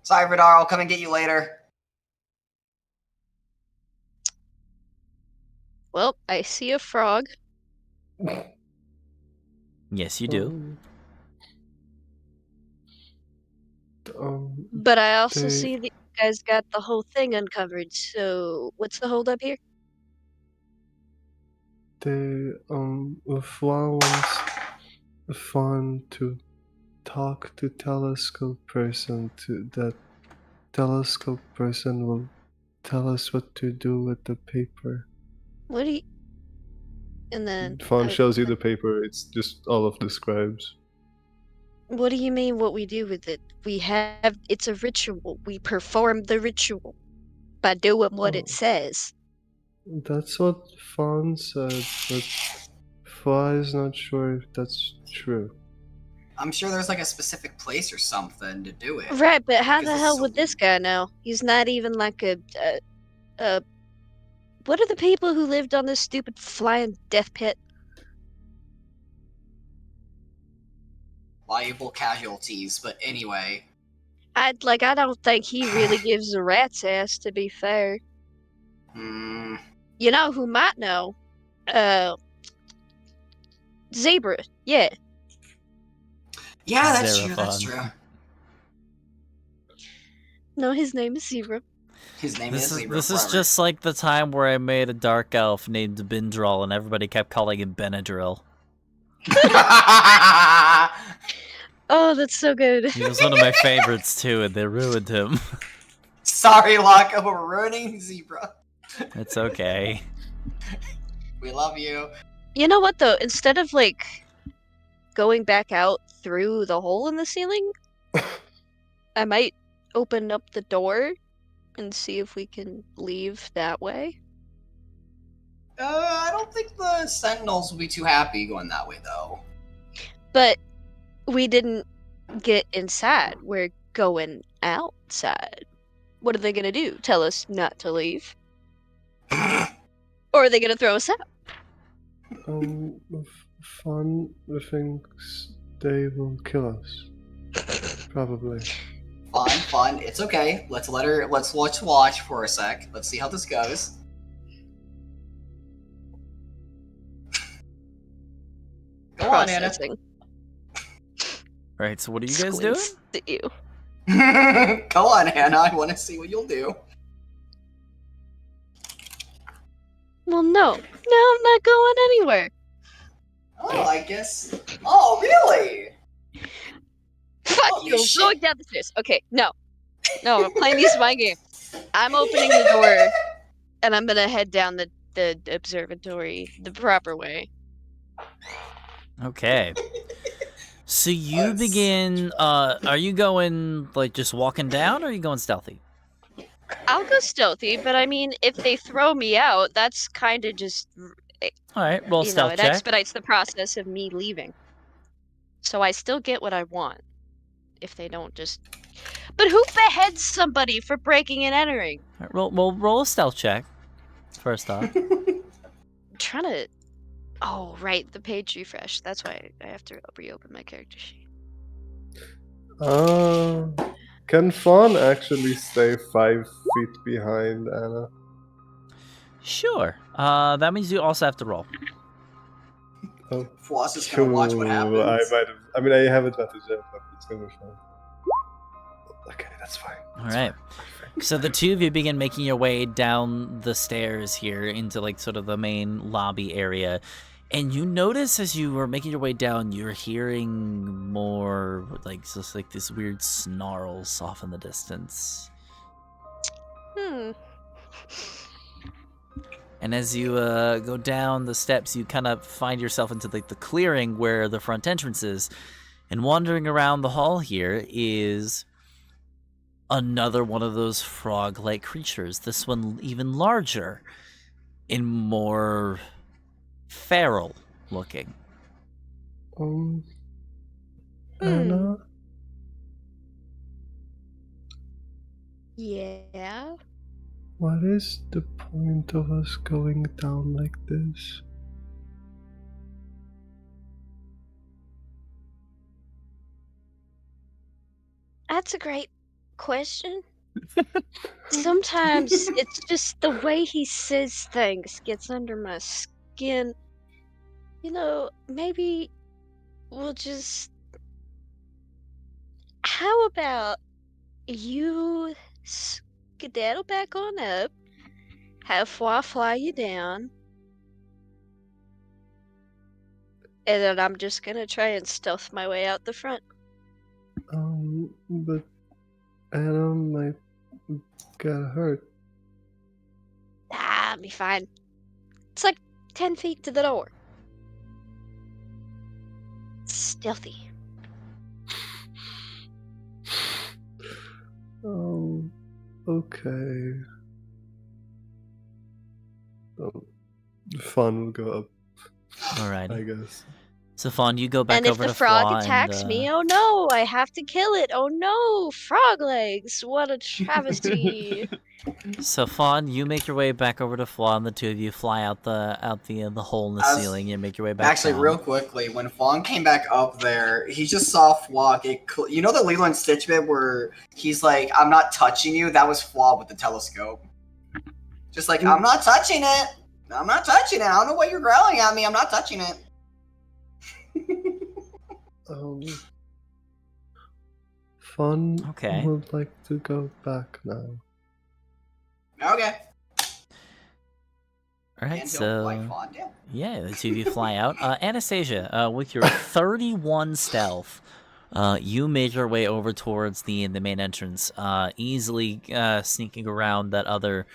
Sorry, Vidar, I'll come and get you later. Well, I see a frog. Yes, you do. But I also They- see that you guys got the whole thing uncovered, so what's the hold up here? Flan wants Fawn to talk to telescope person. That telescope person will tell us what to do with the paper. What do you... And then... Fawn shows you the paper. It's just all of the scribes. What do you mean what we do with it? We have... It's a ritual. We perform the ritual by doing what it says. That's what Fawn said, but Fly is not sure if that's true. I'm sure there's like a specific place or something to do it. Right, but how Because the it's hell so would this guy know? He's not even like a what are the people who lived on this stupid flying death pit? Liable casualties, but anyway. I don't think he really gives a rat's ass, to be fair. Hmm. You know who might know? Zebra. Yeah. Yeah, that's true, that's Xerophon. true. No, his name is Zebra. His name This is is Libra this is forever. just like the time where I made a dark elf named Bindrol, and everybody kept calling him Benadryl. Oh, that's so good. He was one of my favorites too, and they ruined him. Sorry, Locke, we're ruining Zebra. It's okay. We love you. You know what though? Instead of like going back out through the hole in the ceiling, I might open up the door and see if we can leave that way. I don't think the Sentinels will be too happy going that way, though. But we didn't get inside. We're going outside. What are they gonna do? Tell us not to leave? Or are they gonna throw us out? Fawn thinks they will kill us. Probably. Fun. It's okay. Let's watch for a sec. Let's see how this goes. Go on, Anna. Processing. Right, so what are you guys doing? Squints at you. Go on, Anna. I want to see what you'll do. Well, no, I'm not going anywhere. Oh, I guess. Oh, really? Fuck Holy you! I'm shit. going down the stairs. Okay, no, I'm playing these mind game. I'm opening the door, and I'm gonna head down the observatory the proper way. Okay. So you That's begin. Are you going like just walking down, or are you going stealthy? I'll go stealthy, but I mean, if they throw me out, that's kind of just All right, roll you know, stealth it check. expedites the process of me leaving. So I still get what I want. if they don't just. But who beheads somebody for breaking and entering? All right, roll a stealth check. First off. I'm trying to. Oh, right, the page refresh. That's why I have to reopen my character sheet. Can Fawn actually stay 5 feet behind Anna? Sure. That means you also have to roll. Oh, Floss is gonna watch what happens. I might have. I mean, I have advantage yet, but it's gonna be fine. Okay, that's fine. All right. So the two of you begin making your way down the stairs here into like sort of the main lobby area. And you notice as you are making your way down, you're hearing more like just like this weird snarls off in the distance. And as you go down the steps, you kind of find yourself into like the clearing where the front entrance is. And wandering around the hall here is another one of those frog-like creatures. This one even larger and more feral looking. Anna? Yeah. What is the point of us going down like this? That's a great question. Sometimes it's just the way he says things gets under my skin. You know, maybe we'll just. How about you skedaddle back on up, have fly you down, and then I'm just gonna try and stealth my way out the front. But Anna might get hurt. I'll be fine. It's like 10 feet to the door. Stealthy. Oh, okay. Fun will go up, All right. I guess. So Fawn, you go back And if over the to frog Flaw attacks and, me, oh no, I have to kill it. Oh no, frog legs. What a travesty. So Fawn, you make your way back over to Flaw, and the two of you fly out the hole in the ceiling. You make your way back. Actually, down. real quickly, when Fawn came back up there, he just saw Flaw get. You know the Lilo and Stitch bit where he's like, "I'm not touching you." That was Flaw with the telescope. Just like, I'm not touching it. I'm not touching it. I don't know what you're growling at me. I'm not touching it. Fun Okay. would like to go back now. Okay. All right, And so don't like Fawn down. yeah, the two of you fly out. Anastasia, with your 31 stealth, you made your way over towards the main entrance, easily sneaking around that other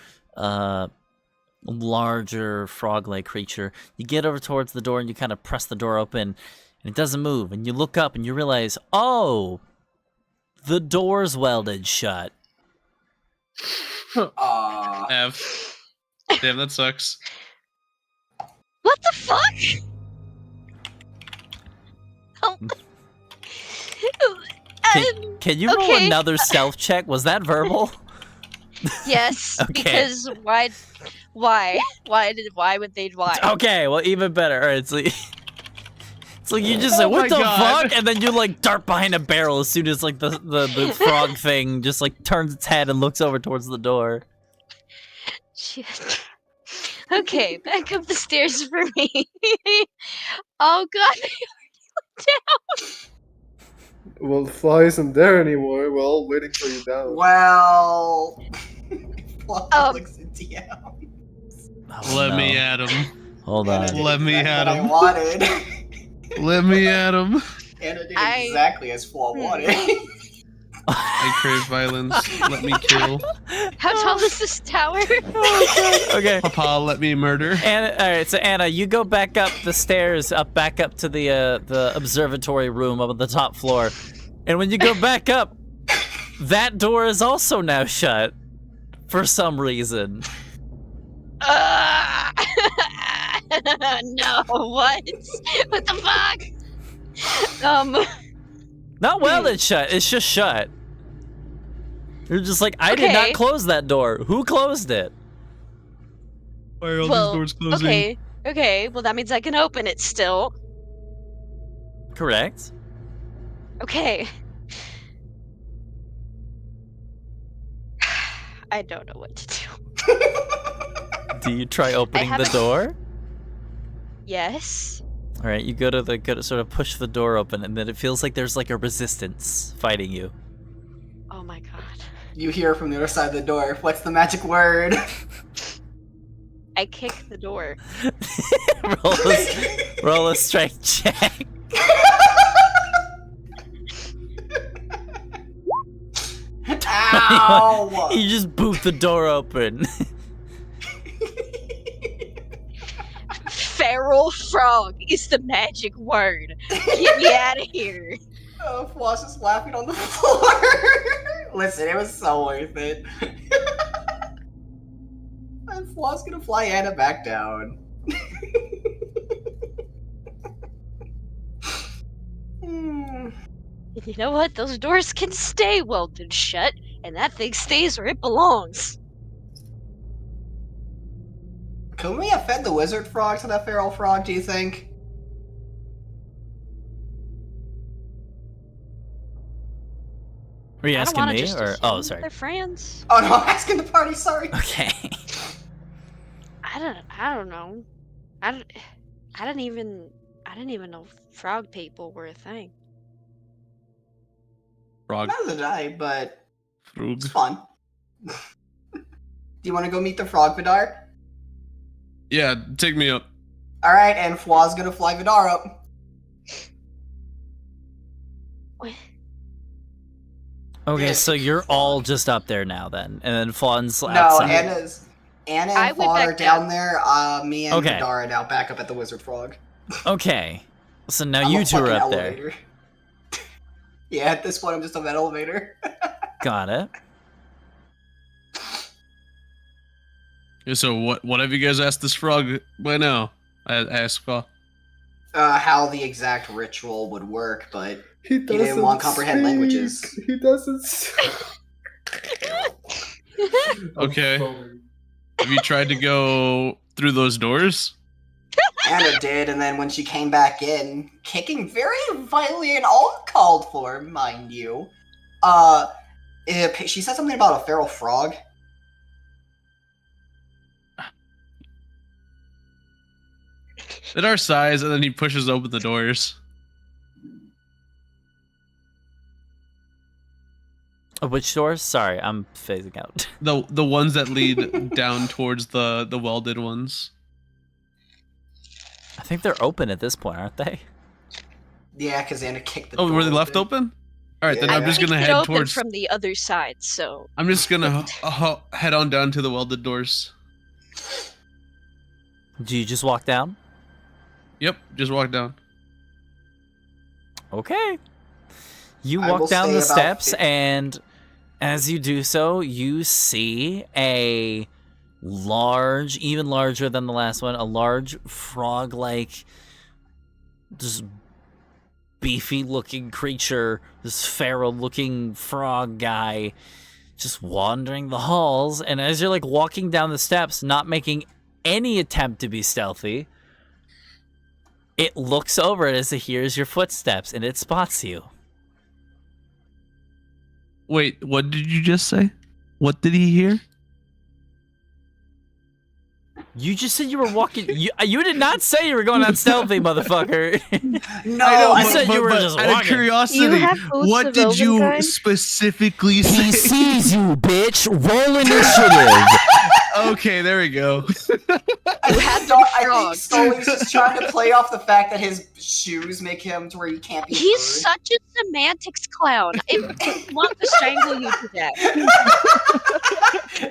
larger frog-like creature. You get over towards the door and you kind of press the door open, and it doesn't move. And you look up and you realize, oh, the door's welded shut. F. Damn, that sucks. What the fuck? Oh. Can you roll okay. another stealth check? Was that verbal? Yes, Okay. because why would they lie? Okay, well, even better. All right, it's like you just say, what my the God. fuck? And then you like dart behind a barrel as soon as like the frog thing just like turns its head and looks over towards the door. Shit. Okay, back up the stairs for me. Oh god, they already went down. Well, Fly isn't there anymore. We're all waiting for you down. Well, Flaw looks into you. Oh, Let no. me at him. Hold Anna on. did Let me exactly at what him. I wanted. Let me at him. Anna did I- exactly as Flaw wanted. I crave violence. Let me kill. How tall is this tower? Okay. Papa, let me murder. Anna, all right, so Anna, you go back up the stairs, back up to the observatory room up on the top floor, and when you go back up, that door is also now shut for some reason. No, what? What the fuck? Not welded shut. It's just shut. You're just like, I did not Okay. close that door. Who closed it? Why are all Well, these doors closing? Okay, well that means I can open it still. Correct. Okay. I don't know what to do. Do you try opening the haven't- door? Yes. All right, you go to sort of push the door open, and then it feels like there's like a resistance fighting you. Oh my god. You hear from the other side of the door. What's the magic word? I kick the door. roll a strength check. Ow! You just boot the door open. Feral frog is the magic word. Get me out of here. Floss is laughing on the floor. Listen, it was so worth it. And Floss gonna fly Anna back down. You know what? Those doors can stay welded shut, and that thing stays where it belongs. Can we have fed the wizard frog to that feral frog, do you think? Were you I don't asking wanna me, just or assume oh, sorry. they're friends. Oh no, I'm asking the party, sorry. Okay. I don't know. I didn't even know frog people were a thing. Frog. Neither did I, but Frog. it's fun. Do you want to go meet the frog, Vidar? Yeah, take me up. Alright, and Fla's gonna fly Vidar up. Okay, Yeah. so you're all just up there now then, and then Fawn's No, outside. Anna I and went Fla back are down down. there. Me and Okay. Vidar are now back up at the wizard frog. Okay, so now I'm you a two are fucking up there. elevator. Yeah, at this point I'm just on that elevator. Got it. Yeah, so what have you guys asked this frog by now? I asked Paul. How the exact ritual would work, but He didn't want to comprehend speak. languages. He doesn't. Okay. Have you tried to go through those doors? Anna did, and then when she came back in, kicking very violently and uncalled for, mind you, she said something about a feral frog. At our size, and then he pushes open the doors. Which doors? Sorry, I'm phasing out. The ones that lead down towards the welded ones. I think they're open at this point, aren't they? Yeah, because Anna kicked the Oh, door were they left open? All right, then Yeah. I'm just I gonna kicked it head open towards. from the other side, so I'm just gonna head on down to the welded doors. Do you just walk down? Yep, just walk down. Okay. You I will walk down say the about steps, 50 and as you do so, you see a large, even larger than the last one, a large frog-like, just beefy-looking creature, this feral-looking frog guy, just wandering the halls. And as you're like walking down the steps, not making any attempt to be stealthy, it looks over as it hears your footsteps, and it spots you. Wait, what did you just say? What did he hear? You just said you were walking. You did not say you were going on stealthy, motherfucker. No, I know, I you said you were just out of walking. curiosity, You have boots what of did you Elvenkind? specifically say? He sees you, bitch. Roll initiative. Okay, there we go. I have think the frog. Sully's just trying to play off the fact that his shoes make him to where he can't be he's heard. such a semantics clown. I want to strangle you to death.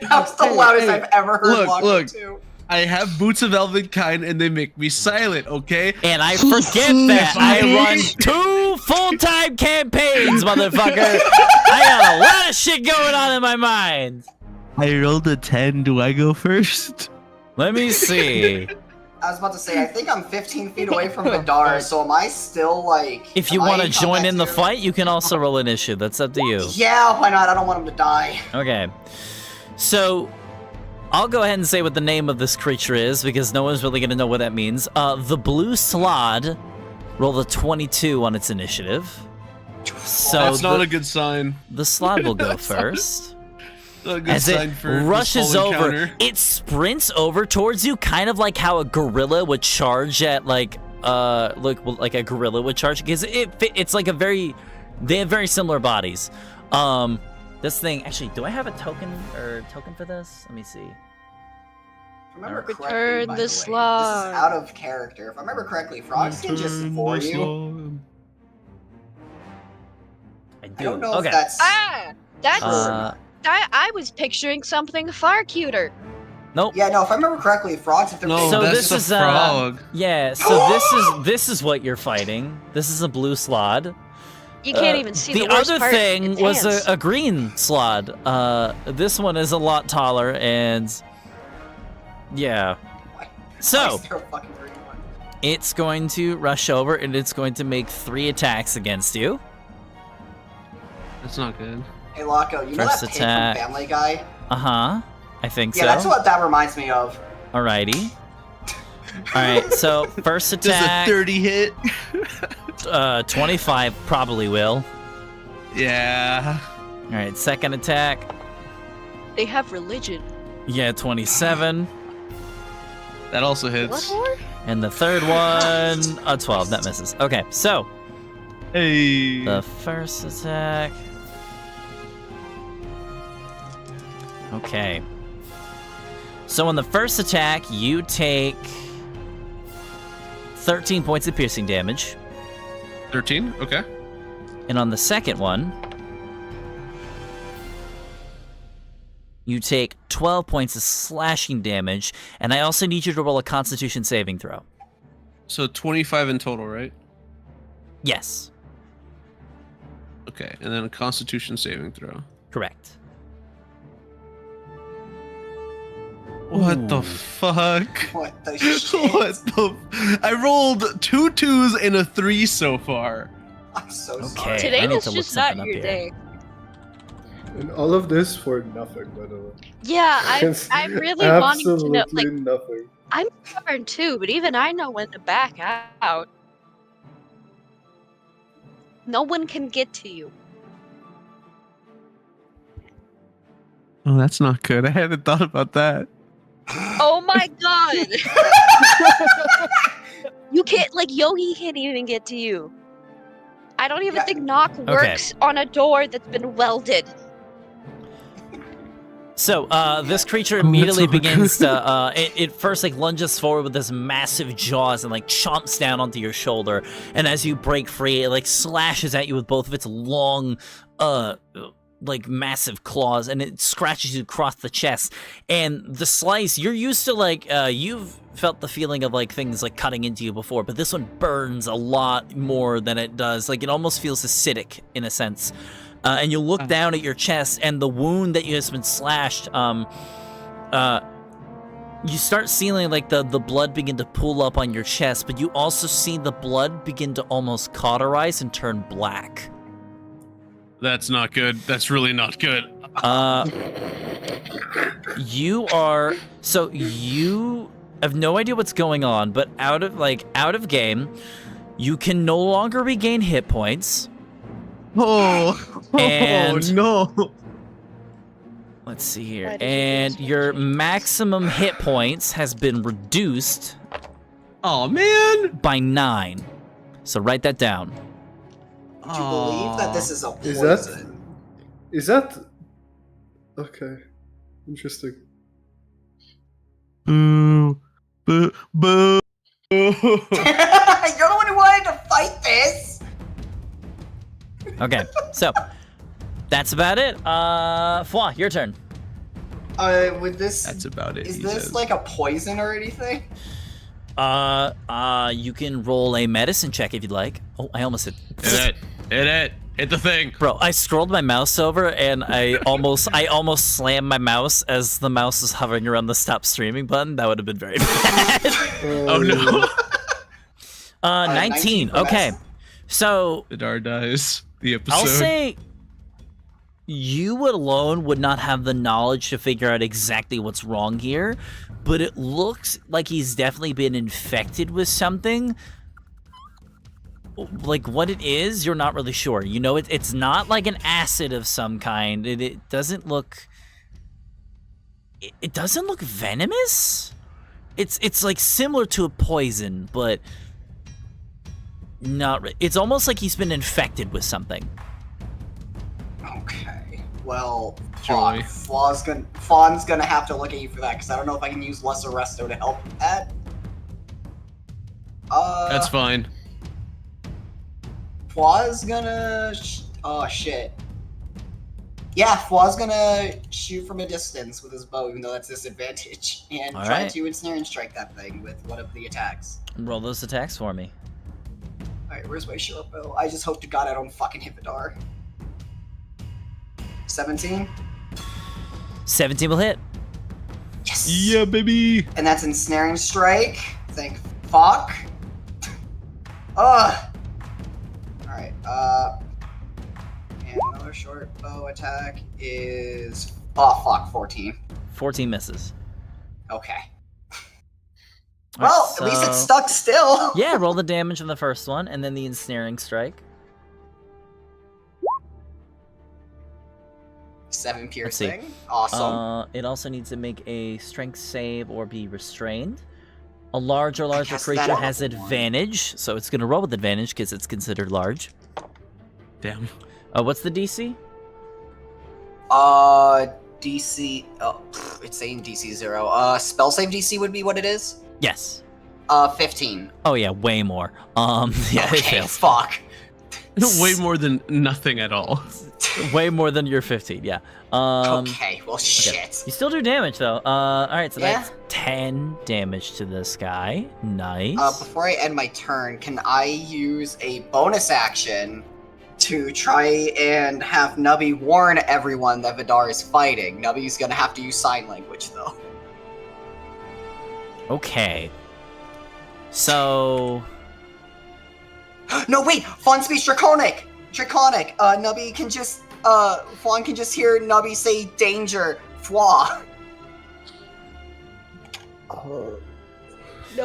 That was the Hey, loudest hey, I've ever heard look, walking look. to. I have boots of Elvenkind, and they make me silent. Okay. And I forget that I run 2 full-time campaigns, motherfucker. I got a lot of shit going on in my mind. I rolled a 10. Do I go first? Let me see. I was about to say, I think I'm 15 feet away from Vidar, so am I still, like... If you want to join in the fight, you can also roll initiative. That's up to you. Yeah, why not? I don't want him to die. Okay. So, I'll go ahead and say what the name of this creature is, because no one's really going to know what that means. The blue slod rolled a 22 on its initiative. So That's not a good sign. The slod will go first. Not a good As sign it for rushes this whole over, encounter. it sprints over towards you, kind of like how a gorilla would charge at like a gorilla would charge, because it's like they have very similar bodies. This thing, actually, do I have a token for this? Let me see. If I remember Return correctly, by the way, slot. This is out of character. If I remember correctly, Frogs can just for you. I I do. don't know Okay. if that's... That's I was picturing something far cuter. Nope. Yeah, no, if I remember correctly, Frogs, if they're... No, So that's this a is frog. yeah. So this is what you're fighting. This is a blue slod. You can't even see the worst other part. thing Its was hands. a green slod. This one is a lot taller and yeah. Why So is there a fucking green one? it's going to rush over and it's going to make 3 attacks against you. That's not good. Hey, Loco, you know First that pig attack. from Family Guy? Uh-huh. I think Yeah, so. that's what that reminds me of. Alrighty. Alright, so first Does a attack, 30 hit? 25 probably will. Yeah. Alright, second attack, They have religion. yeah, 27. That also What hits. more? And the third one, a 12, that misses. Okay, so Hey. the first attack. Okay. So on the first attack, you take 13 points of piercing damage. 13? Okay. And on the second one, you take 12 points of slashing damage. And I also need you to roll a Constitution saving throw. So 25 in total, right? Yes, Okay. And then a Constitution saving throw. correct. What the Ooh. fuck? What the shit? What the? I rolled 2 2s and a 3 so far. I'm so Okay. sorry. Today I need is to look just not something up your here. day. And all of this for nothing, by the way. Yeah, I'm really wanting to know. Like, Absolutely nothing. I'm stubborn too, but even I know when to back out. No one can get to you. Oh, that's not good. I hadn't thought about that. Oh my god! You can't, like, Yogi can't even get to you. I don't even Yeah. think knock works on a door that's been welded. So, this creature immediately not good. begins to, it first, like, lunges forward with this massive jaws and, like, chomps down onto your shoulder. And as you break free, it, like, slashes at you with both of its long, like, massive claws, and it scratches you across the chest. And the slice, you're used to, like, you've felt the feeling of, like, things, like, cutting into you before, but this one burns a lot more than it does. Like, it almost feels acidic, in a sense. And you look down at your chest, and the wound that you has been slashed, you start seeing like the blood begin to pool up on your chest, but you also see the blood begin to almost cauterize and turn black. That's not good. That's really not good. You have no idea what's going on, but out of game, you can no longer regain hit points. And- no. Let's see here. Why did you And do this? your maximum hit points has been reduced Oh man. by 9. So write that down. Would you believe that this is a Is poison? Is that okay? Interesting. Boo. Boo. Boo. You're the one who wanted to fight this! Okay, so that's about it. Fwa, your turn. With this... That's about it. Is he this says. like a poison or anything? You can roll a medicine check if you'd like. Oh, I almost hit. Hit it. Hit it. Hit the thing. Bro, I scrolled my mouse over and I almost slammed my mouse as the mouse was hovering around the stop streaming button. That would have been very bad. Oh no. 19. Okay. So Vidar dies. The episode. I'll say you alone would not have the knowledge to figure out exactly what's wrong here, but it looks like he's definitely been infected with something. Like what it is, you're not really sure. You know, it's not like an acid of some kind. It doesn't look. It doesn't look venomous. It's like similar to a poison, but not. It's almost like he's been infected with something. Okay. Well, Joy. Fawn's gonna have to look at you for that because I don't know if I can use Lesser Resto to help with that. That's fine. Fla's gonna. Oh shit. Yeah, Fla's gonna shoot from a distance with his bow, even though that's disadvantage, and All try right. to ensnare and strike that thing with one of the attacks. Roll those attacks for me. Alright, where's my short bow? I just hope to God I don't fucking hit Vidar. 17? 17 will hit. Yes! Yeah, baby. And that's ensnaring strike. Thank fuck. Ugh! Alright, and another short bow attack is. Oh fuck, 14. 14 misses. Okay. All right, Well, at least it's stuck still! Yeah, roll the damage on the first one, and then the ensnaring strike. 7 see. piercing. Awesome. It also needs to make a strength save or be restrained. A larger guess creature that has other one. advantage, so it's going to roll with advantage because it's considered large. Damn. What's the DC? DC. Oh, it's saying DC 0. Spell save DC would be what it is? Yes. 15. Oh yeah, way more. Yeah, it Okay, fails. fuck. Way more than nothing at all. Way more than your 15. Yeah. Okay, well, shit. You still do damage though. All right, so Yeah. that's 10 damage to this guy. Nice. Before I end my turn, can I use a bonus action to try and have Nubby warn everyone that Vidar is fighting? Nubby's gonna have to use sign language, though. Okay. So. No, wait! Fawn speaks Draconic! Draconic! Nubby can just, Fawn can just hear Nubby say danger, flaw.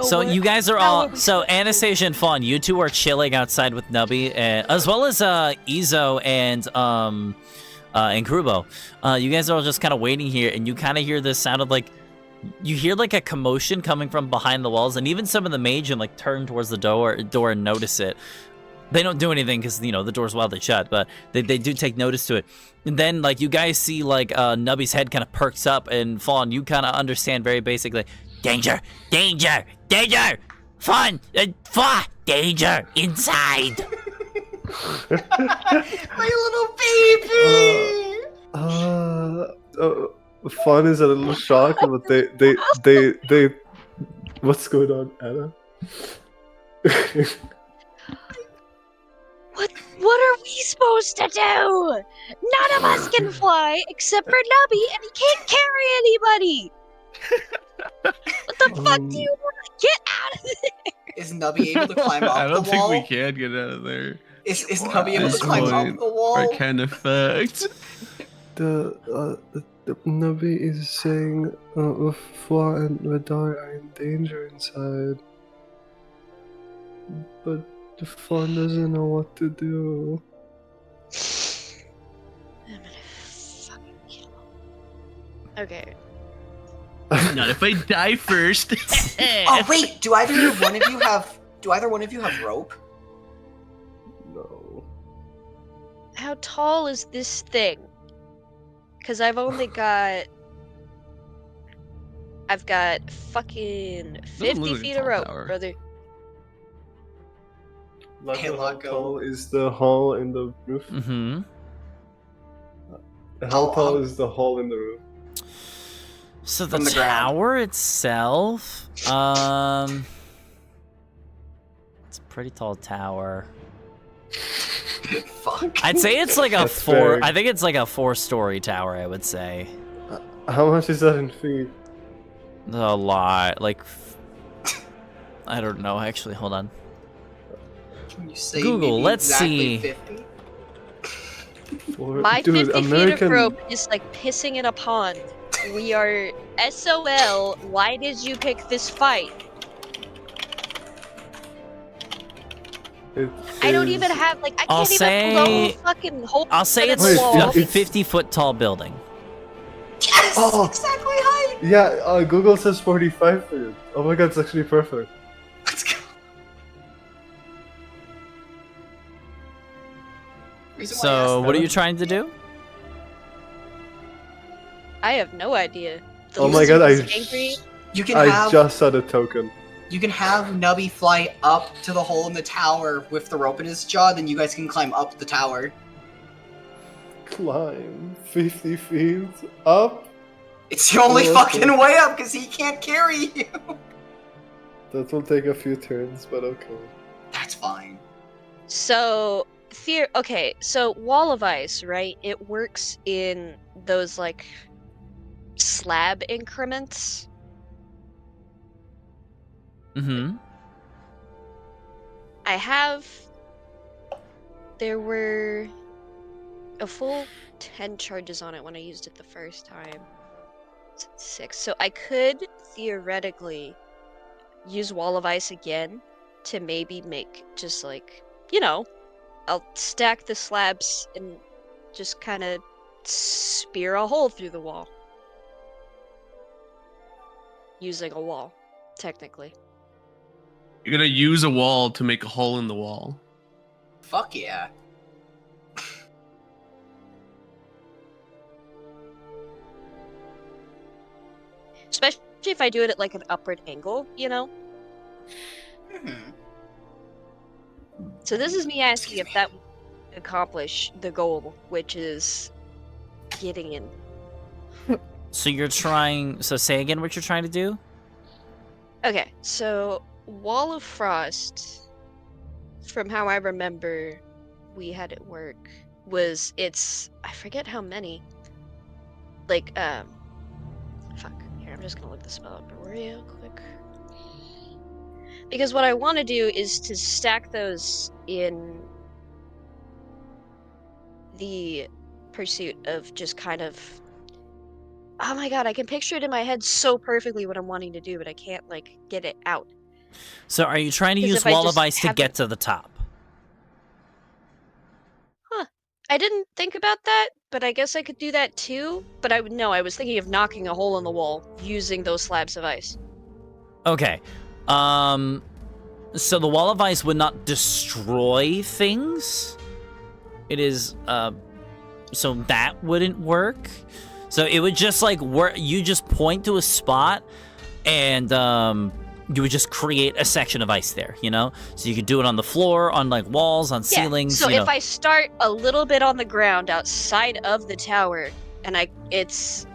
So you guys are all so Anastasia and Fawn, you two are chilling outside with Nubby, as well as Izo and Krubo. You guys are all just kind of waiting here, and you kind of hear this sound of like you hear like a commotion coming from behind the walls, and even some of the mage like turn towards the door and notice it. They don't do anything because the door's wildly shut, but they do take notice to it. And then like you guys see like Nubby's head kind of perks up, and Fawn, you kind of understand very basically. Danger! Danger! Danger! Fawn! Danger! Inside! My little baby! Fawn is a little shocked, but they. What's going on, Anna? What are we supposed to do? None of us can fly except for Nubby, and he can't carry anybody. What the fuck do you want? Get out of there! Is Nubby able to climb up I don't the think wall? we can get out of there. Is Nubby able to This climb point, up the wall? Are kind of fucked. The Nabi is saying Fwa and Vidar are in danger inside. But the Fawn doesn't know what to do. I'm gonna fucking kill him. Okay. Not if I die first. Oh wait, do either one of you have rope? No. How tall is this thing? Because I've got fucking 50 look like a feet of tall rope, tower. brother. Like Hey, how Loco. tall is the hole in the roof? Mm-hmm. How tall is the hole in the roof? So the From the ground. tower itself, it's a pretty tall tower. Fuck. I'd say it's like a That's 4. very- I think it's like a 4-story tower. I would say How much is that in feet? a lot. Like I don't know. Actually, hold on. Can you say Google, maybe let's exactly see. 50? My Dude, 50 feet American. of rope is like pissing in a pond. We are SOL. Why did you pick this fight? It I don't is- even have like I I'll can't even build a whole say- fucking hole. I'll say in it's the Wait, wall. a it's- 50-foot tall building. Yes! Oh. Exactly height! Yeah, Google says 45 feet. Oh my god, it's actually perfect. Let's go. Reason why I So, asked what are that- you trying to do? I have no idea. The Oh my lizard god, is I angry. You can I have just saw the token. you can have Nubby fly up to the hole in the tower with the rope in his jaw, then you guys can climb up the tower. Climb 50 feet up? It's the only Oh, okay. fucking way up because he can't carry you. That will take a few turns, but okay. That's fine. So, okay, so wall of ice, right? It works in those like slab increments. Mm-hmm. There were a full 10 charges on it when I used it the first time. 6. So I could theoretically use wall of ice again to maybe make just like, I'll stack the slabs and just kind of spear a hole through the wall. Using a wall, technically. You're gonna use a wall to make a hole in the wall. Fuck yeah. Especially if I do it at like an upward angle, Hmm. So this is me asking if that would accomplish the goal, which is getting in. So you're trying. So say again what you're trying to do. Okay, so Wall of Frost, from how I remember we had it work, I forget how many. Like, fuck. Here, I'm just gonna look the spell up real quick. Because what I want to do is to stack those in the pursuit of just kind of. Oh my god, I can picture it in my head so perfectly what I'm wanting to do, but I can't, like, get it out. So are you trying to 'Cause use if I wall of just ice to have get it- to the top? I didn't think about that, but I guess I could do that too. But I was thinking of knocking a hole in the wall using those slabs of ice. Okay. So the wall of ice would not destroy things. It is, so that wouldn't work. So it would just like work. You just point to a spot, and you would just create a section of ice there. So you could do it on the floor, on like walls, on ceilings. So if I start a little bit on the ground outside of the tower, and it's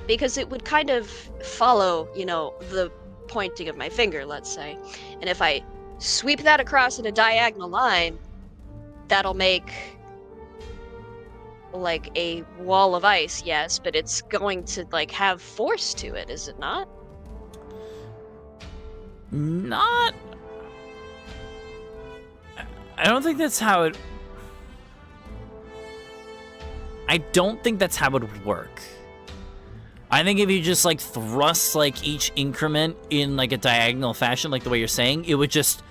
because it would kind of follow, the pointing of my finger, let's say, and if I sweep that across in a diagonal line, that'll make like a wall of ice, yes, but it's going to like have force to it, is it not? Not. I don't think that's how it. I don't think that's how it would work. I think if you just like thrust like each increment in like a diagonal fashion, like the way you're saying, it would just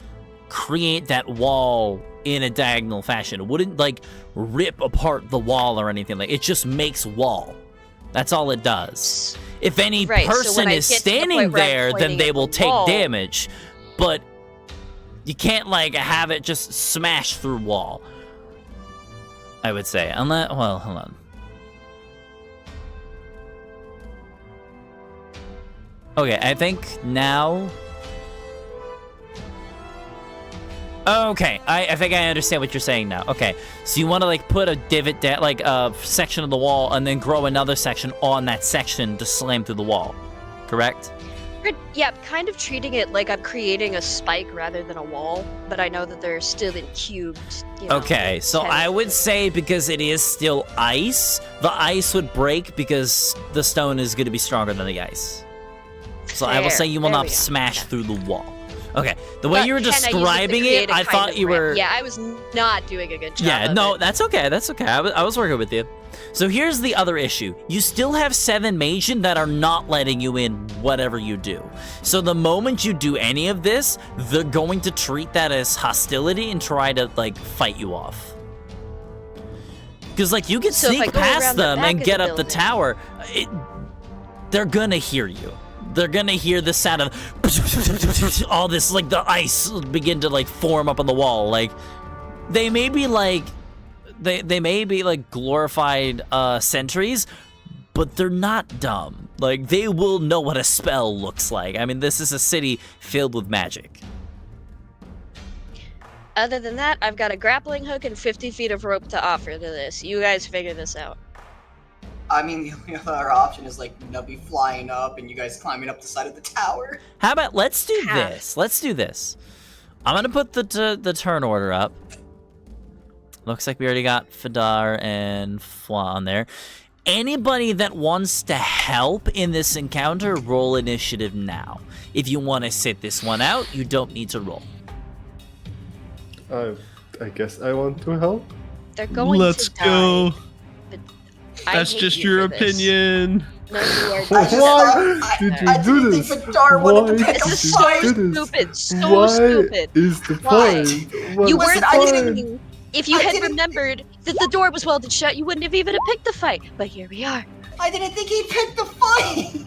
create that wall in a diagonal fashion. It wouldn't like rip apart the wall or anything. Like it just makes wall. That's all it does. If any Right, so when person I is get to the standing point where I'm there, then pointing they at will the take wall- damage. But you can't like have it just smash through wall. I would say, unless, well, hold on. Okay, I think now. Okay, I think I understand what you're saying now. Okay, so you want to like put a divot down, like a section of the wall, and then grow another section on that section to slam through the wall, correct? kind of treating it like I'm creating a spike rather than a wall, but I know that they're still in cubed. Okay, so I would say because it is still ice, the ice would break because the stone is going to be stronger than the ice. So I will say you will not smash through the wall. Okay, the way you were describing it, I thought you were... Yeah, I was not doing a good job. Yeah, no, that's okay, that's okay. I was working with you. So here's the other issue. You still have 7 Magian that are not letting you in whatever you do. So the moment you do any of this, they're going to treat that as hostility and try to, like, fight you off. Because, like, you can sneak past them and get up the tower. They're gonna hear you. They're gonna hear the sound of all this, like, the ice begin to, like, form up on the wall. Like, they may be, like... They may be like glorified sentries, but they're not dumb. Like, they will know what a spell looks like. I mean, this is a city filled with magic. Other than that, I've got a grappling hook and 50 feet of rope to offer to this. You guys figure this out. I mean, the only other option is like Nubby flying up and you guys climbing up the side of the tower. How about let's do this? Let's do this. I'm gonna put the turn order up. Looks like we already got Fedar and Fwa on there. Anybody that wants to help in this encounter, roll initiative now. If you want to sit this one out, you don't need to roll. I guess I want to help. They're going Let's to die. go. That's just your opinion. No, you are Why did you do this? Why This is so stupid. So Why stupid. is the Why? point? What's You the weren't point? thinking. If you had remembered that the door was welded shut, you wouldn't have even picked the fight. But here we are. I didn't think he picked the fight!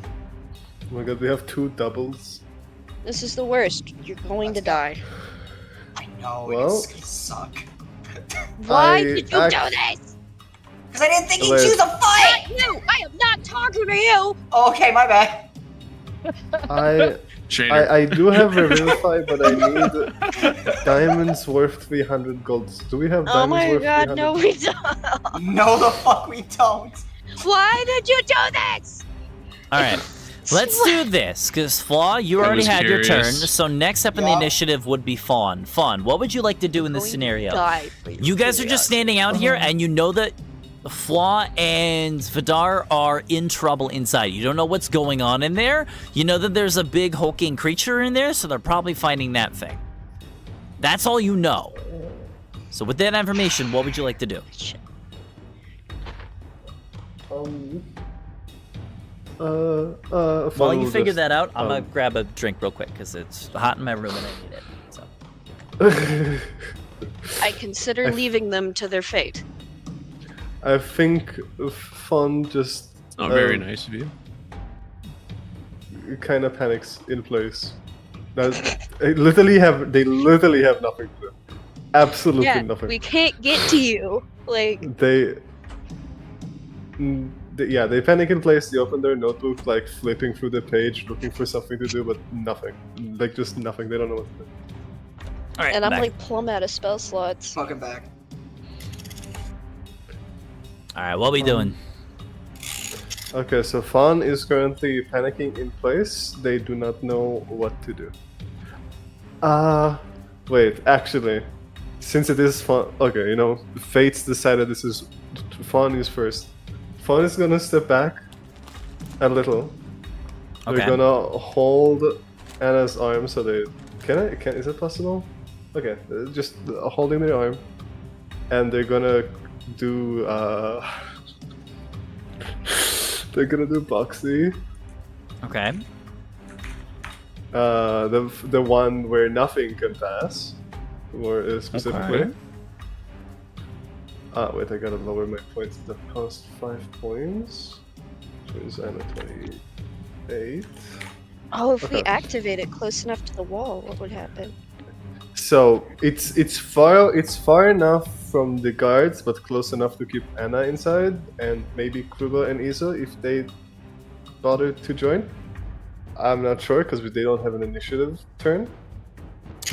Oh my god, we have 2 doubles. This is the worst. You're going to die. I know, Well, it's gonna suck. Why did you do this? Because I didn't think he'd choose a fight! Not you! I am not talking to you! Okay, my bad. I do have Revivify, but I need diamonds worth 300 golds. Do we have Oh diamonds my worth god, 300? no we don't. No, the fuck we don't. Why did you do this? Alright, let's do this, because Flaw, you already had your turn, so next up in the initiative would be Fawn. Fawn, what would you like to do in this scenario? You guys are just standing out here, and you know that Flaw and Vidar are in trouble inside. You don't know what's going on in there. You know that there's a big hulking creature in there, so they're probably fighting that thing. That's all you know. So with that information, what would you like to do? While you figure that out, I'm gonna grab a drink real quick, because it's hot in my room and I need it. So. I consider leaving them to their fate. I think Fun just Not very nice of you. kind of panics in place. They literally have nothing to do. Absolutely nothing. We can't get to you. Like They panic in place. They open their notebook, like flipping through the page, looking for something to do, but nothing. Like just nothing. They don't know what to do. All right, and I'm back. like plumb out of spell slots. Fucking back. All right, what are we doing? Okay, so Fawn is currently panicking in place. They do not know what to do. Wait, actually, since it is Fawn, okay, you know, Fates decided this is Fawn is first. Fawn is gonna step back a little. Okay. They're gonna hold Anna's arm so they is it possible? Okay, just holding their arm, and they're gonna do they're gonna do Boxy. Okay. The one where nothing can pass, more specifically. Okay. Wait, I gotta lower my points to cost 5 points. Which is Anna 28. Oh, if we Okay. activate it close enough to the wall, what would happen? So it's far enough from the guards, but close enough to keep Anna inside, and maybe Kruba and Iso if they bother to join. I'm not sure because they don't have an initiative turn.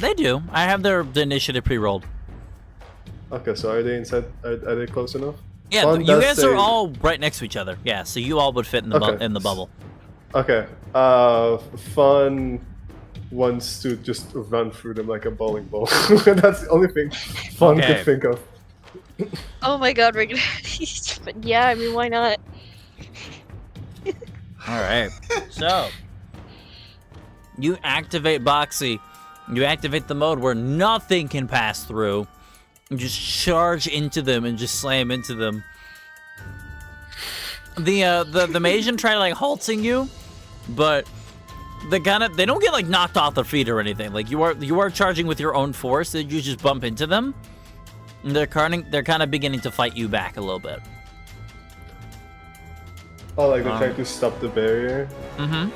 They do. I have the initiative pre-rolled. Okay, so are they inside? Are they close enough? Yeah, Fawn you does guys are say- all right next to each other. Yeah, so you all would fit in the Okay. in the bubble. Okay. Fun wants to just run through them like a bowling ball. That's the only thing Fun Okay. could think of. Oh my god, we're gonna. Yeah, I mean, why not? All right. So you activate Boxy. You activate the mode where nothing can pass through. You just charge into them and just slam into them. The Magian try like halting you, but they don't get like knocked off their feet or anything. Like you are charging with your own force, that you just bump into them. And they're kind of beginning to fight you back a little bit. Oh, like they're trying to stop the barrier. Mm-hmm.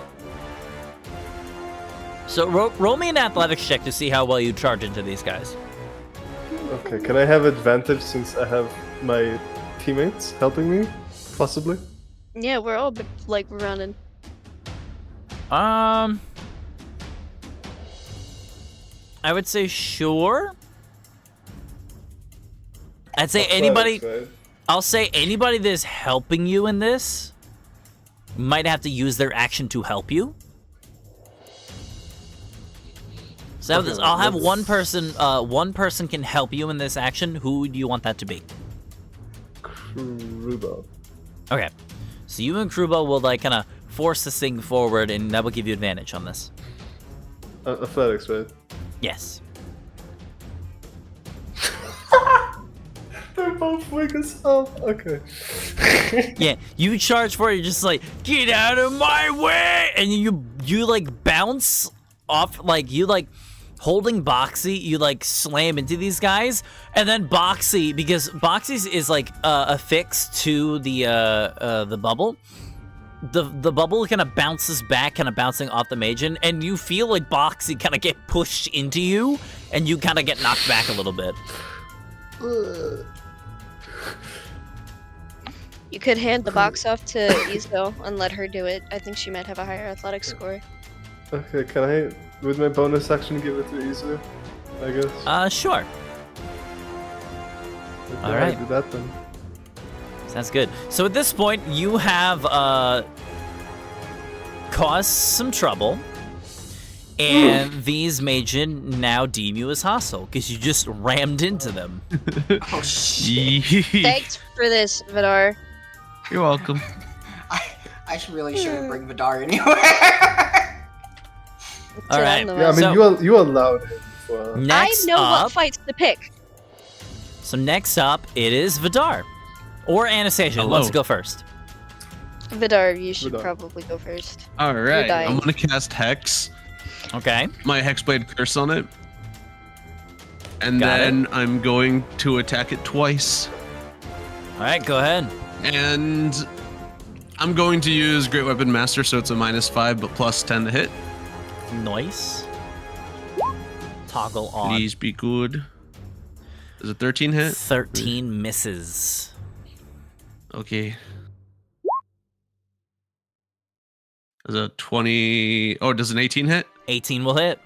So roll me an athletics check to see how well you charge into these guys. Okay, can I have advantage since I have my teammates helping me? Possibly? Yeah, we're all like running. I would say sure. I'd say anybody. Athletics, right? I'll say anybody that is helping you in this might have to use their action to help you. So Okay, I'll have let's- one person. One person can help you in this action. Who do you want that to be? Krubo. Okay. So you and Krubo will like kind of force this thing forward, and that will give you advantage on this. Athletics, right? Yes. They're both weak as hell. Okay. Yeah, you charge for it, you're just like, get out of my way! And you like bounce off, like you like holding Boxy, you like slam into these guys, and then Boxy, because Boxy is like affixed to the bubble. The bubble kind of bounces back, kind of bouncing off the Magian, and you feel like Boxy kind of get pushed into you, and you kind of get knocked back a little bit. You could hand the box off to Izo and let her do it. I think she might have a higher athletic score. Okay, can I, with my bonus action, give it to Izu? I guess. Sure. Okay, all right. Do that then. Sounds good. So at this point, you have caused some trouble, and these Magian now deem you as hostile because you just rammed into them. Oh shit. Thanks for this, Vidar. You're welcome. I shouldn't bring Vidar anywhere. All right. Nonetheless. Yeah, I mean, So- you allowed him. So, Next I know up, what fights to pick. So next up, it is Vidar or Anastasia. Who Hello. wants to go first? Vidar, you should Vidar. probably go first. All right, dying. I'm gonna cast Hex. Okay. My Hexblade curse on it, and Got then I'm going to attack it twice. All right, go ahead. And I'm going to use Great Weapon Master, so it's a -5 but +10 to hit. Nice. Toggle on. Please be good. Is it 13 hit? 13 misses. Okay. Is it 20? Oh, does an 18 hit? 18 will hit.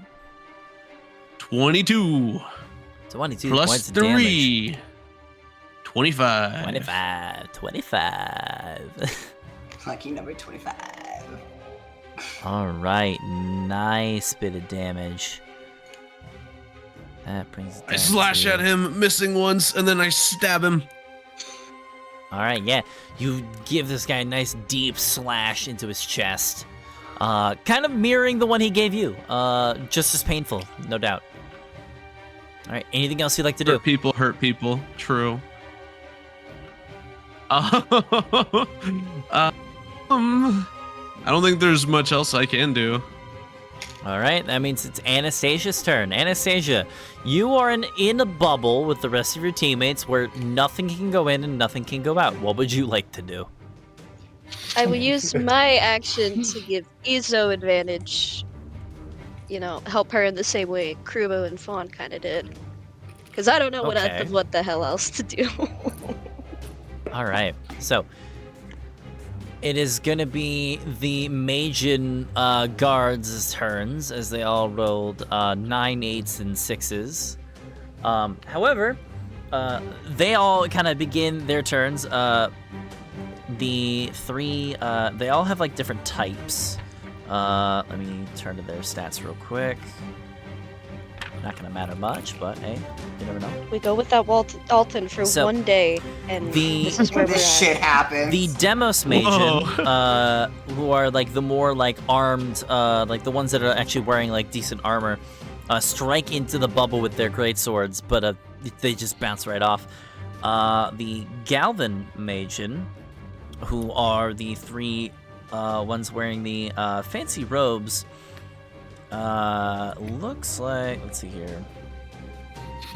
22 22 plus points of damage. 3. 25. 25. Lucky number 25. All right, nice bit of damage. That brings it I down slash to- at him, missing once, and then I stab him. All right, yeah, you give this guy a nice deep slash into his chest, kind of mirroring the one he gave you. Just as painful, no doubt. All right, anything else you'd like to do? Hurt people. True. I don't think there's much else I can do. All right, that means it's Anastasia's turn. Anastasia, you are in a bubble with the rest of your teammates where nothing can go in and nothing can go out. What would you like to do? I will use my action to give Izo advantage. You know, help her in the same way Krubo and Fawn kind of did. Because I don't know Okay. what the hell else to do. All right, so it is going to be the Magian guards' turns as they all rolled 9, 8s, and 6s. However, they all kind of begin their turns the three, they all have like different types. Let me turn to their stats real quick. Not gonna matter much, but hey, you never know. We go with that Alton for So, one day, and this is where we're This at. shit happens. The Demos Magen, who are like the more like armed, like the ones that are actually wearing like decent armor, strike into the bubble with their great swords, but they just bounce right off. The Galvan Magen, who are the three ones wearing the fancy robes, looks like, let's see here.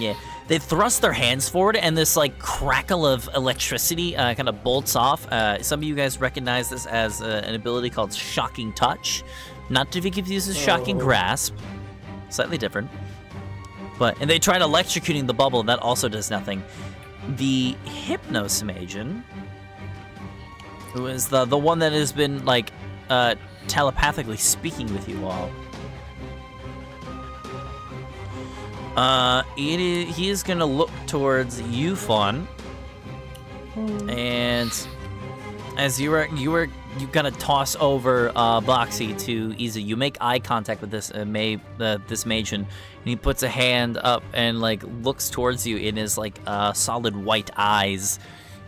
Yeah, they thrust their hands forward, and this like crackle of electricity kind of bolts off. Some of you guys recognize this as an ability called Shocking Touch, not to be confused with Shocking Grasp. Slightly different, and they tried electrocuting the bubble. That also does nothing. The Hypnos Magen, who is the one that has been like telepathically speaking with you all. He is gonna look towards you, Fawn, and as you kind of toss over Boxy to Iza, you make eye contact with this this Magen, and he puts a hand up and like looks towards you in his like solid white eyes,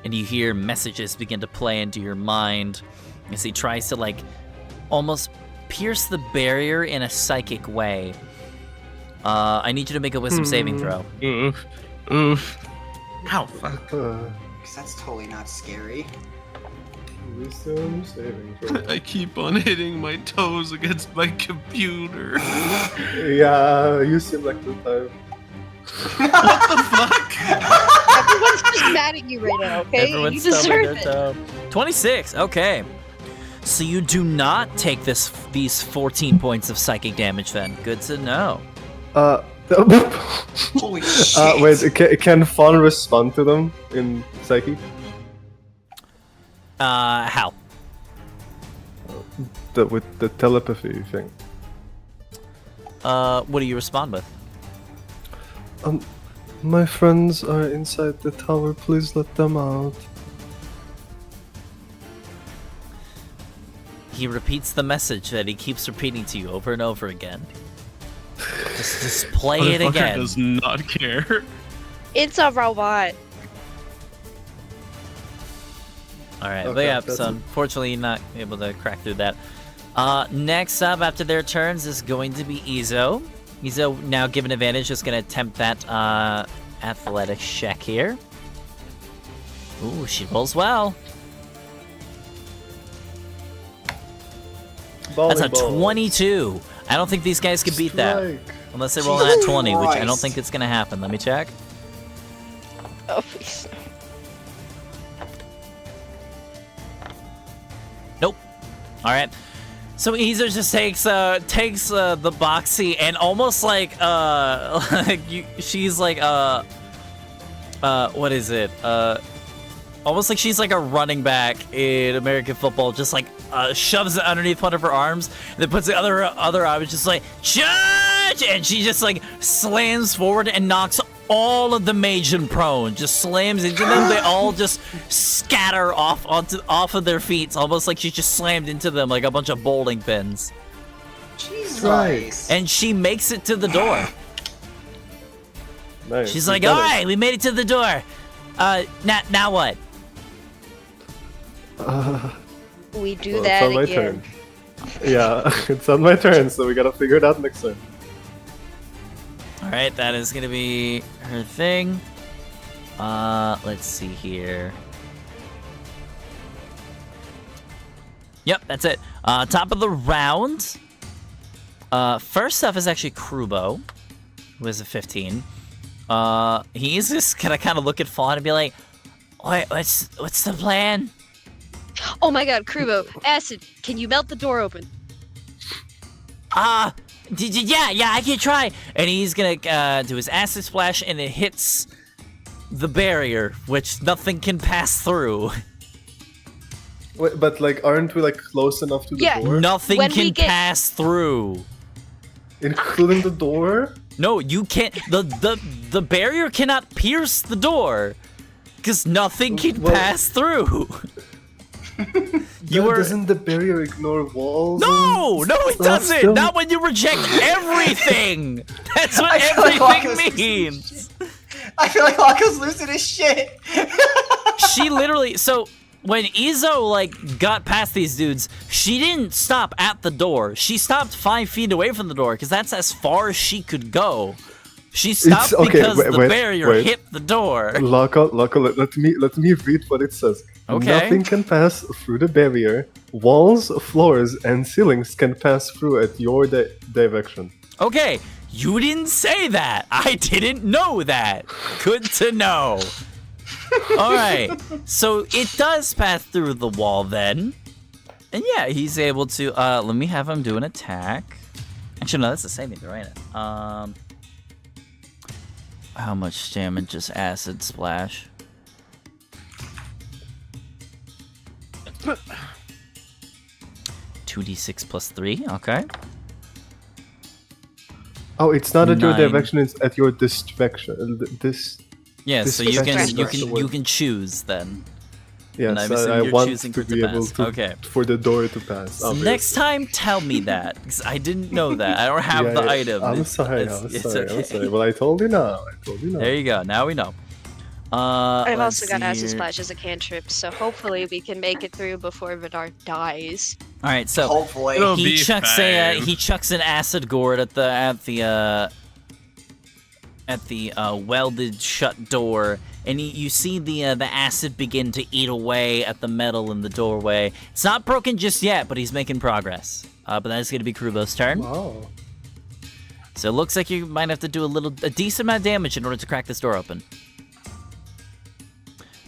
and you hear messages begin to play into your mind as he tries to like almost pierce the barrier in a psychic way. I need you to make a wisdom saving throw. Oof. Ow, fuck. Because that's totally not scary. Wisdom saving throw. I keep on hitting my toes against my computer. Yeah, you seem like the type. What the fuck? Everyone's just mad at you right now, okay? Everyone's You deserve stubbing their it. toe. 26. Okay. So you do not take these 14 points of psychic damage then. Good to know. Holy shit. Wait, can Fawn respond to them in Psyche? How? With the telepathy thing. What do you respond with? My friends are inside the tower, please let them out. He repeats the message that he keeps repeating to you over and over again. Just play it Motherfucker again. does not care. It's a robot. Alright, but Okay, yeah, that's so it. unfortunately you're not able to crack through that. Next up after their turns is going to be Izo. Izo, now given advantage, is going to attempt that athletics check here. Ooh, she rolls well. That's a Volleyball. 22. I don't think these guys can beat that. Strike. Unless they roll an at 20, which I don't Christ. think it's going to happen. Let me check. Oh, please. Nope. All right. So Izo just takes the boxy and almost like she's like what is it? Almost like she's like a running back in American football, just like shoves it underneath one of her arms, and then puts the other arm, just like charge, and she just like slams forward and knocks all of the Magen prone, just slams into them. They all just scatter off of their feet. It's almost like she just slammed into them like a bunch of bowling pins. Jesus. Right. And she makes it to the door. Nice. She's you like, did all it. right, we made it to the door. Now what? We do Well, that it's on my again. turn. Yeah, it's on my turn, so we gotta figure it out next turn. All right, that is gonna be her thing. Let's see here. Yep, that's it. Top of the round. First up is actually Krubo, who has a 15. He's just gonna kind of look at Fawn and be like, "Wait, what's the plan?" Oh my god, Krubo, Acid, can you melt the door open? Yeah, I can try. And he's gonna do his acid splash, and it hits the barrier, which nothing can pass through. Wait, but like, aren't we like close enough to the Yeah. door? Nothing When can we get- pass through. Including the door? No, you can't. The barrier cannot pierce the door, because nothing can Well- pass through. You were... Doesn't the barrier ignore walls? No, no, it doesn't. Still... Not when you reject everything. That's what everything means. I feel like Lako's losing his shit. She literally, so when Izo like got past these dudes, she didn't stop at the door. She stopped 5 feet away from the door because that's as far as she could go. She stopped because the barrier hit the door. Lako, let me read what it says. Okay. Nothing can pass through the barrier. Walls, floors, and ceilings can pass through at your direction. Okay, you didn't say that. I didn't know that. Good to know. All right, so it does pass through the wall then. And yeah, he's able to, let me have him do an attack. Actually, no, that's the saving throw, ain't it? How much damage is Acid Splash? 2d6 plus 3, okay. Oh, it's not at 9. your direction, it's at your distraction. Yeah, so you can choose then. Yes, I want to be able to for the door to pass. So next time, tell me that, because I didn't know that. I don't have the item. I'm sorry. I'm sorry. Well, I told you now. There you go. Now we know. I've also got Acid Splash as a cantrip, so hopefully we can make it through before Vidar dies. All right, so hopefully he chucks an acid gourd at the welded shut door, and you see the acid begin to eat away at the metal in the doorway. It's not broken just yet, but he's making progress. But that is going to be Kurobo's turn. Wow. So it looks like you might have to do a decent amount of damage in order to crack this door open.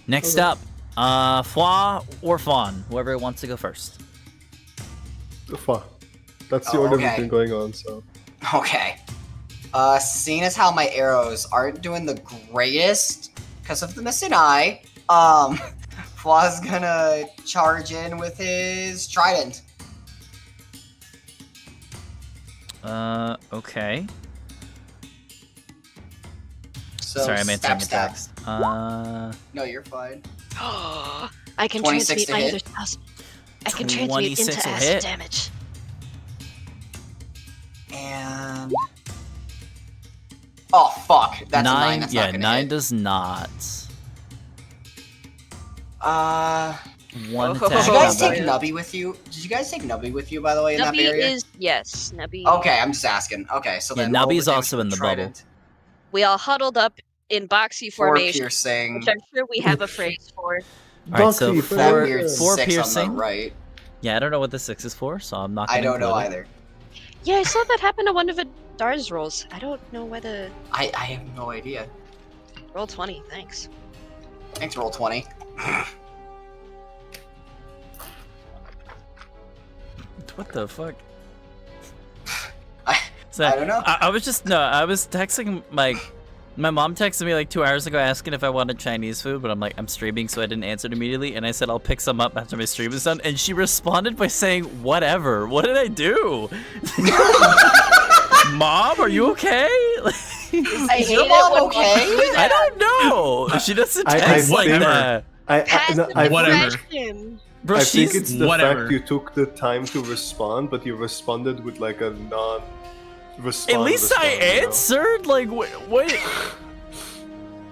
Next up, Fwa or Fawn, whoever wants to go first. Fwa. That's the order we've been going on, so. Okay. Seeing as how my arrows aren't doing the greatest because of the missing eye, Fwa's gonna charge in with his trident. Okay. So sorry, I'm answering the text. No, you're fine. I can transmute my other spells. I can transmute into acid damage. And oh fuck, that's 9. A 9. That's yeah, not 9 hit. Does not. One attack. Did you guys take Nubby with you? Did you guys take Nubby with you, by the way, in that area? Yes, Nubby. Okay, I'm just asking. Okay, so then Nubby's also in the bubble. We all huddled up in boxy formation, piercing. which I'm sure we have a phrase for. Alright, so 4 piercing. On the right. Yeah, I don't know what the 6 is for, so I'm not gonna I don't know either. Yeah, I saw that happen to one of Vidar's rolls. I don't know whether... I have no idea. Roll 20, thanks. Thanks, roll 20. What the fuck? I don't know. I was texting my mom texted me like 2 hours ago asking if I wanted Chinese food, but I'm streaming, so I didn't answer it immediately, and I said I'll pick some up after my stream is done, and she responded by saying, whatever. What did I do? Mom, are you okay? Is your mom okay? I don't know. She doesn't text like that. Whatever. Bro, I think it's the fact you took the time to respond, but you responded with like a non-response. At least I answered. Like, what did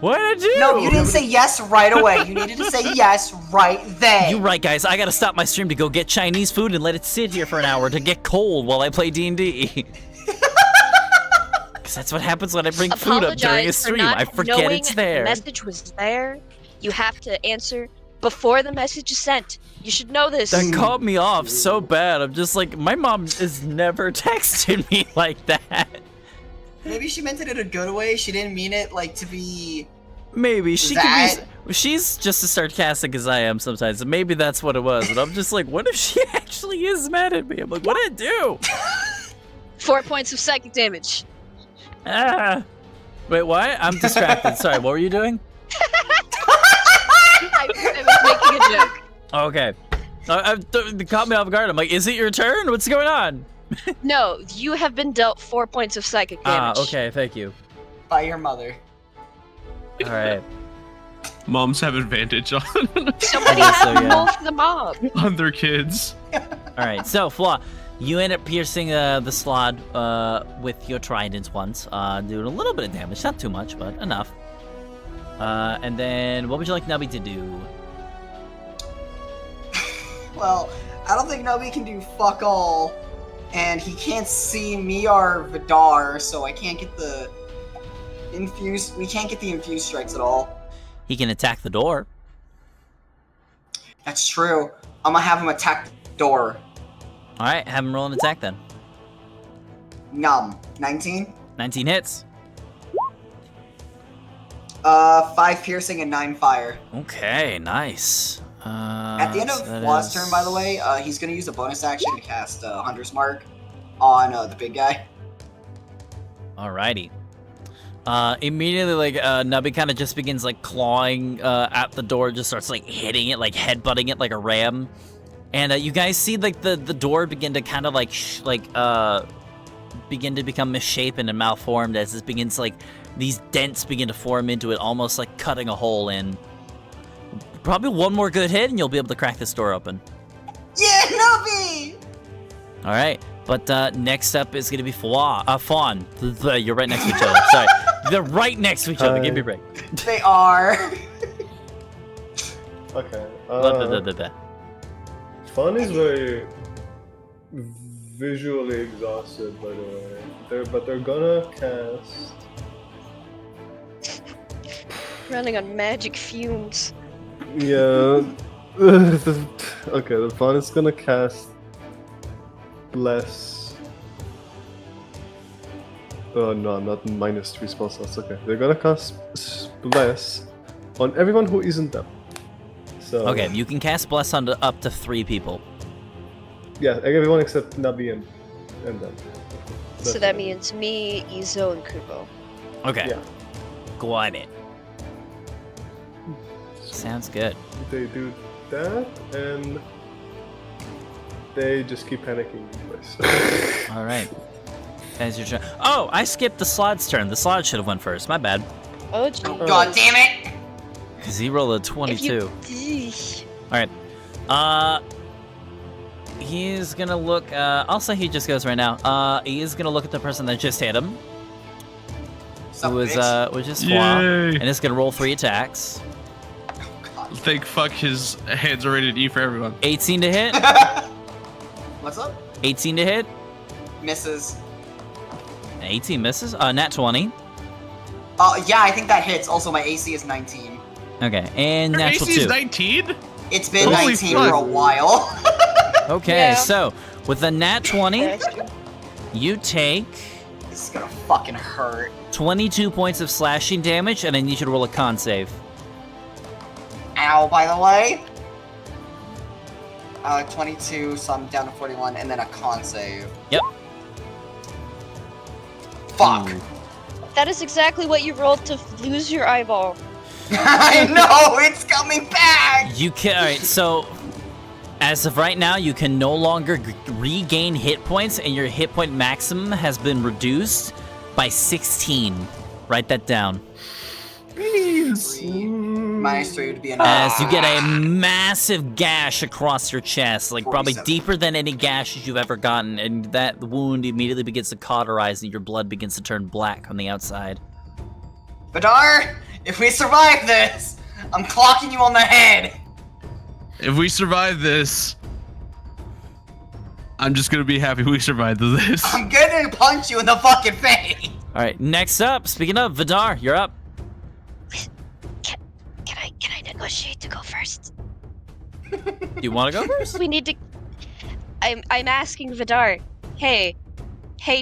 I do? No, you didn't say yes right away. You needed to say yes right then. You're right, guys. I gotta stop my stream to go get Chinese food and let it sit here for an hour to get cold while I play D&D. Because that's what happens when I bring food up during a stream. I forget it's there. The message was there. You have to answer before the message is sent. You should know this. That caught me off so bad. I'm just like, my mom has never texted me like that. Maybe she meant it in a good way. She didn't mean it like to be. Maybe she could be. She's just as sarcastic as I am sometimes. And maybe that's what it was. And I'm just like, what if she actually is mad at me? I'm like, what did I do? 4 points of psychic damage. Wait, what? I'm distracted. Sorry, what were you doing? I was making a joke. Okay. It caught me off guard. I'm like, is it your turn? What's going on? No, you have been dealt 4 points of psychic damage. Okay, thank you. By your mother. Alright. Moms have advantage on Somebody guess so, have yeah. both the mob. on their kids. All right, so Flaw, you end up piercing the slot with your trident once, doing a little bit of damage, not too much, but enough. And then, what would you like Nubby to do? Well, I don't think Nubby can do fuck all, and he can't see me or Vidar, so I can't get the infused. We can't get the infused strikes at all. He can attack the door. That's true. I'm gonna have him attack the door. All right, have him roll an attack then. 19. 19 hits. 5 piercing and 9 fire. Okay, nice. At the end of that Flaw's is- turn, by the way, he's gonna use a bonus action to cast Hunter's Mark on the big guy. Alrighty. Immediately, like, Nubby kind of just begins, like, clawing at the door, just starts, like, hitting it, like, headbutting it like a ram. And you guys see, like, the door begin to kind of, like, begin to become misshapen and malformed as it begins, like, these dents begin to form into it, almost like cutting a hole in. Probably one more good hit and you'll be able to crack this door open. Yeah, Nubby! Alright, but next up is going to be Fawn. You're right next to each other. Sorry. They're right next to each other. Give me a break. They are. Okay. Blah, blah, blah, blah, blah. Fun is very visually exhausted, by the way. But they're gonna cast. Running on magic fumes. Yeah. Okay, the Fun is gonna cast Bless. Oh no, I'm not -3 spell slots. Okay, they're gonna cast Bless on everyone who isn't them. So Okay, you can cast Bless on up to 3 people. yeah, everyone except Nabi and them. So that means me, Izo, and Kubo. Okay. Yeah. Got it. Sounds good. They do that, and they just keep panicking in place. All right. As your turn. Oh, I skipped the Slod's turn. The Slod should have went first. My bad. Oh, gee. God damn it! Because he rolled a 22. All right. He's gonna look. I'll say he just goes right now. He is gonna look at the person that just hit him, Sup, who was bitch? which is Flaw, Yay. and it's gonna roll 3 attacks. Thank fuck his hands are rated E for everyone. 18 to hit. What's up? 18 to hit. Misses. 18 misses. Nat 20. Yeah, I think that hits. Also, my AC is 19. Okay, and Your natural AC is 2. 19? It's been Holy 19 fuck. for a while. Okay, Yeah. so with a nat 20, That's true. you take This is gonna fucking hurt. 22 points of slashing damage, and I need you to roll a con save. Ow, by the way. 22, so I'm down to 41, and then a con save. Yep. Fuck. Ooh. That is exactly what you rolled to lose your eyeball. I know, it's coming back! You can. All right, so as of right now, you can no longer regain hit points, and your hit point maximum has been reduced by 16. Write that down. Please. -3 would be enough. As you get a massive gash across your chest, like probably 47. deeper than any gashes you've ever gotten, and that wound immediately begins to cauterize, and your blood begins to turn black on the outside. Vidar, if we survive this, I'm clocking you on the head. If we survive this, I'm just gonna be happy we survived this. I'm gonna punch you in the fucking face. All right, next up, speaking of, Vidar, you're up. Can I negotiate to go first? Do you want to go first? We need to. I'm asking Vidar. Hey,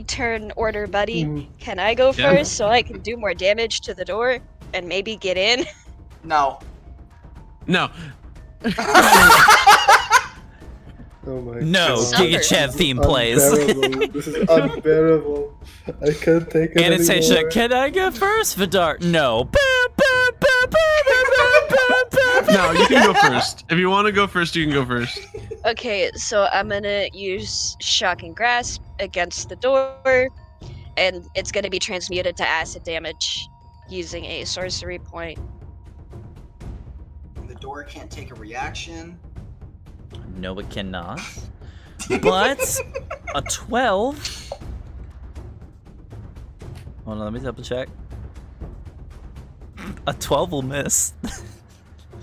turn order, buddy. Can I go Yeah. first so I can do more damage to the door and maybe get in? No. No. Oh my No, god. Sundered. Giga Chat theme plays. Unbearable. This is unbearable. I can't take it Anastasia, anymore. can I go first? Vidar, no. No, you can go first. If you want to go first, you can go first. Okay, so I'm gonna use Shocking Grasp against the door, and it's gonna be transmuted to acid damage using a sorcery point. door can't take a reaction. No, it cannot. But a 12. Hold on, let me double check. A 12 will miss.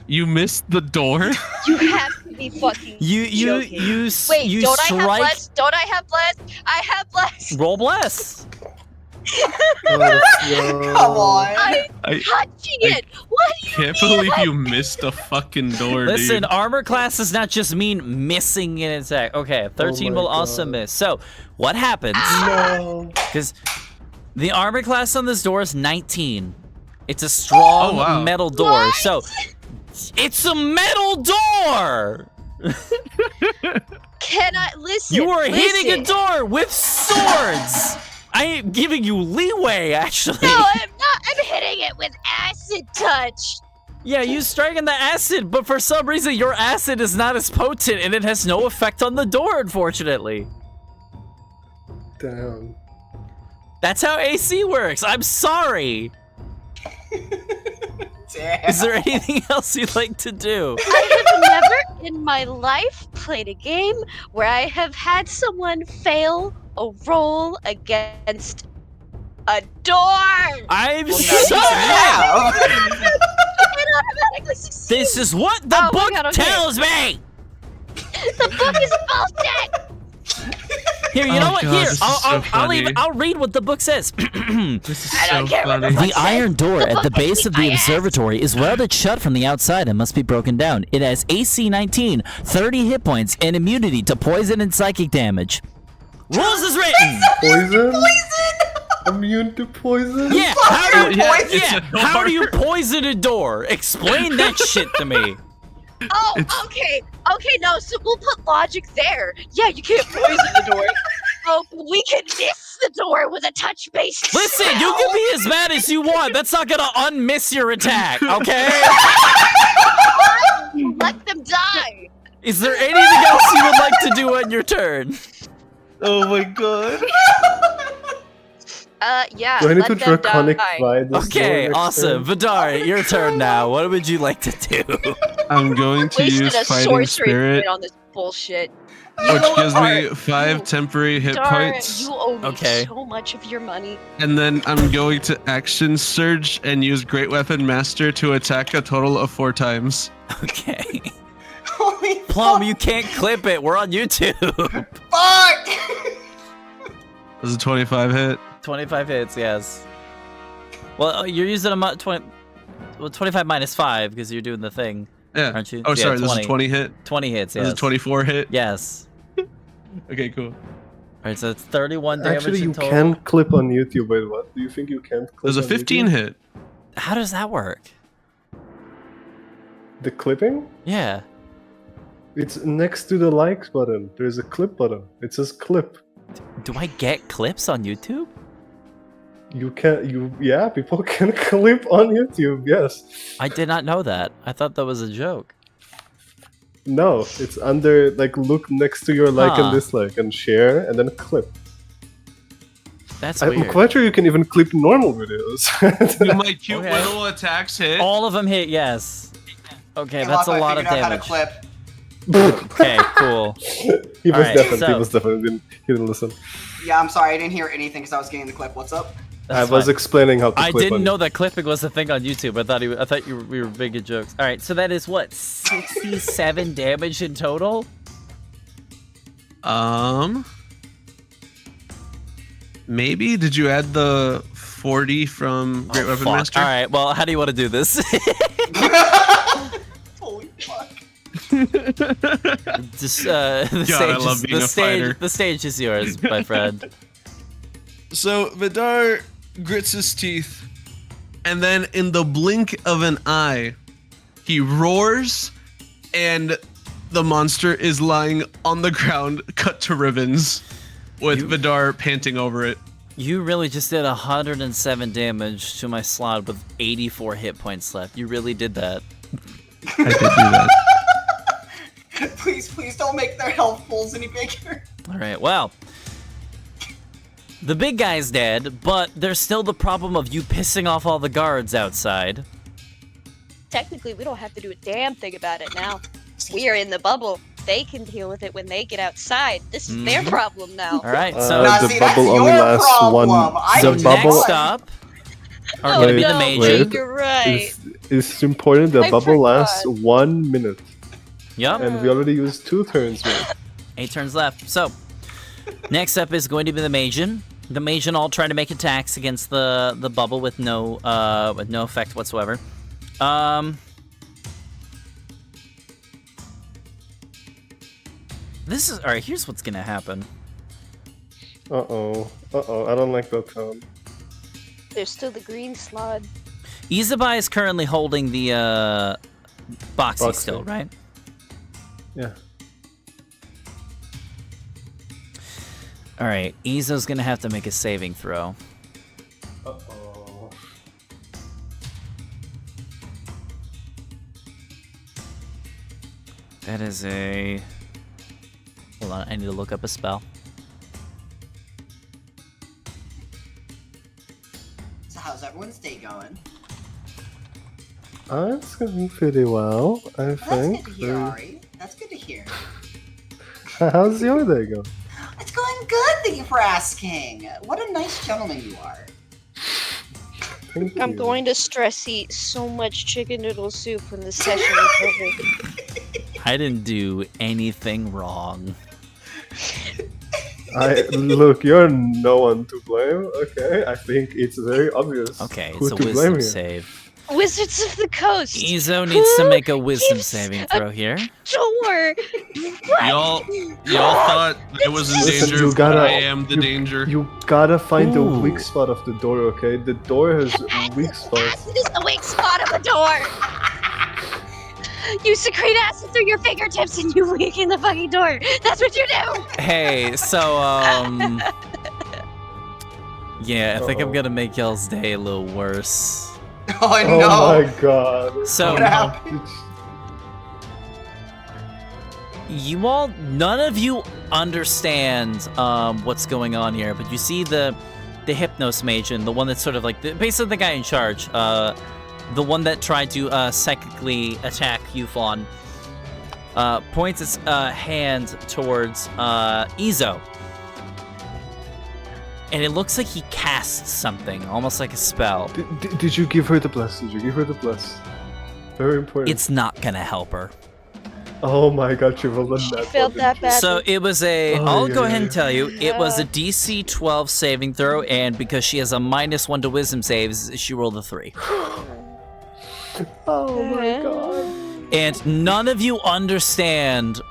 You missed the door? You have to be fucking joking. Wait, you don't strike... I have bless? Don't I have bless? I have bless! Roll bless. Come on. I'm touching it! What do you Can't mean? believe you missed a fucking door, Listen, dude. armor class does not just mean missing an attack. Okay, 13 my will also God. miss. So, what happens? No. Because the armor class on this door is 19. It's a strong wow. metal door. So, it's a metal door! Can I listen? You are hitting a listen. door with swords! I am giving you leeway, actually. No, I'm not. I'm hitting it with acid touch. Yeah, you striking the acid, but for some reason your acid is not as potent and it has no effect on the door, unfortunately. Damn. That's how AC works. I'm sorry. Damn. Is there anything else you'd like to do? I have never in my life played a game where I have had someone fail a roll against a door. I'm Well, sorry. now And automatically succeed. This is what the Oh my book God, okay. tells me. The book is bullshit. Here, you Oh know what? God, Here, this is I'll, so I'll funny. I'll read what the book says. This is I don't so care what the funny. fuck- The iron door at the base of the I asked. observatory is welded shut from the outside and must be broken down. It has AC 19, 30 hit points, and immunity to poison and psychic damage. Rules is written. Poison? Immune to poison? Yeah, how do you, Yeah, it's a how do you door. poison a door? Explain that shit to me. Oh, It's- okay. Okay, no, so we'll put logic there. Yeah, you can't poison the door. Oh, but we can miss the door with a touch-based Listen, spell. you can be as mad as you want. That's not gonna unmiss your attack, okay? Let them die. Is there anything else you would like to do on your turn? Oh my god. Yeah, Do I need let to them draconic die. ride this door Okay, next awesome. turn? Vidar, your turn now. What would you like to do? I'm going to Wasted use a Fighting sorcery Spirit, point on this bullshit. which gives me Alright. 5 temporary hit Darn, points. you owe me Okay. so much of your money. And then I'm going to Action Surge and use Great Weapon Master to attack a total of 4 times. Okay. Holy Plum, fuck. you can't clip it. We're on YouTube. Fuck! Does a 25 hit? 25 hits, yes. Well, you're using a 20. Well, 25 minus 5 because you're doing the thing, Yeah. aren't you? Oh, Yeah, sorry, this is 20 hit. 20 hits, This yes. is a 24 hit. Yes. Okay, cool. Alright, so it's 31 damage Actually, in you total. can clip on YouTube. Wait, what? Do you think you can't clip There's a on 15 YouTube? hit. How does that work? The clipping? Yeah. It's next to the likes button. There's a clip button. It says clip. Do I get clips on YouTube? Yeah, people can clip on YouTube, yes. I did not know that. I thought that was a joke. No, it's under, like, look next to your like Huh. and dislike and share and then clip. That's I'm weird. quite sure you can even clip normal videos. Do my cute Okay. little attacks hit? All of them hit, yes. Okay, Hey, that's a Locke, I lot of figured out how to damage. clip. Okay, cool. he was Alright, deafened. so- He was deafened. He didn't listen. Yeah, I'm sorry, I didn't hear anything because I was getting the clip. What's up? That's I was fine. explaining how to I clip didn't on know that clipping was a thing on YouTube. I thought we were making jokes. All right, so that is what 67 damage in total. Maybe? Did you add the 40 from Great Weapon Fuck. Master? All right, well, how do you want to do this? Holy fuck. Just the God, I stage, love is, being the a stage, fighter. the stage is yours, my friend. So Vidar grits his teeth, and then in the blink of an eye, he roars, and the monster is lying on the ground, cut to ribbons, with Vidar panting over it. You really just did 107 damage to my slot with 84 hit points left. You really did that. I did do that. Please, please don't make their health pools any bigger. All right, well, the big guy's dead, but there's still the problem of you pissing off all the guards outside. technically we don't have to do a damn thing about it now. We are in the bubble. They can deal with it when they get outside. This is their problem now. All right, so Now, the see, that's bubble only your lasts problem. one. I so the can bubble next up are Oh going to be the no, Mage. wait. you're right. It's important the I bubble lasts forgot. 1 minute. Yep, And we already used 2 turns, man. 8 turns left. So next up is going to be the Mageon. The Mageon all try to make attacks against the bubble with no effect whatsoever. This is alright. Here's what's gonna happen. Uh-oh. Uh-oh. I don't like that tone. There's still the green slot. Izabai is currently holding the boxy Boxy. still, right? Yeah. All right. Izo's gonna have to make a saving throw. Uh-oh. That is a. Hold on. I need to look up a spell. So how's everyone's day going? It's going pretty well, I Well, that's think. good to hear, Ari. That's good to hear. How's your day going? It's going good, thank you for asking. What a nice gentleman you are. Thank I'm you. going to stress eat so much chicken noodle soup when the session is over. I didn't do anything wrong. Look, you're no one to blame, okay? I think it's very obvious Okay, who it's a to blame wisdom here. save. Wizards of the Coast! Izo needs to make a wisdom gives saving a throw here. Door! What? Y'all thought I was in Listen, danger, you but gotta- I am the you- danger. You gotta find the Ooh. weak spot of the door, okay? The door has weak spots. Acid is the weak spot of the door! You secrete acid through your fingertips and you weaken the fucking door! That's what you do! Hey, so yeah, I think I'm Uh-oh. gonna make y'all's day a little worse. Oh Oh no! my god. So What happened? you all, none of you understand what's going on here, but you see the Hypnos Mageon, the one that's sort of like basically the guy in charge, the one that tried to psychically attack Yufon, points its hand towards Izo. And it looks like he casts something, almost like a spell. Did you give her the bless? Did you give her the bless? Very important. It's not gonna help her. Oh my god, you rolled a She nat felt one, that didn't bad. So it was a. Oh, I'll yeah, go yeah, ahead and yeah. tell you, it was a Yeah. DC 12 saving throw, and because she has a -1 to Wisdom saves, she rolled a 3. you? Oh my god. And none of you understand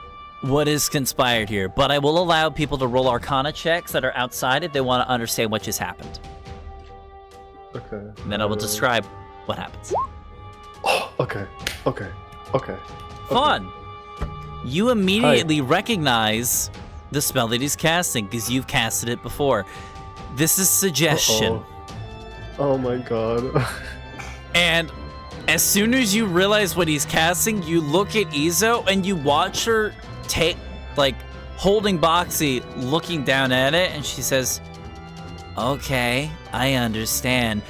what is conspired here, but I will allow people to roll Arcana checks that are outside if they want to understand what just happened. Okay. And then I will describe what happens. Okay. Okay. Okay. Fun! You immediately recognize the spell that he's casting because you've casted it before. This is Suggestion. Oh my god. And as soon as you realize what he's casting, you look at Izo and you watch her take, like, holding Boxy, looking down at it, and she says, "Okay, I understand."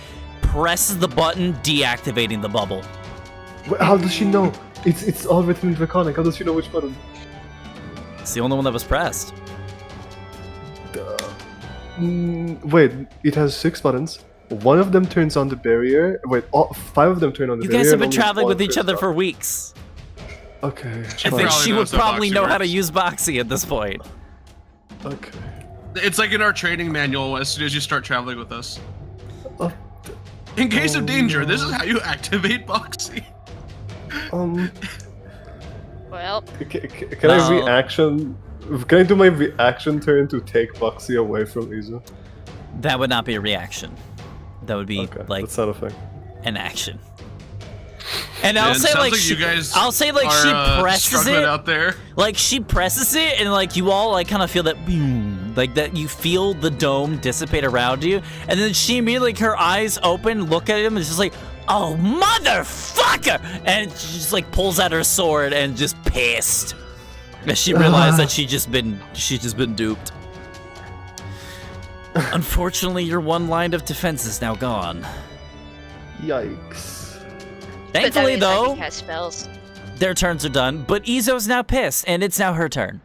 Presses the button, deactivating the bubble. Wait, how does she know? It's all written in Draconic. How does she know which button? It's the only one that was pressed. Wait, it has 6 buttons. One of them turns on the barrier. Wait, 5 of them turn on the You barrier. guys have and been only traveling one with each turns other on. for weeks. Okay. I fine. think Probably she would knows how probably Boxy know how to works. use Boxy at this point. Okay. It's like in our training manual as soon as you start traveling with us. Oh, In case of danger, no. this is how you activate Boxy. Well, Can I No. reaction? Can I do my reaction turn to take Boxy away from Izu? That would not be a reaction. That would be Okay, like that's not a thing. an action. And Man, I'll say sounds like, like she, you guys I'll say like are, she presses struggling it. out there. Like she presses it, and like you all like kind of feel that boom, like that you feel the dome dissipate around you, and then she immediately, like, her eyes open, look at him, and it's just like, "Oh motherfucker!" And she just like pulls out her sword and just pissed, as she realized that she's just been duped. Unfortunately, your one line of defense is now gone. Yikes. Thankfully, but that means I though, can cast spells. their turns are done, but Izo's now pissed, and it's now her turn.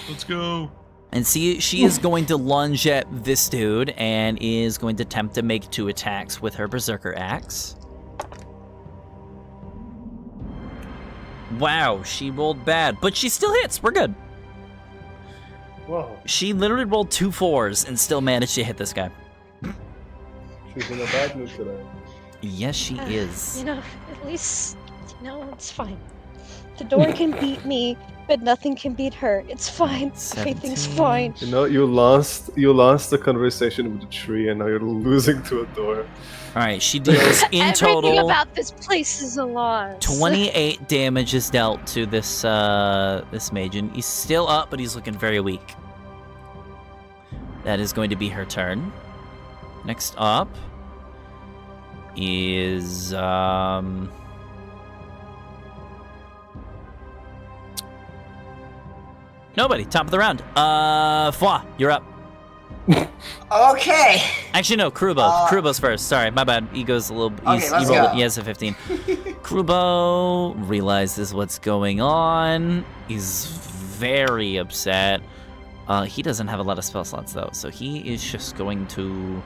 Let's go. And see, she is going to lunge at this dude and is going to attempt to make 2 attacks with her Berserker Axe. Wow, she rolled bad, but she still hits. We're good. Wow, She literally rolled 2 4s and still managed to hit this guy. she's in a bad mood today. Yes, she is. You know, at least, it's fine. The door can beat me, but nothing can beat her. It's fine. Everything's 17. fine. You know, you lost the conversation with the tree, and now you're losing to a door. All right, she deals in Everything total about this place is a loss. 28 damage is dealt to this this mage, and he's still up, but he's looking very weak. That is going to be her turn. Next up is nobody. Top of the round. Foi, you're up. Okay. Actually, no, Krubo. Krubo's first. Sorry, my bad. He goes a little. Okay, let's go. He has a 15. Krubo realizes what's going on. He's very upset. He doesn't have a lot of spell slots though, so he is just going to.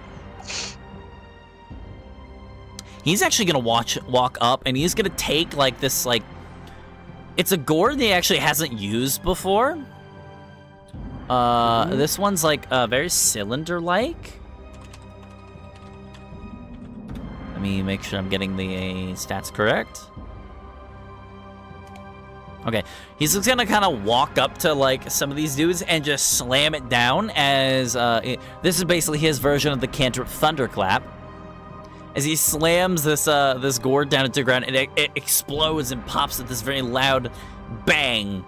He's actually gonna walk up, and he's gonna take like this like. It's a gourd that he actually hasn't used before. This one's like very cylinder-like. Let me make sure I'm getting the stats correct. Okay, he's just gonna kind of walk up to like some of these dudes and just slam it down as this is basically his version of the cantrip Thunderclap. As he slams this this gourd down into the ground, it explodes and pops at this very loud bang.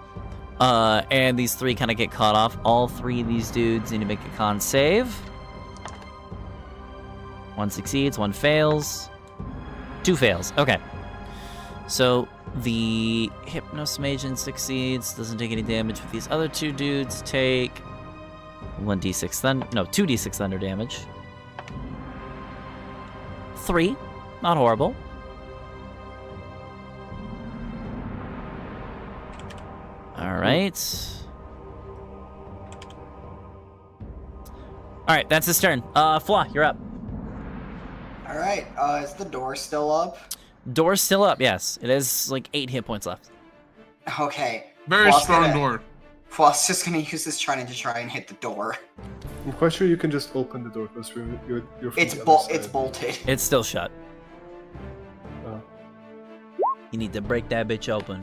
And these 3 kind of get caught off. All 3 of these dudes need to make a con save. 1 succeeds, 1 fails. 2 fails. Okay. So the Hypnos Magen succeeds, doesn't take any damage, but these other 2 dudes take 2d6 thunder damage. 3, not horrible. All right. All right, that's his turn. Flaw, you're up. All right. Is the door still up? Door's still up, yes. It has like 8 hit points left. Okay. Very Floss strong gonna- door. Floss just gonna use this trident to try and hit the door. I'm quite sure you can just open the door because you're from It's the other it's side. bolted. It's still shut. Oh. You need to break that bitch open.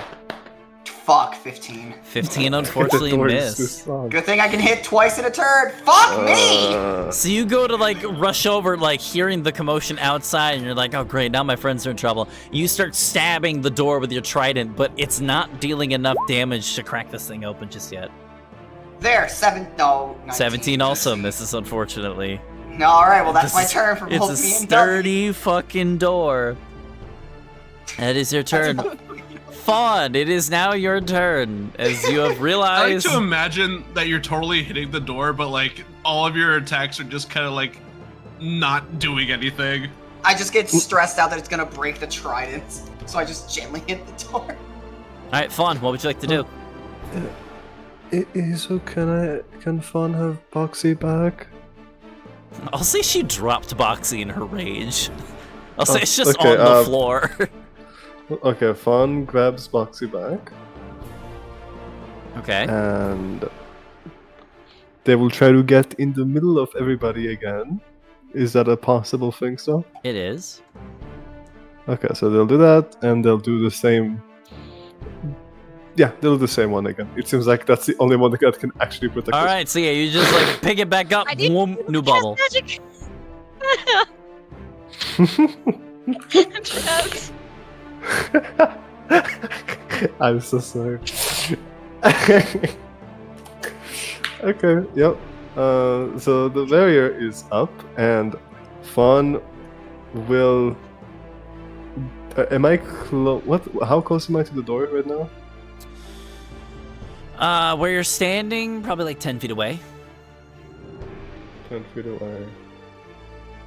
Fuck, 15. 15 The unfortunately door is too missed. strong. Good thing I can hit twice in a turn. Fuck me! So you go to like rush over, like hearing the commotion outside, and you're like, oh great, now my friends are in trouble. You start stabbing the door with your trident, but it's not dealing enough damage to crack this thing open just yet. There, 19. 17 also misses, unfortunately. No, alright, well that's my This is- turn for It's both a me and sturdy fucking door. That is your turn. Fawn, it is now your turn, as you have I like realized. to imagine that you're totally hitting the door, but like all of your attacks are just kind of like not doing anything. I just get stressed out that it's gonna break the trident, so I just gently hit the door. All right, Fawn, what would you like to do? So can Fawn have Boxy back? I'll say she dropped Boxy in her rage. I'll say Oh, it's just okay, on the floor. Okay, Fawn grabs Boxy back, Okay. and they will try to get in the middle of everybody again. Is that a possible thing, so? It is. Okay, so they'll do that, and they'll do the same. Yeah, they'll do the same one again. It seems like that's the only one that can actually protect All us. right, so yeah, you just like pick it back up, I need boom, new bubble. Magic. I'm trapped. I'm so sorry. Okay, yep. So the barrier is up, and Fawn will. Am I close? What? How close am I to the door right now? Where you're standing, probably like 10 feet away. 10 feet away.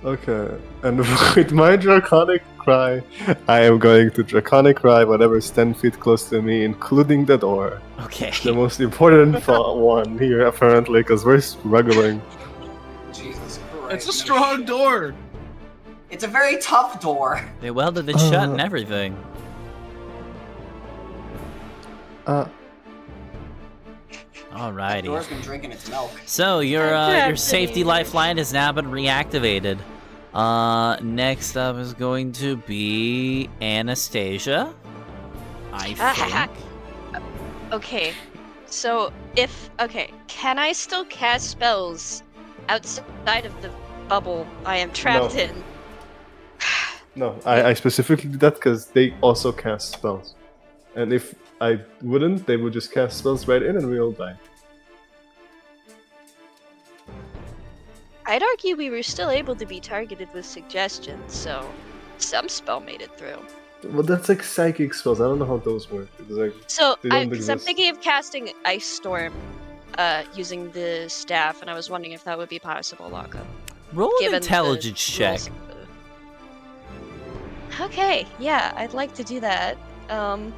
Okay, and with my Draconic Cry, I am going to Draconic Cry whatever's 10 feet close to me, including the door. Okay. The most important one here, apparently, because we're struggling. Jesus Christ. It's a strong door. It's a very tough door. They welded it shut and everything. That Alrighty. door's been drinking its milk. So your safety lifeline has now been reactivated. Next up is going to be Anastasia. I think. Okay, so can I still cast spells outside of the bubble I am trapped No. in? No, I specifically did that because they also cast spells. And if I wouldn't, they would just cast spells right in and we all die. I'd argue we were still able to be targeted with suggestions, so some spell made it through. Well, that's like psychic spells. I don't know how those work. It's like, So, They don't because I'm exist. thinking of casting Ice Storm using the staff, and I was wondering if that would be possible, Lockup. Roll an Given the intelligence check. rules. Okay, yeah, I'd like to do that. And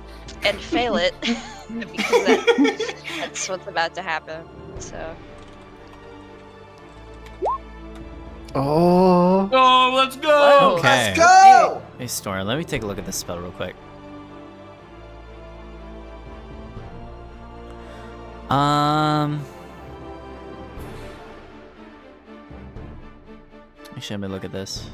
fail it. Because that's what's about to happen. So. oh, Oh, let's go! Whoa. Okay. Let's go! Hey, Storm, let me take a look at this spell real quick. Actually, let me look at this.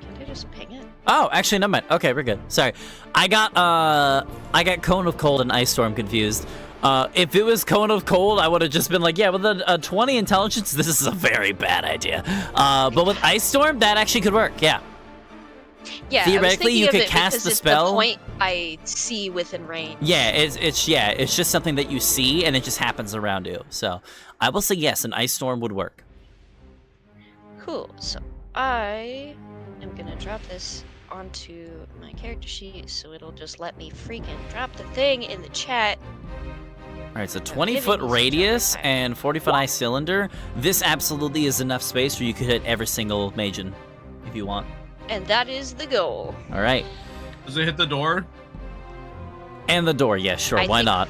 Can I just ping it? Oh, actually, never mind. Okay, we're good. Sorry, I got Cone of Cold and Ice Storm confused. If it was Cone of Cold, I would have just been like, yeah, with a 20 intelligence, this is a very bad idea. But with Ice Storm, that actually could work. Yeah. Yeah, Theoretically, you could cast the spell. The point I see within range. Yeah, it's just something that you see and it just happens around you. So I will say yes, an Ice Storm would work. Cool. So I am gonna drop this onto my character sheet, so it'll just let me freaking drop the thing in the chat. All right, so giving 20-foot you some radius time. and 40-foot ice cylinder. This absolutely is enough space where you could hit every single Magen if you want. And that is the goal. All right, Does it hit the door? and the door. Yeah, sure. I Why think- not?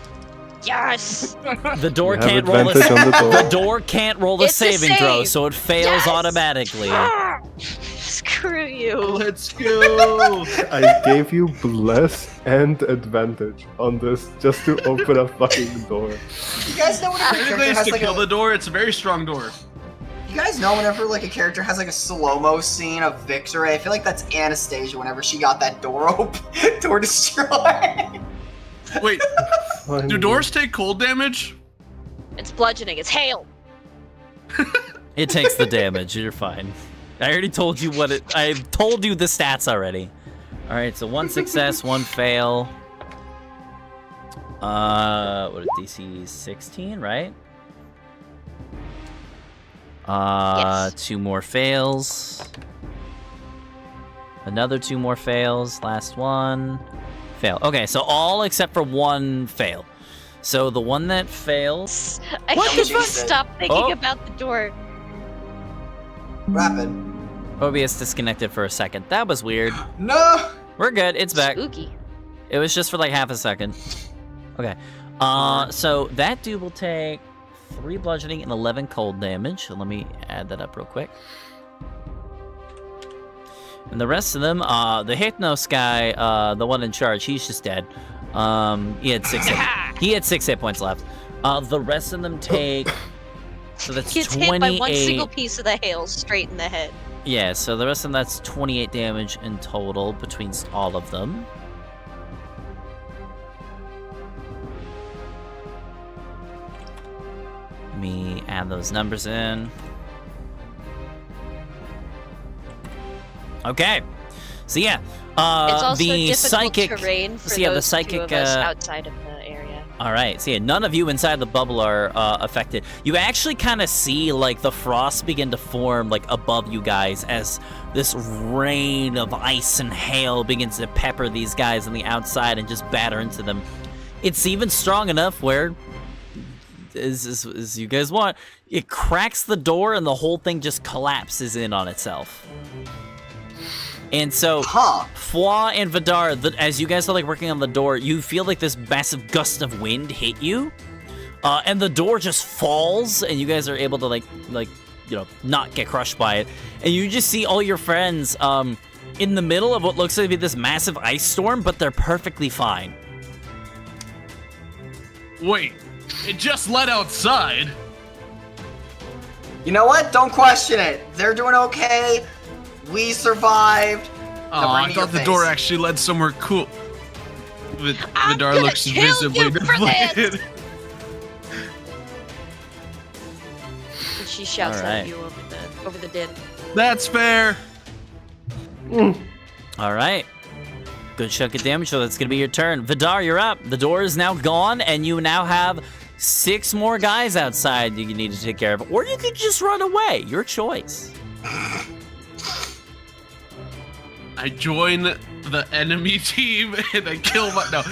Yes! The door you have can't roll advantage on the door. The door can't roll a It's a saving throw, save. so it fails Yes! automatically. Ah! Screw you. Let's go! I gave you bless and advantage on this just to open a fucking door. You guys know whenever a Technically, character it's has to like kill the a... door. It's a very strong door. You guys know whenever like a character has like a slow-mo scene of victory? I feel like that's Anastasia whenever she got that door open, door destroyed. Wait, do Finally. doors take cold damage? It's bludgeoning. It's hail. It takes the damage. You're fine. I already told you what it. I told you the stats already. All right, so 1 success, 1 fail. What is DC 16, right? Yes. 2 more fails. Another 2 more fails. Last one. Fail. Okay, so all except for 1 fail. So the one that fails. I What can't the fuck? stop thinking Oh. about the door. Rapid. OBS disconnected for a second. That was weird. No! We're good. It's back. Spooky. It was just for like half a second. Okay. So that dude will take 3 bludgeoning and 11 cold damage. So let me add that up real quick. And the rest of them, the Hypnos guy, the one in charge, he's just dead. He had 6 hit points left. The rest of them take. So that's Gets 28. hit by one single piece of the hail straight in the head. Yeah, so the rest of them, that's 28 damage in total between all of them. Let me add those numbers in. Okay. So yeah, It's also the difficult psychic terrain for so yeah, the those psychic, two of us outside of the area. All right, so yeah, none of you inside the bubble are affected. You actually kind of see like the frost begin to form like above you guys as this rain of ice and hail begins to pepper these guys on the outside and just batter into them. It's even strong enough where as you guys want. It cracks the door and the whole thing just collapses in on itself. And so, Foy and Vidar, as you guys are like working on the door, you feel like this massive gust of wind hit you, and the door just falls, and you guys are able to like not get crushed by it. And you just see all your friends in the middle of what looks to be this massive ice storm, but they're perfectly fine. Wait, it just led outside. You know what? Don't question it. They're doing okay. We survived. Oh, I thought the door actually led somewhere cool. Vidar looks visibly deflated. And she shouts at you over the din. That's fair. All right. Good chunk of damage, so that's going to be your turn. Vidar, you're up. The door is now gone, and you now have 6 more guys outside you need to take care of. Or you could just run away. Your choice. I join the enemy team, and I kill my... No.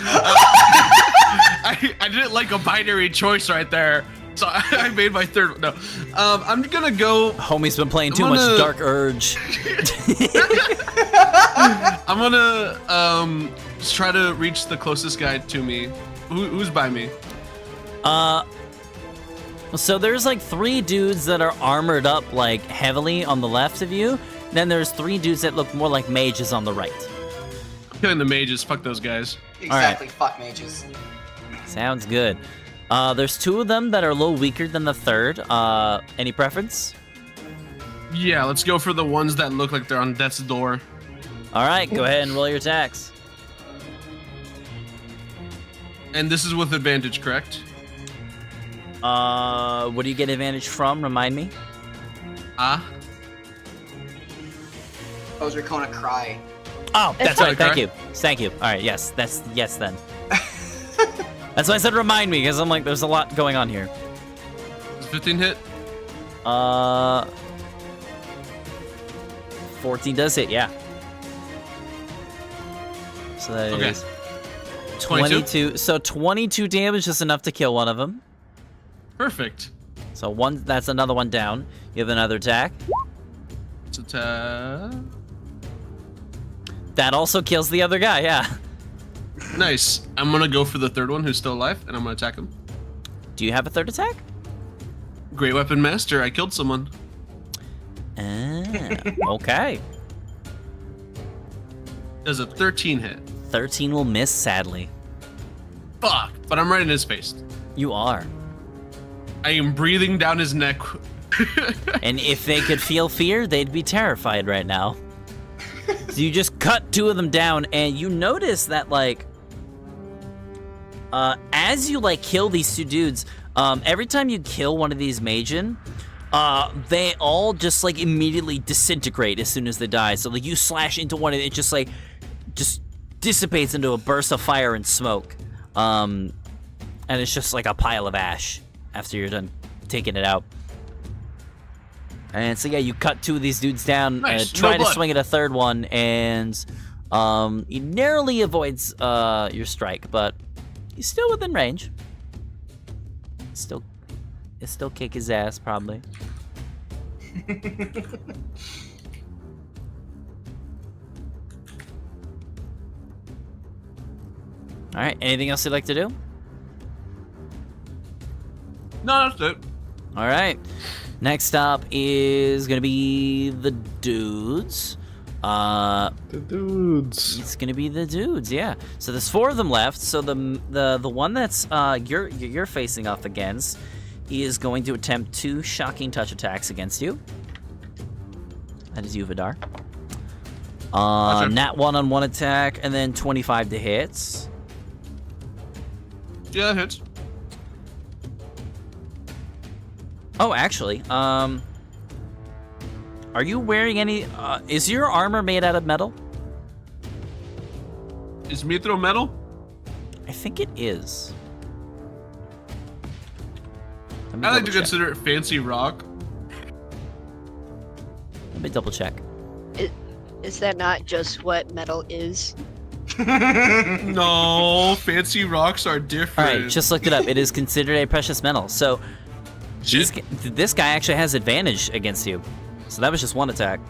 I didn't like a binary choice right there, so I made my third... No. I'm going to go... Homie's been playing too much Dark Urge. I'm gonna try to reach the closest guy to me. Who's by me? So there's like 3 dudes that are armored up like heavily on the left of you. Then there's 3 dudes that look more like mages on the right. I'm killing the mages. Fuck those guys. Exactly. Fuck mages. Sounds good. There's 2 of them that are a little weaker than the third. Any preference? Yeah, let's go for the ones that look like they're on death's door. All right, go ahead and roll your attacks. And this is with advantage, correct? What do you get advantage from? Remind me. Those are gonna cry. Oh, that's right. Thank cry. you. Thank you. All right, yes, that's yes then. That's why I said remind me, because I'm like, there's a lot going on here. Does 15 hit? 14 does hit, yeah. So that is 22. So 22 damage is enough to kill one of them. Perfect. So that's another one down. You have another attack. It's attack. That also kills the other guy, yeah. Nice. I'm gonna go for the third one who's still alive, and I'm gonna attack him. Do you have a third attack? Great Weapon Master, I killed someone. Okay. Does a 13 hit? 13 will miss, sadly. Fuck, but I'm right in his face. You are. I am breathing down his neck. And if they could feel fear, they'd be terrified right now. So you just cut 2 of them down, and you notice that, like, as you, like, kill these 2 dudes, every time you kill one of these Magen, they all just, like, immediately disintegrate as soon as they die. So, like, you slash into one, and it just, like, just dissipates into a burst of fire and smoke. And it's just, like, a pile of ash after you're done taking it out. And so, yeah, you cut 2 of these dudes down, nice. Try to swing at a third one, and he narrowly avoids your strike, but he's still within range. Still kick his ass, probably. All right, anything else you'd like to do? No, that's it. All right. Next up is gonna be the dudes. The dudes. It's gonna be the dudes, yeah. So there's 4 of them left. So the one that's you're facing off against is going to attempt 2 shocking touch attacks against you. That is you, Vidar. Nat 1 on 1 attack, and then 25 to hit. Yeah, that hits. Oh, actually, are you wearing any, is your armor made out of metal? Is mithril metal? I think it is. I like to consider it fancy rock. Let me double check. Is that not just what metal is? No, fancy rocks are different. All right, just looked it up. It is considered a precious metal. So this guy actually has advantage against you. So that was just one attack.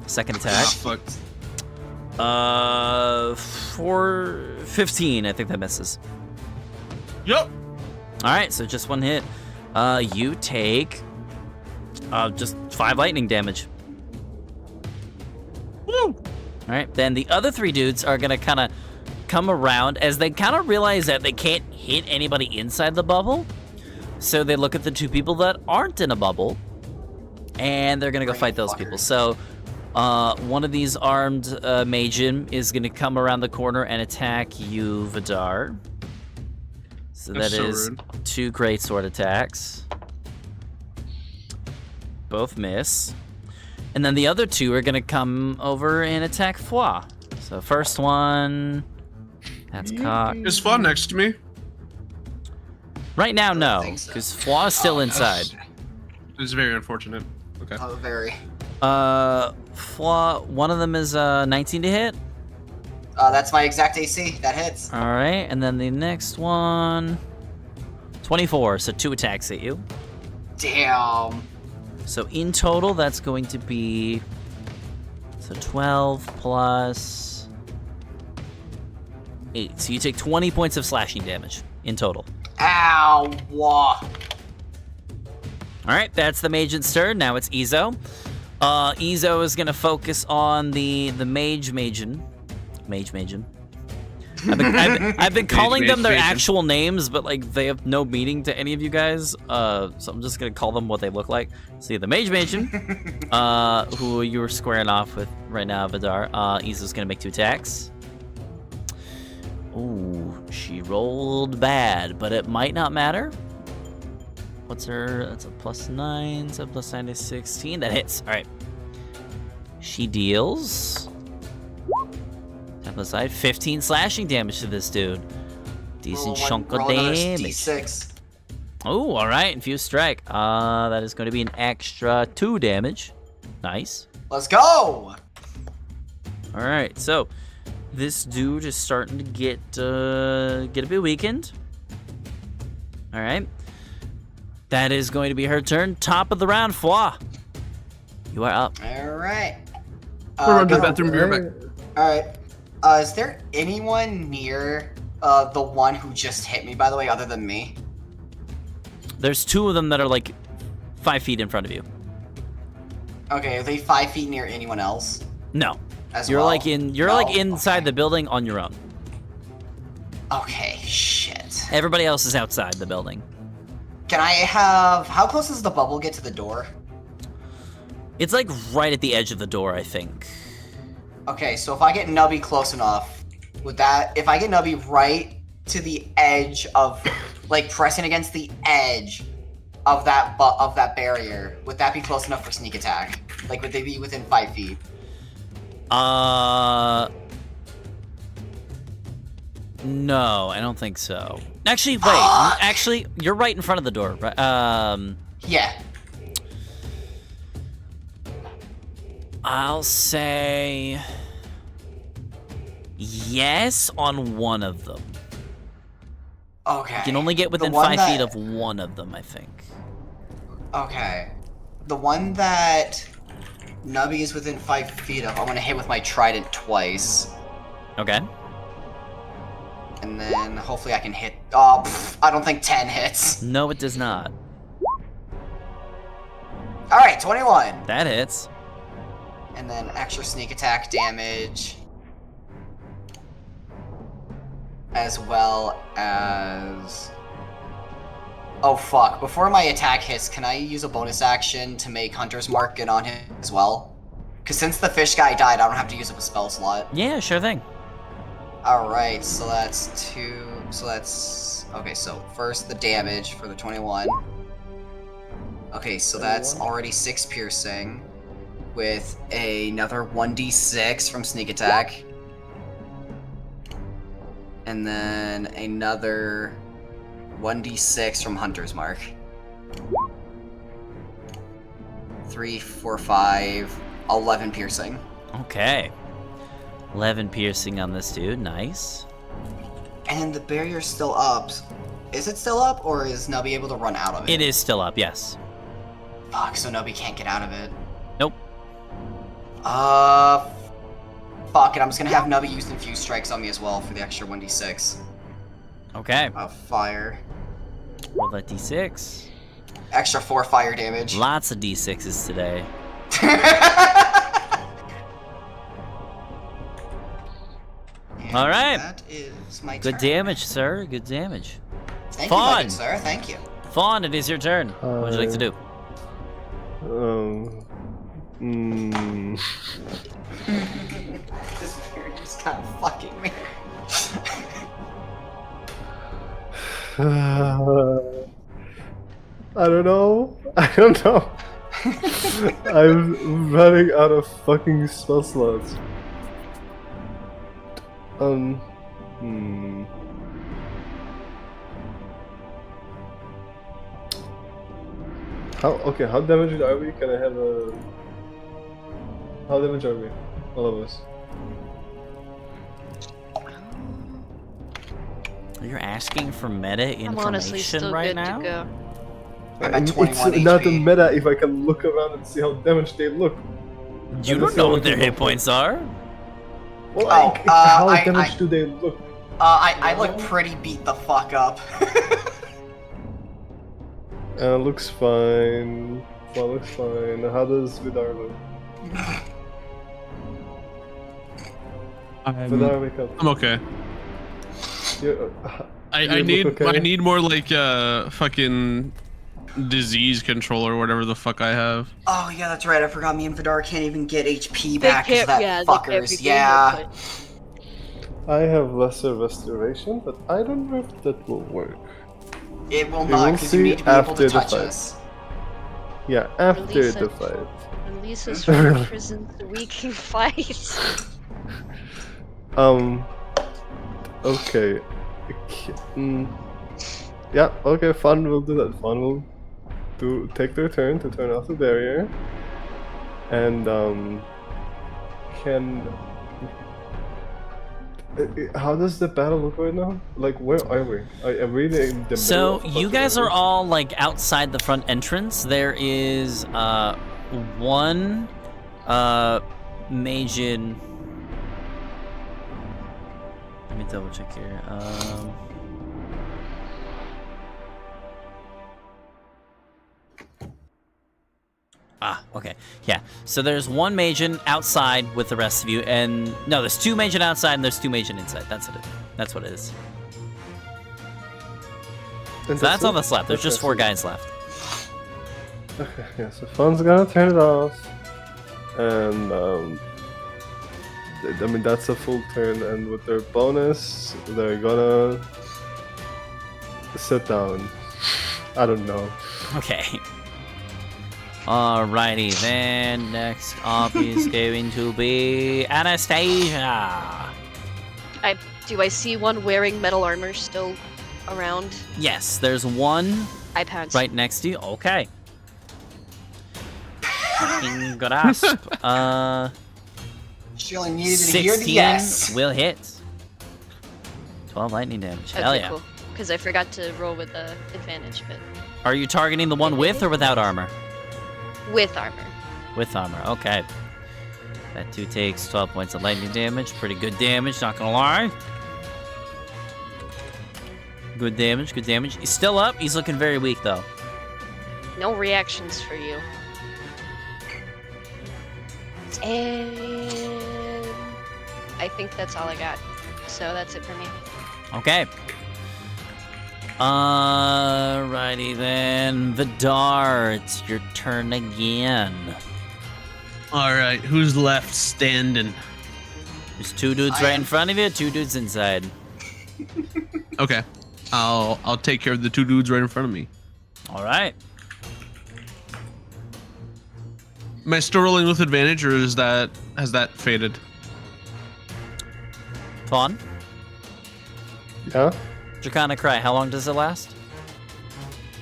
Second attack. fuck. For 15, I think that misses. Yep. All right, so just one hit. You take just 5 lightning damage. Woo. All right, then the other 3 dudes are gonna kind of come around as they kind of realize that they can't hit anybody inside the bubble. So they look at the 2 people that aren't in a bubble, and they're gonna go fight those people. So one of these armed Majin is gonna come around the corner and attack you, Vidar. So That's that so is rude. 2 greatsword attacks. Both miss. And then the other 2 are gonna come over and attack Foi. So first one, that's cocked. Is Fawn next to me? Right now, no, think so. because Foi is still inside. This is very unfortunate. Okay. Oh, very. Foi, one of them is 19 to hit. That's my exact AC. That hits. All right, and then the next one, 24, so 2 attacks at you. Damn. So in total, that's going to be 12 plus 8. So you take 20 points of slashing damage in total. Ow. Wah. All right, that's the Majin's turn. Now it's Izo. Izo is gonna focus on the Mage Majin. I've been calling them their Majin. actual names, but like they have no meaning to any of you guys. So I'm just gonna call them what they look like. See, the Mage Majin, who you were squaring off with right now, Vidar. Izo's gonna make 2 attacks. Ooh, she rolled bad, but it might not matter. What's her? That's a +9. So +9 is 16. That hits. All right. She deals 10 plus 5, 15 slashing damage to this dude. Decent chunk of damage. D6. Oh, all right. Infused strike. That is going to be an extra 2 damage. Nice. Let's go. All right. So this dude is starting to get a bit weakened. All right. That is going to be her turn. Top of the round, Foi. You are up. All right. We'll run to the go- bathroom. Be right back. All right. Is there anyone near the one who just hit me, by the way, other than me? There's 2 of them that are like 5 feet in front of you. Okay, are they 5 feet near anyone else? No. As You're well? like you're No? like inside Okay. the building on your own. Okay, shit. Everybody else is outside the building. Can I have... How close does the bubble get to the door? It's like right at the edge of the door, I think. Okay, so if I get Nubby close enough, would that... If I get Nubby right to the edge of... Like, pressing against the edge of that barrier, would that be close enough for sneak attack? Like, would they be within 5 feet? No, I don't think so. Actually, wait. Fuck! Actually, you're right in front of the door. Right? Yeah. I'll say yes on one of them. Okay. You can only get within The one 5 feet that- of one of them, I think. Okay. The one that Nubby is within 5 feet of, I'm gonna hit with my trident twice. Okay. And then hopefully I can hit... Oh, I don't think 10 hits. No, it does not. Alright, 21. That hits. And then extra sneak attack damage. As well as... Oh fuck, before my attack hits, can I use a bonus action to make Hunter's Mark get on him as well? Because since the fish guy died, I don't have to use up a spell slot. Yeah, sure thing. Alright, so that's 2... So that's... Okay, so first the damage for the 21. Okay, so that's already 6 piercing. With another 1d6 from sneak attack. And then another 1d6 from Hunter's Mark. 3, 4, 5, 11 piercing. Okay. 11 piercing on this dude. Nice. And the barrier's still up. Is it still up, or is Nubby able to run out of it? It is still up, yes. Fuck, so Nubby can't get out of it. Nope. Fuck it, I'm just gonna have Nubby use Infuse Strikes on me as well for the extra 1d6. Okay. Of fire. Roll that d6. Extra 4 fire damage. Lots of d6s today. All right. That is my Good turn. damage, sir. Good damage. Thank Fawn. you, my good sir. Thank you. Fawn, it is your turn. What would you like to do? This barrier's just kind of fucking me. I don't know. I'm running out of fucking spell slots. How damaged are we? Can I have a... How damaged are we? All of us. You're asking for meta I'm honestly information still right good now? to go. I'm at It's 21 not a HP. meta if I can look around and see how damaged they look. You And don't that's know the what only their thing hit points are. Well, Oh, how I- damaged do they look? I look pretty beat the fuck up. Looks fine. Well, looks fine. How does Vidar look? Vidar, wake up. I'm okay. You, I you need look okay? I need more like fucking disease control or whatever the fuck I have. Oh yeah, that's right. I forgot me and Vidar can't even get HP They back because can't, that yeah, they can't fuckers. regain Yeah. hit points. I have lesser restoration, but I don't know if that will work. It will We not will because you see need to be able after to the touch fight. us. Yeah, after Release the it. fight. Release us from prison so we can fight. Okay. Yeah, okay, Fun will do that. Fun will take their turn to turn off the barrier. And, how does the battle look right now? Like, where are we? Are we in the middle So of you guys fucking are all like outside the front entrance. There is one Majin. Let me double check here. Okay. Yeah. So there's one Majin outside with the rest of you, and no, there's two Majin outside and there's two Majin inside. That's what it is. So that's all that's left. There's just 4 guys left. Okay, yeah, so Fun's gonna turn it off. And, I mean, that's a full turn, and with their bonus, they're gonna sit down. I don't know. Okay. Alrighty, then next up is going to be Anastasia. Do I see one wearing metal armor still around? Yes, there's one I pounce. right next to you. Okay. Fucking grasp. She only needed to hear the 16 yes. will hit. 12 lightning damage. Okay, Hell yeah. cool. Because I forgot to roll with the advantage, but Are you targeting the one with or without armor? with armor. With armor, okay. That 2 takes 12 points of lightning damage. Pretty good damage, not gonna lie. Good damage, good damage. He's still up. He's looking very weak, though. No reactions for you. And I think that's all I got. So that's it for me. Okay. Alrighty then. Vidar, it's your turn again. All right, who's left standing? There's 2 dudes right in front of you, 2 dudes inside. Okay, I'll take care of the 2 dudes right in front of me. Alright. Am I still rolling with advantage, or has that faded? Fawn, Yeah? Draconic Cry, how long does it last?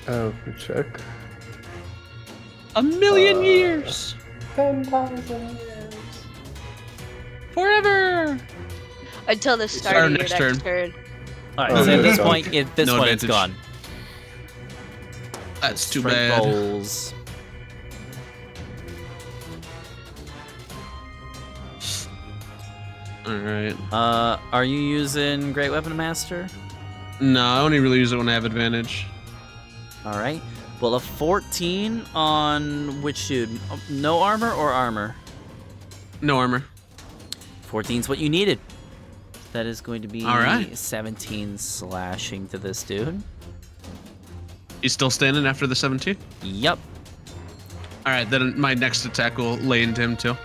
Let me check. 1,000,000 years. 10,000 years. Forever. Until the start our of your next next turn. turn. All right, Oh, so at no, this no. point, this No one is advantage. gone. That's too Straight bad. rolls. Alright. Are you using Great Weapon Master? No, I only really use it when I have advantage. All right. Well, a 14 on which dude? No armor or armor? No armor. 14's what you needed. That is going to be All right. 17 slashing to this dude. He's still standing after the 17? Yup. Alright, then my next attack will lay into him too.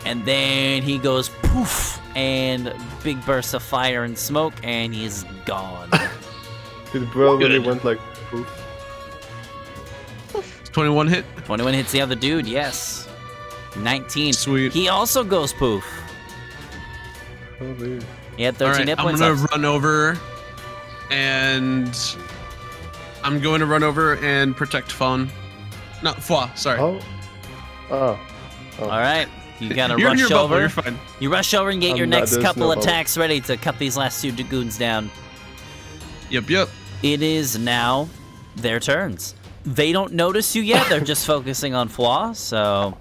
And then he goes poof, and big burst of fire and smoke, and he's gone. Did bro really Good. went like poof? 21 hit. 21 hits the other dude, yes. 19. Sweet. He also goes poof. Holy. He had 13 Alright, hit I'm points gonna left. run over and I'm going to run over and protect Fawn. No, Foi, sorry. Oh. Oh. All right. You gotta You're in rush your bubble, over. you're fine. You rush over and get I'm your not- next there's couple no bubble. attacks ready to cut these last two dragoons down. Yep. It is now their turns. They don't notice you yet. They're just focusing on Foi, so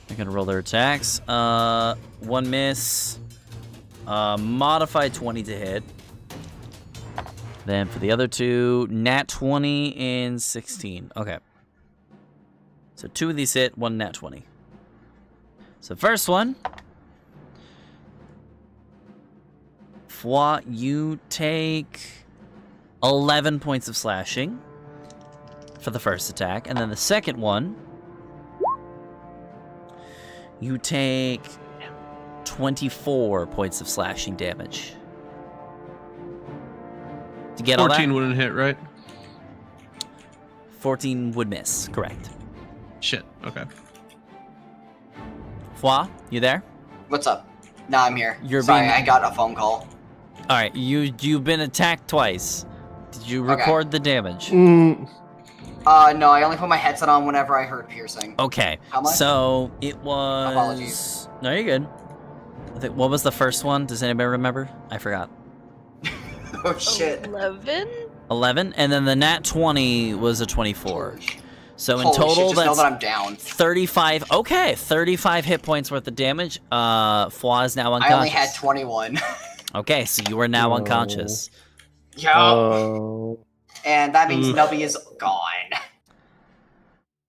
they're gonna roll their attacks. One miss. Modified 20 to hit. Then for the other two, nat 20 and 16. Okay. So two of these hit, one nat 20. So first one. Foi, you take 11 points of slashing for the first attack. And then the second one, you take 24 points of slashing damage. To get all 14 that? wouldn't hit, right? 14 would miss, correct. Shit, okay. Foi, you there? What's up? Nah, I'm here. You're Sorry, being- I got a phone call. All right, you've been attacked twice. Did you Okay. record the damage? Mm, No, I only put my headset on whenever I heard piercing. Okay. How much? So it was. Apologies. No, you're good. I think, what was the first one? Does anybody remember? I forgot. Oh shit. 11? 11, and then the nat 20 was a 24. So in Holy total, shit, just know that's that I'm down. 35. Okay, 35 hit points worth of damage. Foi is now unconscious. I only had 21. Okay, so you are now Oh. unconscious. Yo. oh. And that means Oof. Nubby is gone.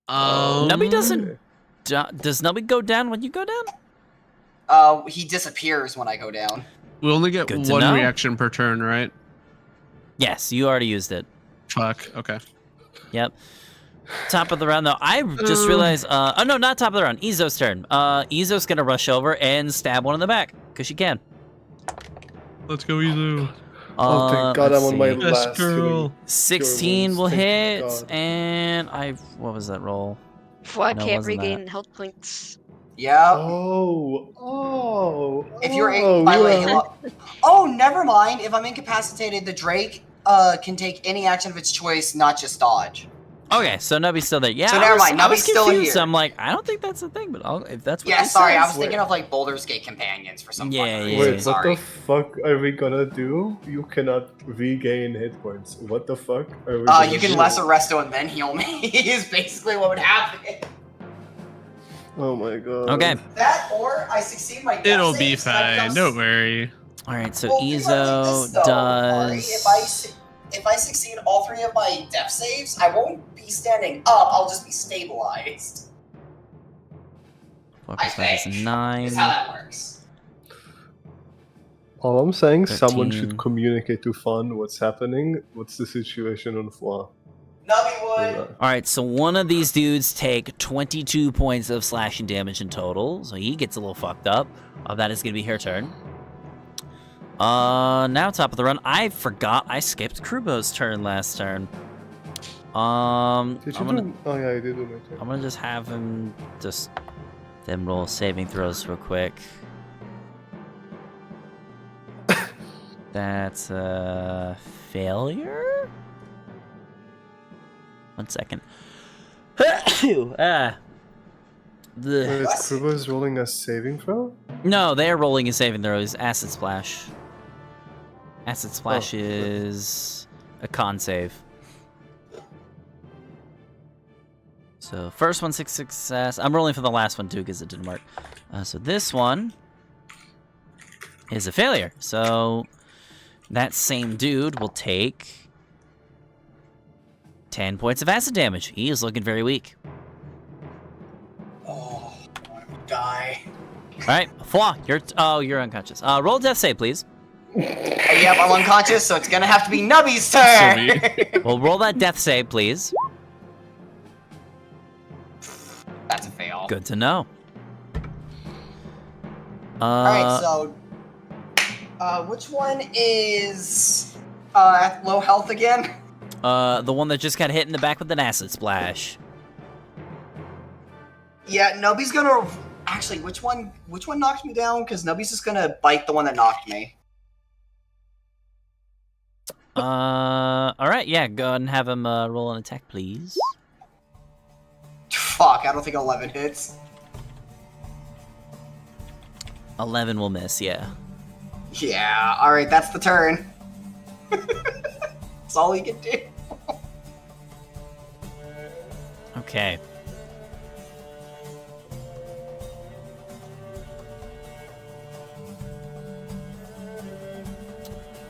Nubby doesn't. Does Nubby go down when you go down? He disappears when I go down. We only get Good to one know. reaction per turn, right? Yes, you already used it. Fuck, okay. Yep. Top of the round, though. I just realized. Oh no, not top of the round. Izo's turn. Izo's gonna rush over and stab one in the back because she can. Let's go, Izu. Oh, thank God I'm let's on my see. Yes, last girl. healing. 16 will Thank hit, God. and what was that roll? Foi No, it can't wasn't regain that. health points. Yeah. Oh. If you're oh, by the way, yeah. hello- Oh, never mind. If I'm incapacitated, the Drake can take any action of its choice, not just dodge. Okay, so Nubby's still there. Yeah, So I never was- mind, I was Nubby's still confused. here. I'm like, I don't think that's a thing, but if that's what Yeah, it sorry, I says. was thinking of like Baldur's Gate companions for some Yeah, fucking yeah, reason. Wait, yeah. what Sorry. the fuck are we gonna do? You cannot regain hit points. What the fuck are we You can do? lesser resto and then heal me is basically what would happen. Oh my god. Okay. That or I succeed my death It'll be saves, and I fine, become don't worry. All right, so Well, think about it like Izo this, though, Ari. does. If I succeed all three of my death saves, I won't be standing up. I'll just be stabilized. 4 I plus 5 is think. 9. Is how that works. All I'm saying, someone 13. should communicate to Fawn what's happening. What's the situation on Foix? Nubby would. All right, so one of these dudes take 22 points of slashing damage in total, so he gets a little fucked up. That is gonna be her turn. Now top of the run. I forgot I skipped Krubo's turn last turn. Did you I'm gonna, do? Oh yeah, I did do my turn. I'm gonna just have him just them roll saving throws real quick. That's a failure. 1 second. Wait, Krubo is rolling a saving throw? No, they are rolling a saving throw. Is Acid Splash. Acid Splash Oh. is a con save. So first one, success. I'm rolling for the last one too because it didn't work. So this one is a failure. So that same dude will take 10 points of acid damage. He is looking very weak. Oh, I want to die. All right, Flaw, you're unconscious. Roll a death save, please. Yep, I'm unconscious, so it's gonna have to be Nubby's turn. Well, roll that death save, please. That's a fail. Good to know. Alright, so which one is at low health again? The one that just got hit in the back with an acid splash. Yeah, Nubby's gonna actually which one knocked me down? Because Nubby's just gonna bite the one that knocked me. All right, yeah, go ahead and have him roll an attack, please. Fuck, I don't think 11 hits. 11 will miss, yeah. Yeah, alright, that's the turn. That's all he can do. Okay.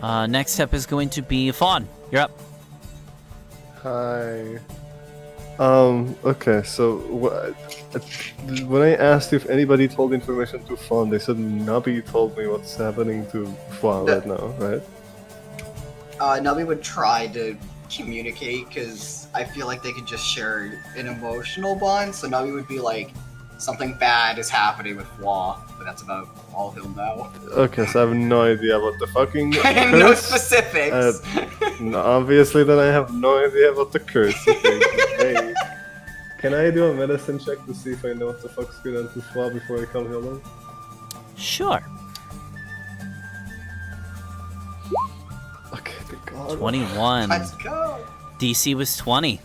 Next up is going to be Fawn. You're up. Hi. Okay, so when I asked if anybody told information to Fawn, they said Nubby told me what's happening to Fawn right now, right? Nubby would try to communicate, because I feel like they could just share an emotional bond, so Nubby would be like, something bad is happening with Flaw, but that's about all he'll know. Okay, so I have no idea about the fucking No curse. specifics! Obviously, then I have no idea about the curse. Okay, hey, can I do a medicine check to see if I know what the fuck's going on to Flaw before I come heal them? Sure. Okay, thank God. 21. Let's go! DC was 20.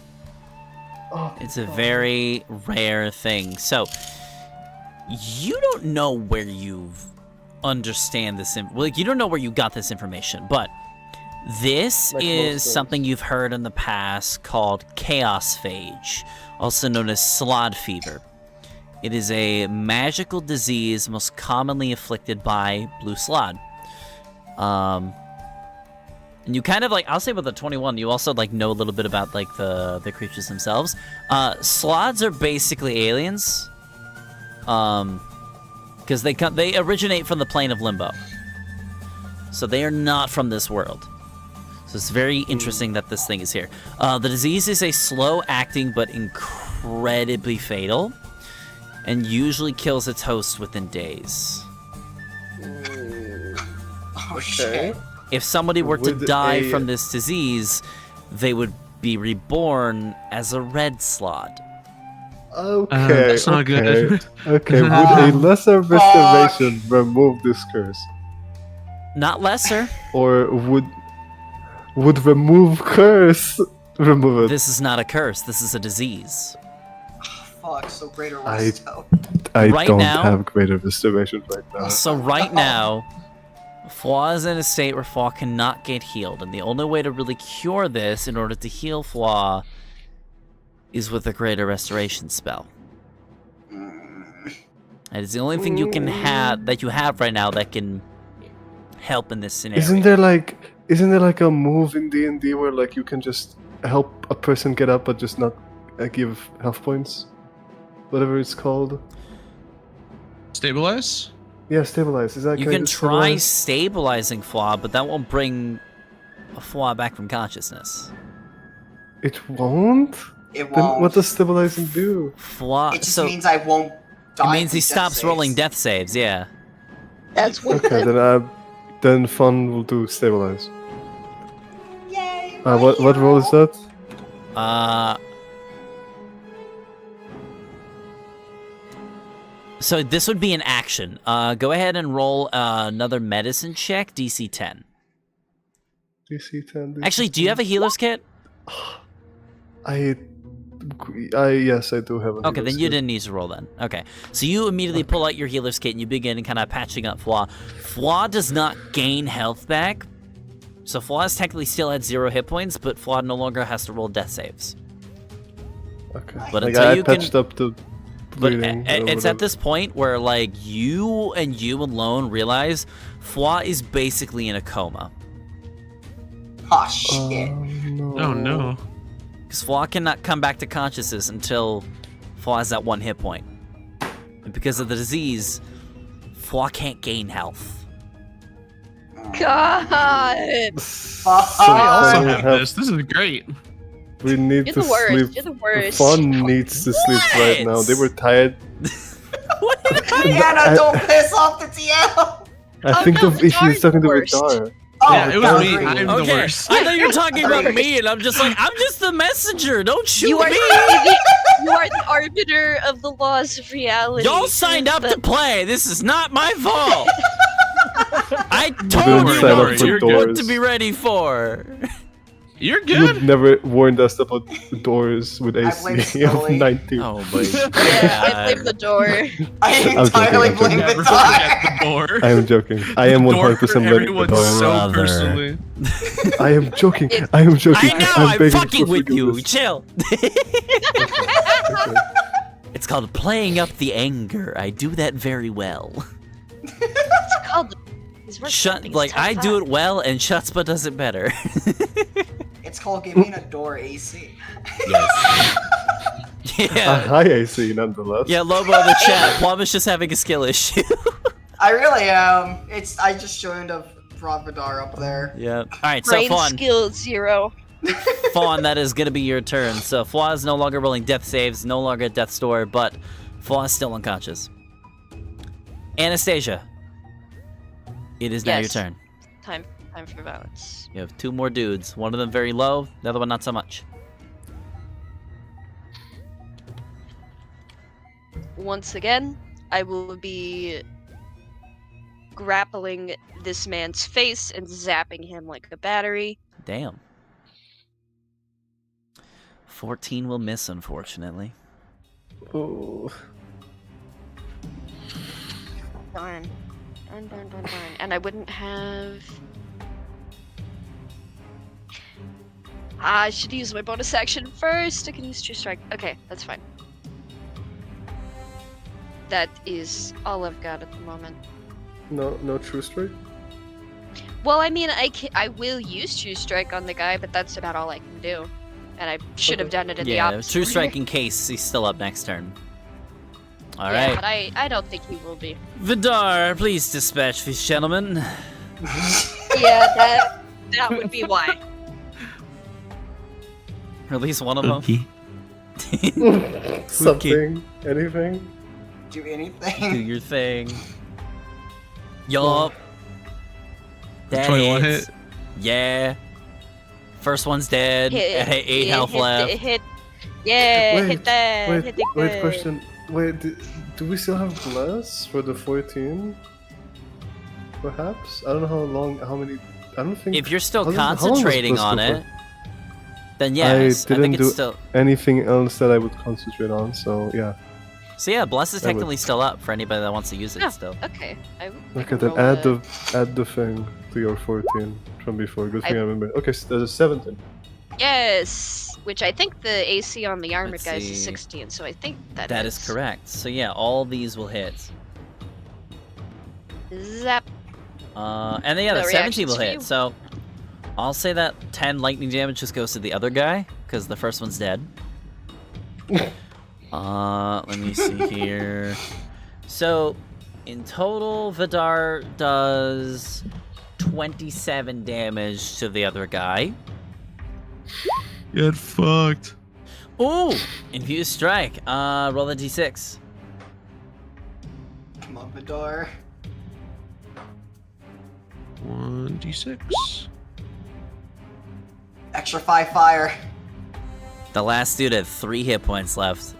Oh, It's a very rare thing. So, you don't know where you understand this. Like, you don't know where you got this information, but this Like is most something things. you've heard in the past called chaos phage, also known as slod fever. It is a magical disease most commonly afflicted by blue slod. And you kind of like, I'll say with the 21, you also like know a little bit about like the creatures themselves. Slods are basically aliens. Because they originate from the plane of limbo. So they are not from this world. So it's very interesting that this thing is here. The disease is a slow-acting but incredibly fatal, and usually kills its host within days. Oh shit. If somebody were to Would die a- from this disease, they would be reborn as a red slod. Okay, that's not good. Okay, would a lesser restoration remove this curse? Not lesser. Or would remove curse remove it? This is not a curse. This is a disease. Fuck, so greater I- was so. I right don't now- have greater restoration right now. So right now, Flaw is in a state where Flaw cannot get healed, and the only way to really cure this, in order to heal Flaw, is with a greater restoration spell. It is the only thing you can have that you have right now that can help in this scenario. Isn't there like a move in D&D where like you can just help a person get up but just not give health points? Whatever it's called. Stabilize? Yeah, stabilize. Is that You can I can do try stabilize? stabilizing Flaw, but that won't bring a Flaw back from consciousness. It won't? It Then won't. what does stabilizing do? Flaw. It just So means I won't die. it means he from death stops rolling saves. death saves. Yeah. That's what. Okay, then Fun will do stabilize. Yay! What role is that? So this would be an action. Go ahead and roll another medicine check, DC 10. DC 10. DC Actually, do you have a healer's kit? I Yes, I do have a Okay, then you didn't need to roll then. Okay. So you immediately pull out your healer's kit and you begin kind of patching up Flaw. Flaw does not gain health back. So Flaw is technically still at 0 hit points, but Flaw no longer has to roll death saves. Okay. But like, until I you can... patched up the But bleeding. it's at this point where, like, you alone realize Flaw is basically in a coma. Oh shit. No. Oh no. Because Flaw cannot come back to consciousness until Flaw has that 1 hit point. And because of the disease, Flaw can't gain health. God! I also have this. This is great. We need You're to the worst. sleep. You're the worst. Fawn needs to sleep right now. They were tired. What did Diana, don't piss off the TL! I Oh, think no, of if Vidar's he's talking to the worst. Vidar. Oh, Yeah, it was God, me. agree. I'm the Okay, worst. I thought you were talking about me, and I'm just like, I'm just the messenger. Don't shoot You are me. you are the arbiter of the laws of reality. Y'all signed up to But- play. This is not my fault. I didn't told you sign up what for to, doors. what to be ready for. You're You've good. never warned us about doors with blame AC of Scully. 19. Oh my Yeah, I god. blame the door. I joking, entirely I'm joking. blame the Never dog. forget the door. I am joking. I am The door 100% hurt letting the everyone door. so Brother. personally. I am joking. It's- I am joking. I know, I'm I'm begging fucking for with you. forgiveness. Chill. Okay. It's called playing up the anger. I do that very well. It's called. Shut, like, I do it well, and Shutspa does it better. It's called giving a door AC. Yes. Yeah. High AC nonetheless. Yeah, Lobo in the chat. Plum is just having a skill issue. I really am. I just joined a Providar up there. Yeah. Alright, so Brain Fawn. skill 0. Fawn, that is going to be your turn. So Flaw is no longer rolling death saves, no longer at death's door, but Flaw is still unconscious. Anastasia. It is now your Yes. turn. Time for balance. You have 2 more dudes. One of them very low, the other one not so much. Once again, I will be grappling this man's face and zapping him like a battery. Damn. 14 will miss, unfortunately. Oh. Darn. Darn. And I wouldn't have... I should use my bonus action first. I can use True Strike. Okay, that's fine. That is all I've got at the moment. No true strike? Well, I mean, I will use True Strike on the guy, but that's about all I can do. And I should have done it in the Yeah, opposite True order. Strike in case he's still up next turn. Yeah, Alright. but I don't think he will be. Vidar, please dispatch these gentlemen. Yeah, that would be why. Or at least one of them. Something? Anything? Do Do anything. your thing. Yup. That 21 hits. hit. Yeah. First one's dead. Hit, 8 health left. Hit Wait, that. Wait, hit the wait, good. question. Wait, do we still have Bless for the 14? Perhaps? I don't know how many... I don't think... If you're still how long was concentrating Bless on before? it, then yes, I didn't think it's do- still. Anything else that I would concentrate on, so yeah. So yeah, Bless is I would- technically still up for anybody that wants to use it Oh. still. Okay. I Okay, can then roll add a- the thing to your 14 from before. Good thing I- I remember. Okay, so there's a 17. Yes, which I think the AC on the armored Let's guys see. is 16, so I think that That is hits. correct. So yeah, all these will hit. Zap. And then, yeah, the No 17 will reactions for hit. you. So I'll say that 10 lightning damage just goes to the other guy because the first one's dead. Let me see here. So in total, Vidar does 27 damage to the other guy. Get fucked. Ooh, infused strike. Roll a d6. Come on, Vidar. 1d6. Extra 5 fire. The last dude had 3 hit points left.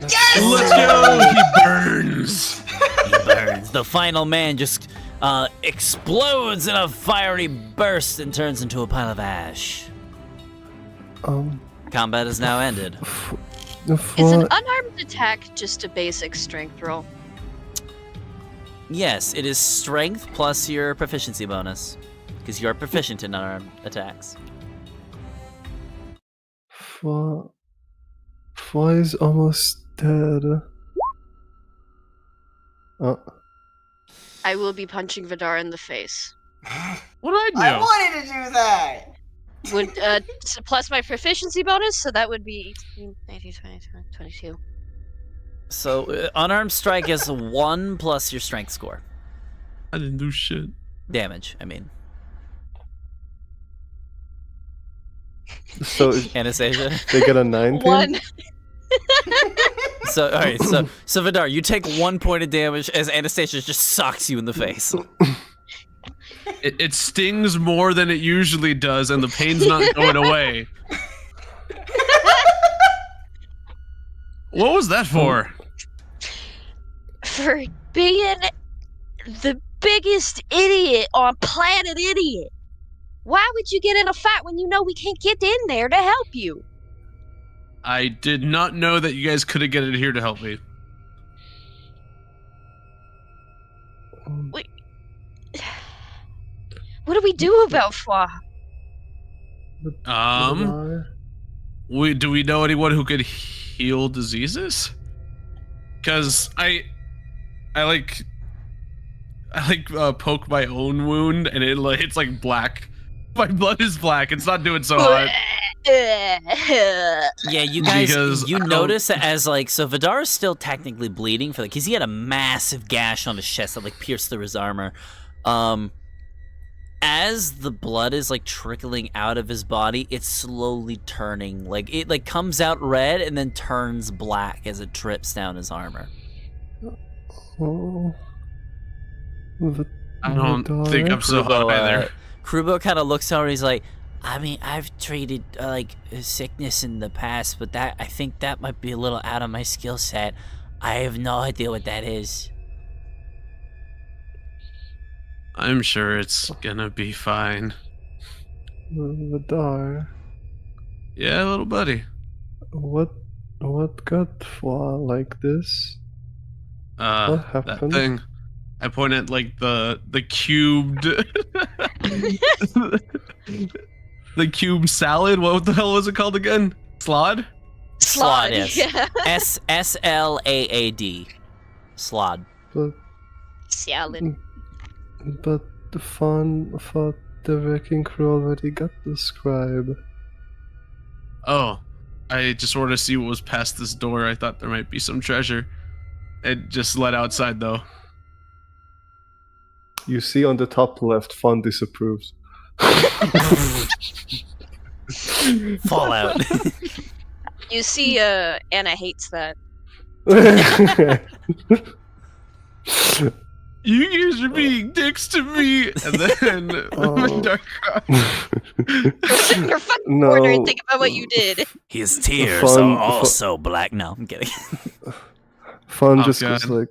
Yes! Let's go! He burns! He burns. The final man just explodes in a fiery burst and turns into a pile of ash. Um, Combat is now ended. Is an unarmed attack just a basic strength roll? Yes, it is strength plus your proficiency bonus, because you are proficient in unarmed attacks. Fwa is almost dead. Oh. I will be punching Vidar in the face. What did I do? I wanted to do that! Would plus my proficiency bonus, so that would be 18, 19, 20, 22. So unarmed strike is 1 plus your strength score. I didn't do shit. Damage, I mean. So Anastasia? they get a 19? 1. So alright, so Vidar, you take 1 point of damage as Anastasia just socks you in the face. It stings more than it usually does, and the pain's not going away. What was that for? For being the biggest idiot on planet idiot. Why would you get in a fight when you know we can't get in there to help you? I did not know that you guys could have get in here to help me. Wait. What do we do about Fwa? Do we know anyone who could heal diseases? Because I poke my own wound and it's like black. My blood is black. It's not doing so hot. Yeah, you guys, Because you notice that as so Vidar is still technically bleeding because he had a massive gash on his chest that pierced through his armor. As the blood is trickling out of his body, it's slowly turning. It comes out red and then turns black as it drips down his armor. Oh. I don't think I'm so hot either. Krubo kind of looks over and he's like, I mean, I've treated sickness in the past, but I think that might be a little out of my skill set. I have no idea what that is. I'm sure it's gonna be fine. Vidar. Yeah, little buddy. What got Fwa like this? What happened? That thing. I point at the cubed the cube salad. What the hell was it called again? Slod? Slod, yes. Yeah. SLAAD. Slod. Salad. But the Fawn thought the wrecking crew already got the scribe. Oh, I just wanted to see what was past this door. I thought there might be some treasure. It just led outside though. You see on the top left, Fawn disapproves. Fallout. You see, Anna hates that. You guys are being dicks to me, and then Vidar Sit in your fucking No. corner and think about what you did. His tears Fun- are also black. No, I'm kidding. Fawn Oh, just God. goes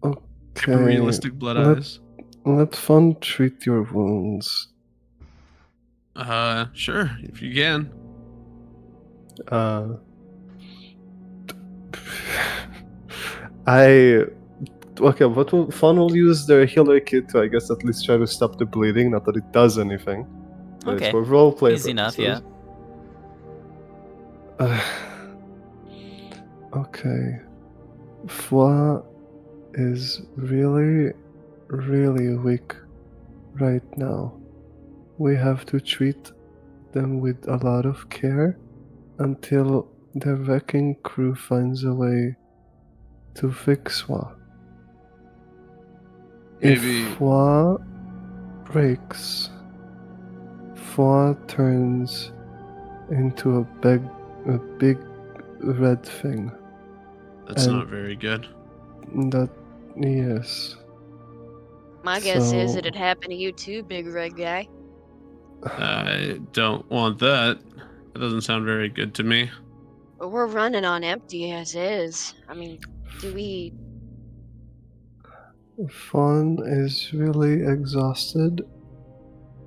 okay. realistic blood eyes. Let Fawn treat your wounds. Sure, if you can. Okay, Fawn will use their healer kit to, I guess, at least try to stop the bleeding. Not that it does anything. But Okay. it's for roleplay Easy enough, yeah. Okay. Fwa is really, really weak right now. We have to treat them with a lot of care until the wrecking crew finds a way to fix Fwa. Maybe- If Fwa breaks, Fwa turns into a big red thing. That's And- not very good. That, yes. My guess is So- it'd happen to you too, big red guy. I don't want that. That doesn't sound very good to me. But we're running on empty as is. I mean, do we... Fawn is really exhausted,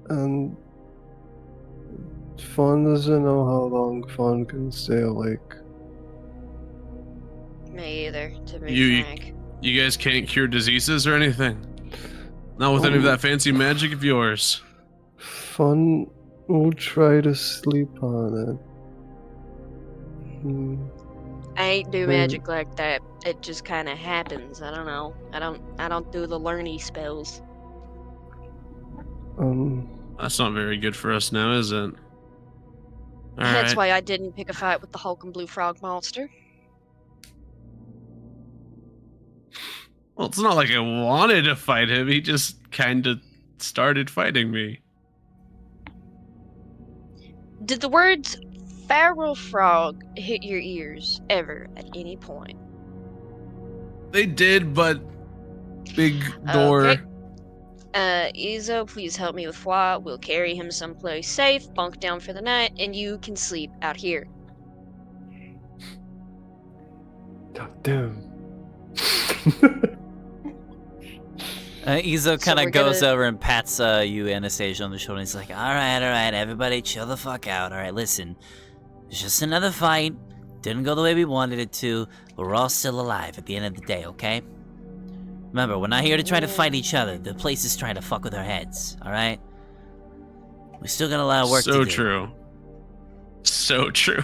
and Fawn doesn't know how long Fawn can stay awake. Me either, to be You- frank. You guys can't cure diseases or anything? Not with any of that fancy magic of yours. Fawn will try to sleep on it. I ain't do Hmm. magic like that. It just kind of happens. I don't know. I don't do the learny spells. That's not very good for us now, is it? That's Alright. why I didn't pick a fight with the Hulk and Blue Frog monster. Well, it's not like I wanted to fight him. He just kind of started fighting me. Did the words "feral frog" hit your ears ever at any point? They did, but big door. Okay. Izzo, please help me with Fwa. We'll carry him someplace safe, bunk down for the night, and you can sleep out here. God damn. Izo So kind we're of goes gonna- over and pats you, Anastasia, on the shoulder. He's like, all right, everybody chill the fuck out. All right, listen. It's just another fight. Didn't go the way we wanted it to, but we're all still alive at the end of the day, okay? Remember, we're not here to try to fight each other. The place is trying to fuck with our heads, all right? We still got a lot of work to do. So true. So true.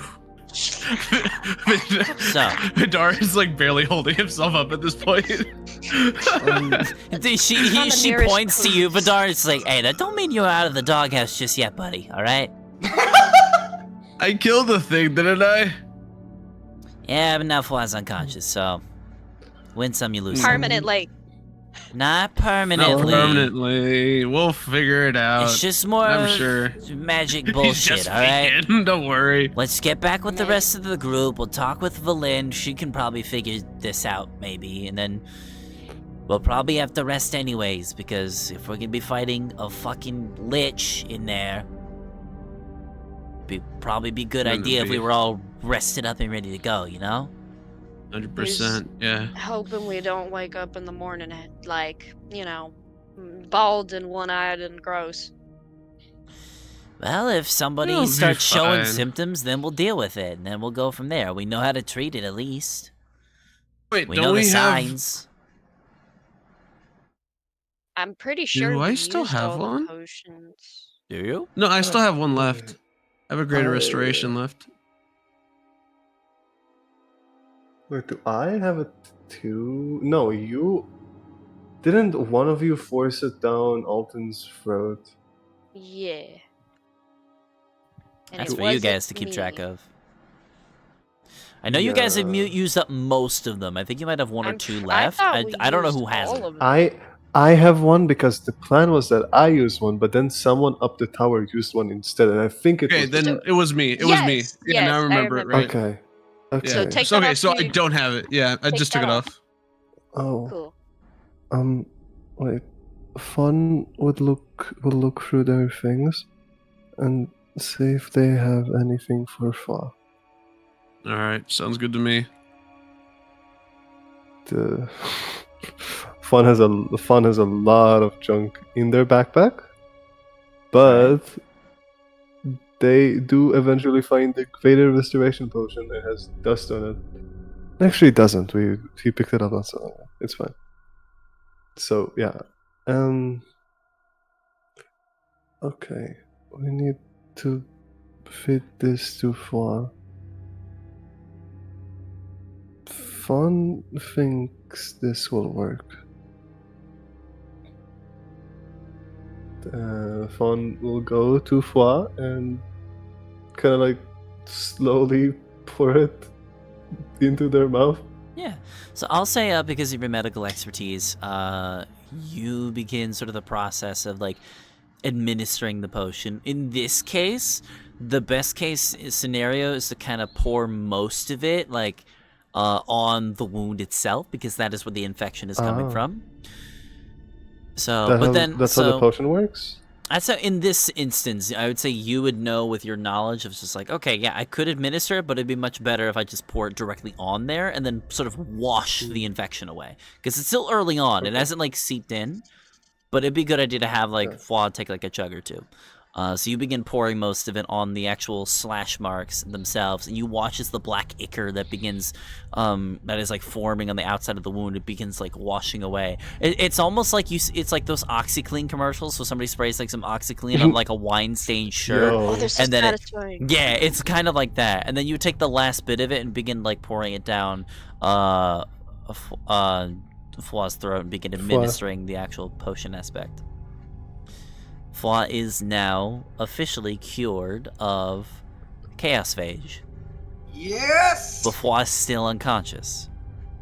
Vidar is like barely holding himself up at this point. She nearest points to you, Vidar. It's like, hey, that don't mean you're out of the doghouse just yet, buddy, all right? I killed the thing, didn't I? Yeah, but now Fly's unconscious, so win some, you lose some. Permanently. Not Not permanently. permanently. We'll figure it out. It's just more I'm sure. magic He's bullshit, just alright? faking, don't worry. Let's get back with the rest of the group. We'll talk with Valin. She can probably figure this out, maybe. And then we'll probably have to rest anyways, because if we're gonna be fighting a fucking lich in there, probably be a good Gonna idea if we be. were all rested up and ready to go, you know? 100%, yeah. Hoping we don't wake up in the morning at, like, you know, bald and one-eyed and gross. Well, if somebody It'll be starts showing fine. symptoms, then we'll deal with it, and then we'll go from there. We know how to treat it, at least. Wait, We don't know the we have... signs. I'm pretty sure Do we I still used have all the one? potions. Do you? No, I still have one left. I have a greater I- restoration left. Wait, do I have a 2? No, you... Didn't one of you force it down Alton's throat? Yeah. And That's it for you wasn't guys to keep track me. of. I know you guys have Yeah. used up most of them. I think you might have one or I'm two pr- left. I, thought we I don't know used who has all it. of them. I have one because the plan was that I used one, but then someone up the tower used one instead, and I think it Okay, was... then it was me. It was me. Yes, Yeah, now I yes, I remember it, remember. right? Okay. Okay. So take So, that okay, off so I you- don't have it. Yeah, I take just took that it off. off. Oh. Cool. Wait. Fun would look through their things and see if they have anything for Fa. Alright, sounds good to me. The Fun has a lot of junk in their backpack, but they do eventually find the Greater Restoration Potion that has dust on it. Actually, it doesn't. He picked it up not so long ago. It's fine. So yeah. Okay, we need to fit this to Fun. Fun thinks this will work. Fun will go to Fwa and kind of like slowly pour it into their mouth. Yeah. So I'll say, because of your medical expertise, you begin sort of the process of like administering the potion. In this case, the best case scenario is to kind of pour most of it like on the wound itself, because that is where the infection is coming from. So, That's how the potion works? That's how, in this instance, I would say you would know with your knowledge of just like, okay, yeah, I could administer it, but it'd be much better if I just pour it directly on there and then sort of wash the infection away. Because it's still early on. It hasn't, like, seeped in. But it'd be a good idea to have, like, Fwa take, like, a chug or two. So you begin pouring most of it on the actual slash marks themselves, and you watch as the black ichor that begins, that is like forming on the outside of the wound, it begins like washing away. It's almost like it's like those OxyClean commercials. So somebody sprays like some OxyClean on like a wine-stained shirt, Yo. Oh, they're so and then satisfying. yeah, it's kind of like that. And then you take the last bit of it and begin like pouring it down, Fla's throat and begin administering the actual potion aspect. Fla is now officially cured of Chaos Phage, Yes! but Fla is still unconscious.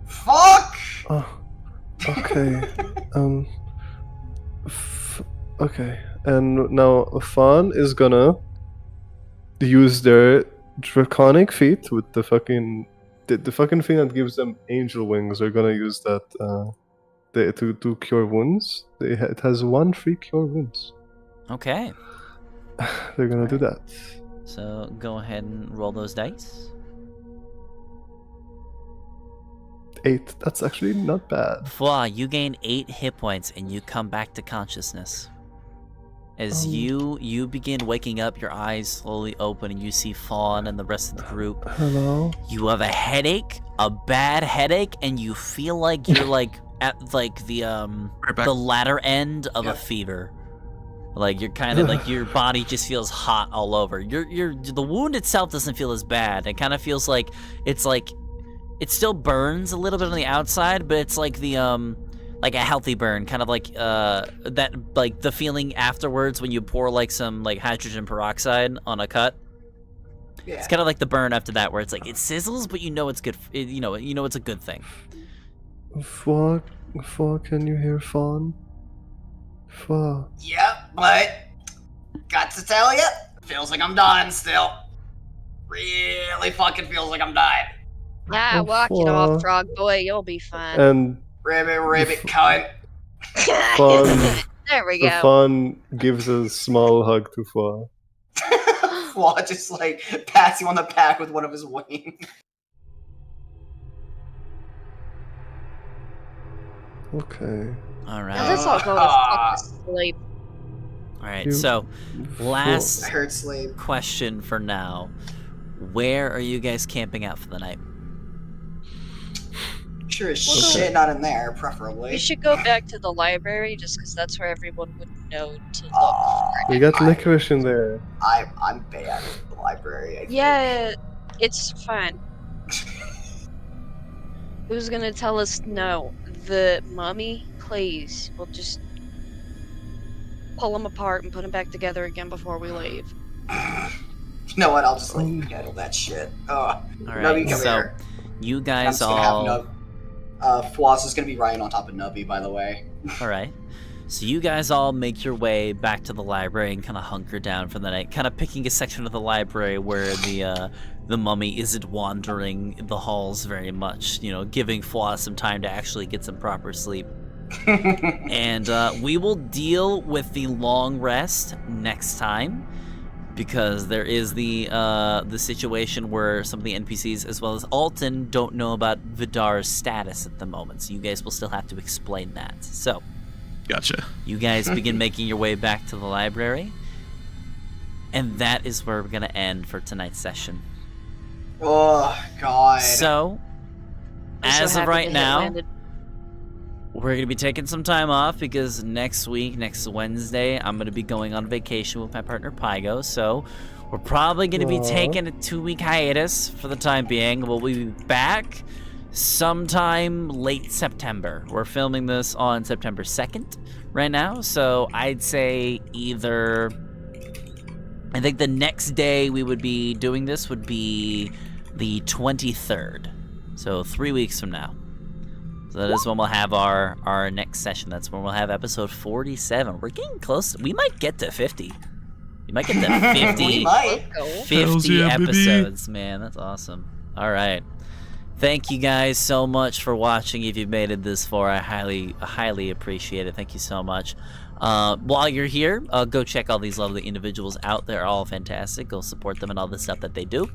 Fuck! Oh, okay. Okay. And now Fawn is gonna use their draconic feat with the fucking thing that gives them angel wings. They're gonna use that to cure wounds. It has 1 free cure wounds. Okay, They're gonna do that. so go ahead and roll those dice. 8. That's actually not bad. Fla, you gain 8 hit points and you come back to consciousness. As you begin waking up, your eyes slowly open and you see Fawn and the rest of the group. Hello. You have a headache, a bad headache, and you feel like you're like at like the back. latter end of a fever. Like you're kind of like your body just feels hot all over. The wound itself doesn't feel as bad. It kind of feels like it still burns a little bit on the outside, but it's like the like a healthy burn, kind of like that, like the feeling afterwards when you pour like some like hydrogen peroxide on a cut. Yeah. It's kind of like the burn after that, where it's like it sizzles, but you know it's good. You know it's a good thing. Fawn, can you hear Fawn? Fawn. Yep, but got to tell you, feels like I'm dying still. Really fucking feels like I'm dying. Ah, Oh, walk it Fla. off, frog boy. You'll be fine. And Ribbit, cunt. Fawn, There we go. Fawn gives a small hug to Fawn. Flaw just like pats you on the back with one of his wings. Okay. All Now right, let's all go to fucking sleep. all right. You- So I last heard sleep. question for now: where are you guys camping out for the night? Sure as We'll go- shit not in there, preferably. We should go back to the library just because that's where everyone would know to look. We got licorice in there. I'm bad at the library. I think. Yeah, it's fine. Who's gonna tell us no? The mummy? Please. We'll just pull them apart and put them back together again before we leave. You know what? I'll just let you handle that shit. All Nubby, right. come So here. you I'm guys just gonna have all. Nub. Floss is gonna be riding on top of Nubby, by the way. All right. So you guys all make your way back to the library and kind of hunker down for the night, kind of picking a section of the library where the mummy isn't wandering the halls very much, giving Flaw some time to actually get some proper sleep. And we will deal with the long rest next time, because there is the situation where some of the NPCs as well as Alton don't know about Vidar's status at the moment, so you guys will still have to explain that. So Gotcha. you guys begin making your way back to the library, and that is where we're going to end for tonight's session. Oh God. So, I'm so as of happy right to hit now, landed. we're going to be taking some time off because next Wednesday, I'm going to be going on vacation with my partner Pygo. So we're probably going to be taking a 2-week hiatus for the time being. We'll be back sometime late September. We're filming this on September 2nd right now. So I'd say I think the next day we would be doing this would be the 23rd. So 3 weeks from now. So that is when we'll have our next session. That's when we'll have episode 47. We're getting close. We might get to 50. We might get to 50. We might. Go. 50 Hells yeah, baby. episodes, man. That's awesome. All right. Thank you guys so much for watching. If you've made it this far, I highly appreciate it. Thank you so much. While you're here, go check all these lovely individuals out. They're all fantastic. Go support them and all the stuff that they do.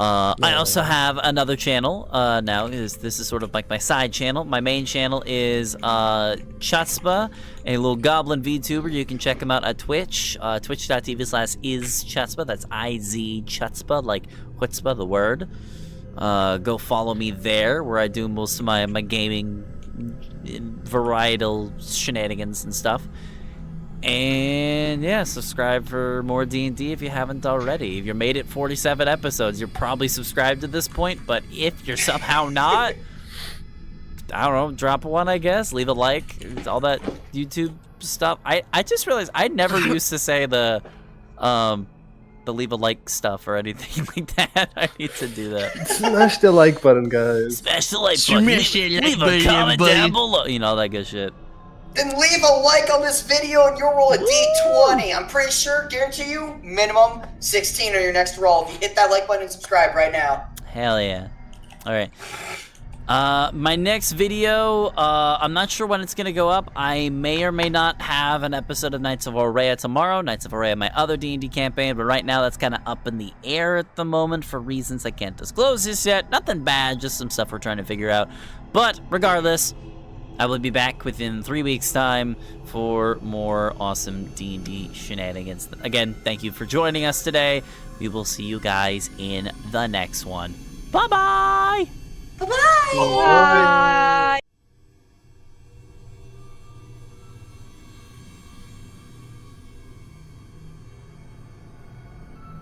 I also have another channel now. This is sort of like my side channel. My main channel is Chutzpah, a little goblin VTuber. You can check him out at Twitch, twitch.tv/ischutzpah. That's I-Z Chutzpah, like chutzpah, the word. Go follow me there, where I do most of my gaming varietal shenanigans and stuff. And yeah, subscribe for more D&D if you haven't already. If you made it 47 episodes, you're probably subscribed at this point. But if you're somehow not, I don't know, drop one, I guess. Leave a like, all that YouTube stuff. I just realized I never used to say the leave a like stuff or anything like that. I need to do that. Smash the like button, guys. Smash the like button. Leave a comment down below. You know, all that good shit. Then leave a like on this video and you'll roll a D20. I'm pretty sure, guarantee you, minimum 16 on your next roll. If you hit that like button and subscribe right now. Hell yeah. Alright. My next video, I'm not sure when it's going to go up. I may or may not have an episode of Knights of Aurea tomorrow. Knights of Aurea, my other D&D campaign, but right now that's kind of up in the air at the moment for reasons I can't disclose just yet. Nothing bad, just some stuff we're trying to figure out. But regardless, I will be back within 3 weeks' time for more awesome D&D shenanigans. Again, thank you for joining us today. We will see you guys in the next one. Bye-bye! Bye-bye! Bye.